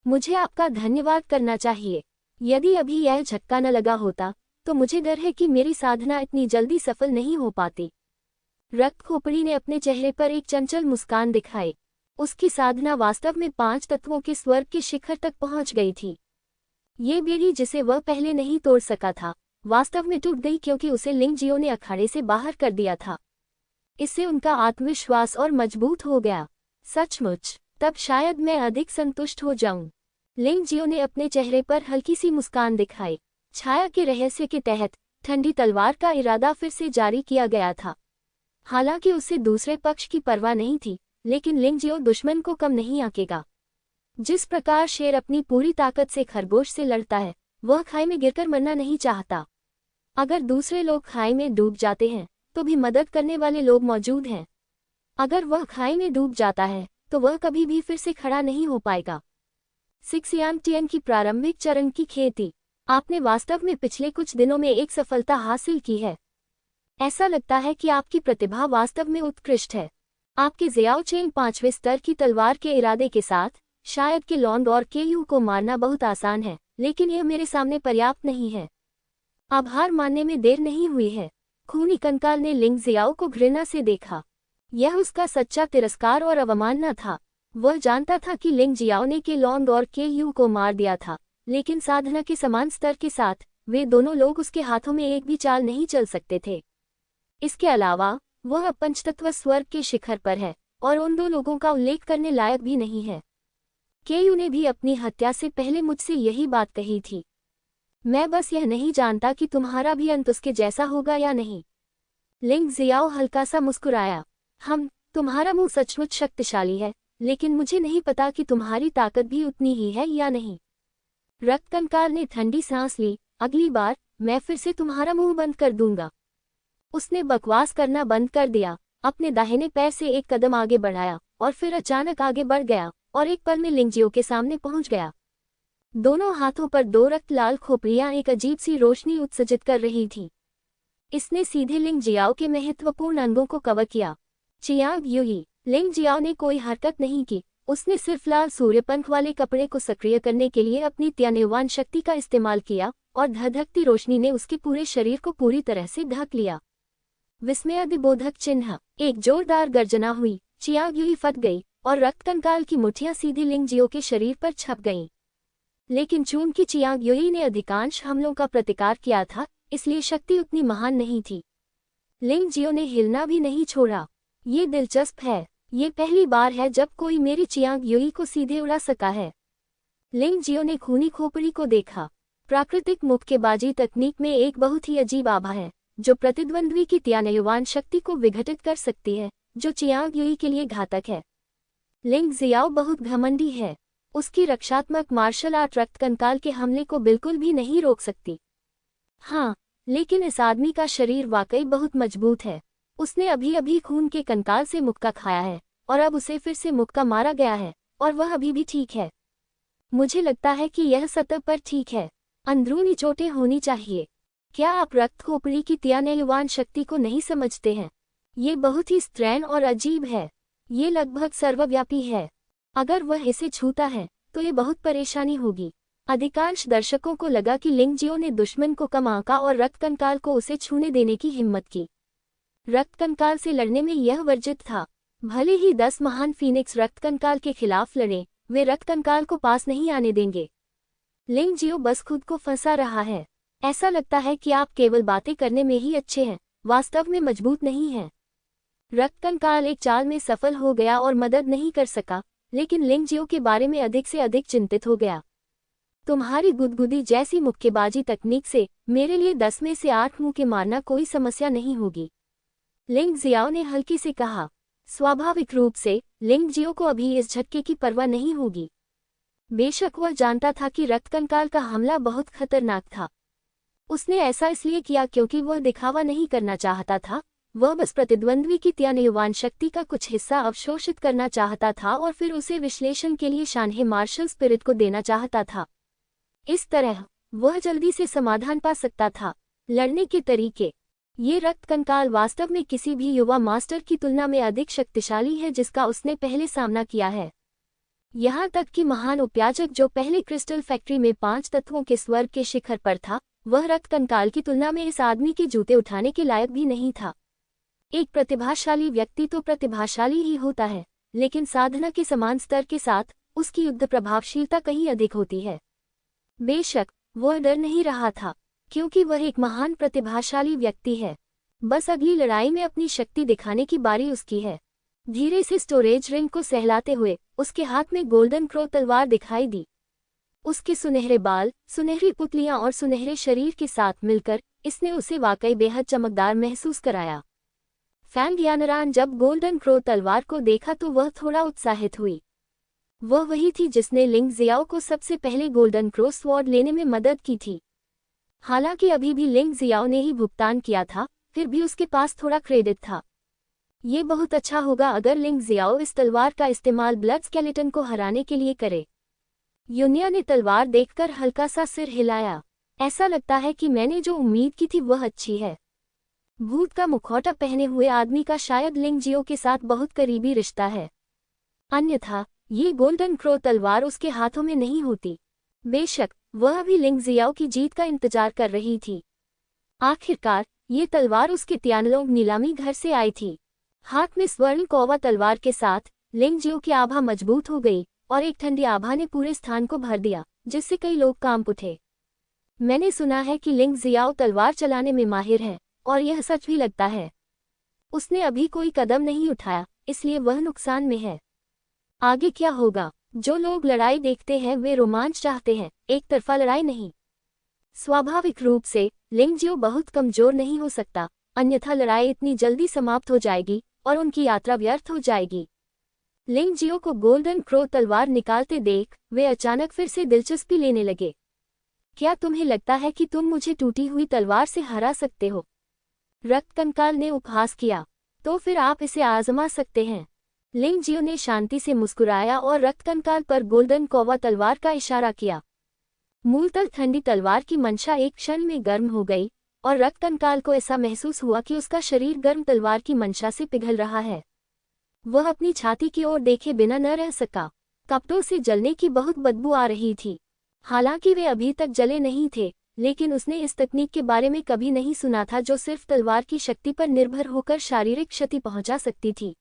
मुझे आपका धन्यवाद करना चाहिए। यदि अभी यह झटका न लगा होता तो मुझे डर है कि मेरी साधना इतनी जल्दी सफल नहीं हो पाती। रक्त खोपड़ी ने अपने चेहरे पर एक चंचल मुस्कान दिखाई। उसकी साधना वास्तव में 5 तत्वों के स्वर्ग के शिखर तक पहुंच गई थी। ये बेड़ी जिसे वह पहले नहीं तोड़ सका था, वास्तव में टूट गई क्योंकि उसे लिंग जियो ने अखाड़े से बाहर कर दिया था। इससे उनका आत्मविश्वास और मजबूत हो गया। सचमुच, तब शायद मैं अधिक संतुष्ट हो जाऊं। लिंग जियो ने अपने चेहरे पर हल्की सी मुस्कान दिखाई। छाया के रहस्य के तहत ठंडी तलवार का इरादा फिर से जारी किया गया था। हालांकि उसे दूसरे पक्ष की परवाह नहीं थी, लेकिन लिंग जियो दुश्मन को कम नहीं आंकेगा। जिस प्रकार शेर अपनी पूरी ताकत से खरगोश से लड़ता है, वह खाई में गिरकर मरना नहीं चाहता। अगर दूसरे लोग खाई में डूब जाते हैं तो भी मदद करने वाले लोग मौजूद हैं। अगर वह खाई में डूब जाता है तो वह कभी भी फिर से खड़ा नहीं हो पाएगा। सिक्सियांगटियन की प्रारंभिक चरण की खेती। आपने वास्तव में पिछले कुछ दिनों में एक सफलता हासिल की है। ऐसा लगता है कि आपकी प्रतिभा वास्तव में उत्कृष्ट है। आपके जियाओ चेंग 5वें स्तर की तलवार के इरादे के साथ शायद के लॉन्ग और केयू को मारना बहुत आसान है, लेकिन यह मेरे सामने पर्याप्त नहीं है। अब हार मानने में देर नहीं हुई है। खूनी कंकाल ने लिंग जियाओ को घृणा से देखा। यह उसका सच्चा तिरस्कार और अवमानना था। वह जानता था कि लिंग जियाओ ने के लॉन्ग और केयू को मार दिया था, लेकिन साधना के समान स्तर के साथ वे दोनों लोग उसके हाथों में एक भी चाल नहीं चल सकते थे। इसके अलावा वह पंचतत्व स्वर्ग के शिखर पर है और उन दो लोगों का उल्लेख करने लायक भी नहीं है। केयू ने भी अपनी हत्या से पहले मुझसे यही बात कही थी। मैं बस यह नहीं जानता कि तुम्हारा भी अंत उसके जैसा होगा या नहीं। लिंग जियाओ हल्का सा मुस्कुराया। तुम्हारा मुंह सचमुच शक्तिशाली है, लेकिन मुझे नहीं पता कि तुम्हारी ताकत भी उतनी ही है या नहीं। रक्त कंकाल ने ठंडी सांस ली। अगली बार मैं फिर से तुम्हारा मुंह बंद कर दूंगा। उसने बकवास करना बंद कर दिया, अपने दाहिने पैर से एक कदम आगे बढ़ाया और फिर अचानक आगे बढ़ गया और एक पल में लिंग जियो के सामने पहुंच गया। दोनों हाथों पर 2 रक्त लाल खोपड़ियां एक अजीब सी रोशनी उत्सर्जित कर रही थीं। इसने सीधे लिंग जियाओ के महत्वपूर्ण अंगों को कवर किया। Chiang Yui. लिंग जियाओ ने कोई हरकत नहीं की, उसने सिर्फ लाल सूर्यपंख वाले कपड़े को सक्रिय करने के लिए अपनी त्यान्यवान शक्ति का इस्तेमाल किया और धधकती रोशनी ने उसके पूरे शरीर को पूरी तरह से ढक लिया। विस्मयादिबोधक चिन्ह। एक जोरदार गर्जना हुई, चियांग यूई फट गई और रक्त कंकाल की मुठ्ठियां सीधे लिंग जियो के शरीर पर छप गईं। लेकिन चूंकि चियांग यूई ने अधिकांश हमलों का प्रतिकार किया था, इसलिए शक्ति उतनी महान नहीं थी। लिंग जियो ने हिलना भी नहीं छोड़ा। ये दिलचस्प है, ये पहली बार है जब कोई मेरी चियांग यूई को सीधे उड़ा सका है। लिंग जियो ने खूनी खोपड़ी को देखा। प्राकृतिक मुक्केबाजी तकनीक में एक बहुत ही अजीब आभा है, जो प्रतिद्वंद्वी की त्यान्यवान शक्ति को विघटित कर सकती है, जो चियांग यूई के लिए घातक है। लिंग जियाओ बहुत घमंडी है। उसकी रक्षात्मक मार्शल आर्ट रक्त कंकाल के हमले को बिल्कुल भी नहीं रोक सकती। हाँ, लेकिन इस आदमी का शरीर वाकई बहुत मजबूत है। उसने अभी अभी खून के कंकाल से मुक्का खाया है और अब उसे फिर से मुक्का मारा गया है और वह अभी भी ठीक है। मुझे लगता है कि यह सतह पर ठीक है। अंदरूनी चोटें होनी चाहिए। क्या आप रक्त खोपड़ी की त्यान्यवान शक्ति को नहीं समझते हैं? ये बहुत ही स्त्रैण और अजीब है। ये लगभग सर्वव्यापी है। अगर वह इसे छूता है तो ये बहुत परेशानी होगी। अधिकांश दर्शकों को लगा कि लिंग जियो ने दुश्मन को कम आंका और रक्त कंकाल को उसे छूने देने की हिम्मत की। रक्त कंकाल से लड़ने में यह वर्जित था। भले ही 10 महान फीनिक्स रक्त कंकाल के खिलाफ लड़ें, वे रक्त कंकाल को पास नहीं आने देंगे। लिंग जियो बस खुद को फंसा रहा है। ऐसा लगता है कि आप केवल बातें करने में ही अच्छे हैं, वास्तव में मजबूत नहीं हैं। रक्त कंकाल एक चाल में सफल हो गया और मदद नहीं कर सका, लेकिन लिंग जियो के बारे में अधिक से अधिक चिंतित हो गया। तुम्हारी गुदगुदी जैसी मुक्केबाजी तकनीक से मेरे लिए 10 में से 8 मुक्के मारना कोई समस्या नहीं होगी, लिंग जियाओ ने हल्की से कहा। स्वाभाविक रूप से लिंग जियो को अभी इस झटके की परवाह नहीं होगी। बेशक वह जानता था कि रक्त कंकाल का हमला बहुत खतरनाक था। उसने ऐसा इसलिए किया क्योंकि वह दिखावा नहीं करना चाहता था, वह बस प्रतिद्वंद्वी की त्यान्यवान शक्ति का कुछ हिस्सा अवशोषित करना चाहता था और फिर उसे विश्लेषण के लिए शानहे मार्शल स्पिरिट को देना चाहता था। इस तरह वह जल्दी से समाधान पा सकता था। लड़ने के तरीके। ये रक्त कंकाल वास्तव में किसी भी युवा मास्टर की तुलना में अधिक शक्तिशाली है जिसका उसने पहले सामना किया है। यहाँ तक कि महान उपयाजक जो पहले क्रिस्टल फैक्ट्री में 5 तत्वों के स्वर्ग के शिखर पर था, वह रक्त कंकाल की तुलना में इस आदमी के जूते उठाने के लायक भी नहीं था। एक प्रतिभाशाली व्यक्ति तो प्रतिभाशाली ही होता है, लेकिन साधना के समान स्तर के साथ उसकी युद्ध प्रभावशीलता कहीं अधिक होती है। बेशक वह डर नहीं रहा था, क्योंकि वह एक महान प्रतिभाशाली व्यक्ति है। बस अगली लड़ाई में अपनी शक्ति दिखाने की बारी उसकी है। धीरे से स्टोरेज रिंग को सहलाते हुए उसके हाथ में गोल्डन क्रो तलवार दिखाई दी। उसके सुनहरे बाल, सुनहरी पुतलियां और सुनहरे शरीर के साथ मिलकर इसने उसे वाकई बेहद चमकदार महसूस कराया। फैंग यानरान जब गोल्डन क्रो तलवार को देखा तो वह थोड़ा उत्साहित हुई। वह वही थी जिसने लिंग जियाओ को सबसे पहले गोल्डन क्रो स्वॉर्ड लेने में मदद की थी। हालांकि अभी भी लिंग जियाओ ने ही भुगतान किया था, फिर भी उसके पास थोड़ा क्रेडिट था। ये बहुत अच्छा होगा अगर लिंग जियाओ इस तलवार का इस्तेमाल ब्लड स्केलेटन को हराने के लिए करे। यूनिया ने तलवार देखकर हल्का सा सिर हिलाया। ऐसा लगता है कि मैंने जो उम्मीद की थी वह अच्छी है। भूत का मुखौटा पहने हुए आदमी का शायद लिंग जियो के साथ बहुत करीबी रिश्ता है, अन्यथा ये गोल्डन क्रो तलवार उसके हाथों में नहीं होती। बेशक वह भी लिंग जियाओ की जीत का इंतजार कर रही थी। आखिरकार ये तलवार उसके त्यानलोंग नीलामी घर से आई थी। हाथ में स्वर्ण कौवा तलवार के साथ लिंग जियो की आभा मजबूत हो गई और एक ठंडी आभा ने पूरे स्थान को भर दिया, जिससे कई लोग कांप उठे। मैंने सुना है कि लिंग जियाओ तलवार चलाने में माहिर है, और यह सच भी लगता है। उसने अभी कोई कदम नहीं उठाया, इसलिए वह नुकसान में है। आगे क्या होगा? जो लोग लड़ाई देखते हैं वे रोमांच चाहते हैं, एक तरफा लड़ाई नहीं। स्वाभाविक रूप से लिंग जियो बहुत कमजोर नहीं हो सकता, अन्यथा लड़ाई इतनी जल्दी समाप्त हो जाएगी और उनकी यात्रा व्यर्थ हो जाएगी। लिंग जियो को गोल्डन क्रो तलवार निकालते देख वे अचानक फिर से दिलचस्पी लेने लगे। क्या तुम्हें लगता है कि तुम मुझे टूटी हुई तलवार से हरा सकते हो? रक्त कंकाल ने उपहास किया। तो फिर आप इसे आजमा सकते हैं। लिंग जियो ने शांति से मुस्कुराया और रक्त कंकाल पर गोल्डन कौवा तलवार का इशारा किया। मूलतः ठंडी तलवार की मंशा एक क्षण में गर्म हो गई और रक्त कंकाल को ऐसा महसूस हुआ कि उसका शरीर गर्म तलवार की मंशा से पिघल रहा है। वह अपनी छाती की ओर देखे बिना न रह सका। कपड़ों से जलने की बहुत बदबू आ रही थी। हालांकि वे अभी तक जले नहीं थे, लेकिन उसने इस तकनीक के बारे में कभी नहीं सुना था जो सिर्फ तलवार की शक्ति पर निर्भर होकर शारीरिक क्षति पहुंचा सकती थी।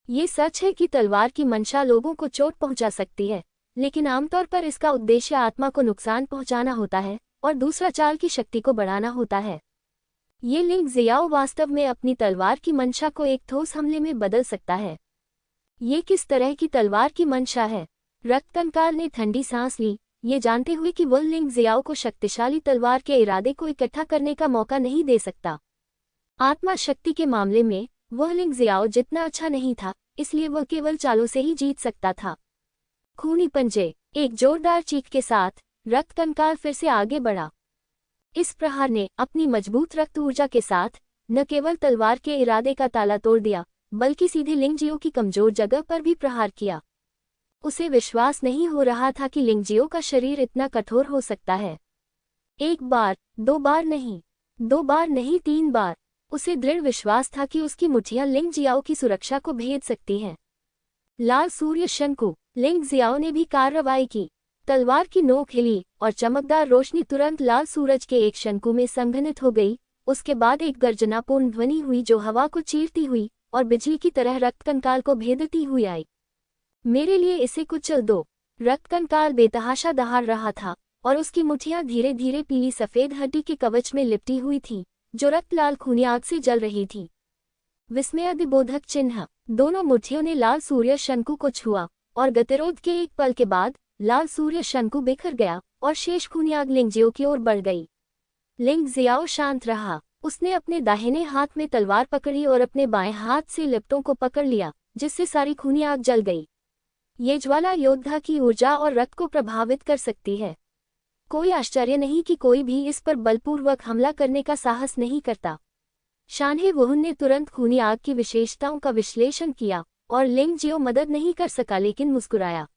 ये सच है कि तलवार की मंशा लोगों को चोट पहुंचा सकती है, लेकिन आमतौर पर इसका उद्देश्य आत्मा को नुकसान पहुंचाना होता है और दूसरा चाल की शक्ति को बढ़ाना होता है। ये लिंग जियाओ वास्तव में अपनी तलवार की मंशा को एक ठोस हमले में बदल सकता है। ये किस तरह की तलवार की मंशा है? रक्त कंकाल ने ठंडी सांस ली, ये जानते हुए कि वह लिंग जियाओ को शक्तिशाली तलवार के इरादे को इकट्ठा करने का मौका नहीं दे सकता। आत्मा शक्ति के मामले में वह लिंग जियाओ जितना अच्छा नहीं था, इसलिए वह केवल चालों से ही जीत सकता था। खूनी पंजे। एक जोरदार चीख के साथ रक्त कंकाल फिर से आगे बढ़ा। इस प्रहार ने अपनी मजबूत रक्त ऊर्जा के साथ न केवल तलवार के इरादे का ताला तोड़ दिया, बल्कि सीधे लिंगजियो की कमजोर जगह पर भी प्रहार किया। उसे विश्वास नहीं हो रहा था कि लिंगजियो का शरीर इतना कठोर हो सकता है। एक बार, दो बार नहीं, 3 बार। उसे दृढ़ विश्वास था कि उसकी मुठ्ठियां लिंग जियाओ की सुरक्षा को भेद सकती हैं। लाल सूर्य शंकु। लिंग जियाओ ने भी कार्रवाई की। तलवार की नोक हिली और चमकदार रोशनी तुरंत लाल सूरज के एक शंकु में संघनित हो गई। उसके बाद एक गर्जनापूर्ण ध्वनि हुई जो हवा को चीरती हुई और बिजली की तरह रक्त कंकाल को भेदती हुई आई। मेरे लिए इसे कुचल दो। रक्त कंकाल बेतहाशा दहाड़ रहा था और उसकी मुठ्ठियां धीरे धीरे पीली सफेद हड्डी के कवच में लिपटी हुई थीं, जो रक्त लाल खूनी आग से जल रही थी। विस्मयादिबोधक चिन्ह। दोनों मुठ्ठियों ने लाल सूर्य शंकु को छुआ और गतिरोध के एक पल के बाद लाल सूर्य शंकु बिखर गया और शेष खूनी आग लिंगजियो की ओर बढ़ गई। लिंग जियाओ शांत रहा। उसने अपने दाहिने हाथ में तलवार पकड़ी और अपने बाएं हाथ से लिपटों को पकड़ लिया, जिससे सारी खूनी आग जल गई। ये ज्वाला योद्धा की ऊर्जा और रक्त को प्रभावित कर सकती है। कोई आश्चर्य नहीं कि कोई भी इस पर बलपूर्वक हमला करने का साहस नहीं करता। शानहे वुहुन ने तुरंत खूनी आग की विशेषताओं का विश्लेषण किया और लिंगजियो मदद नहीं कर सका लेकिन मुस्कुराया।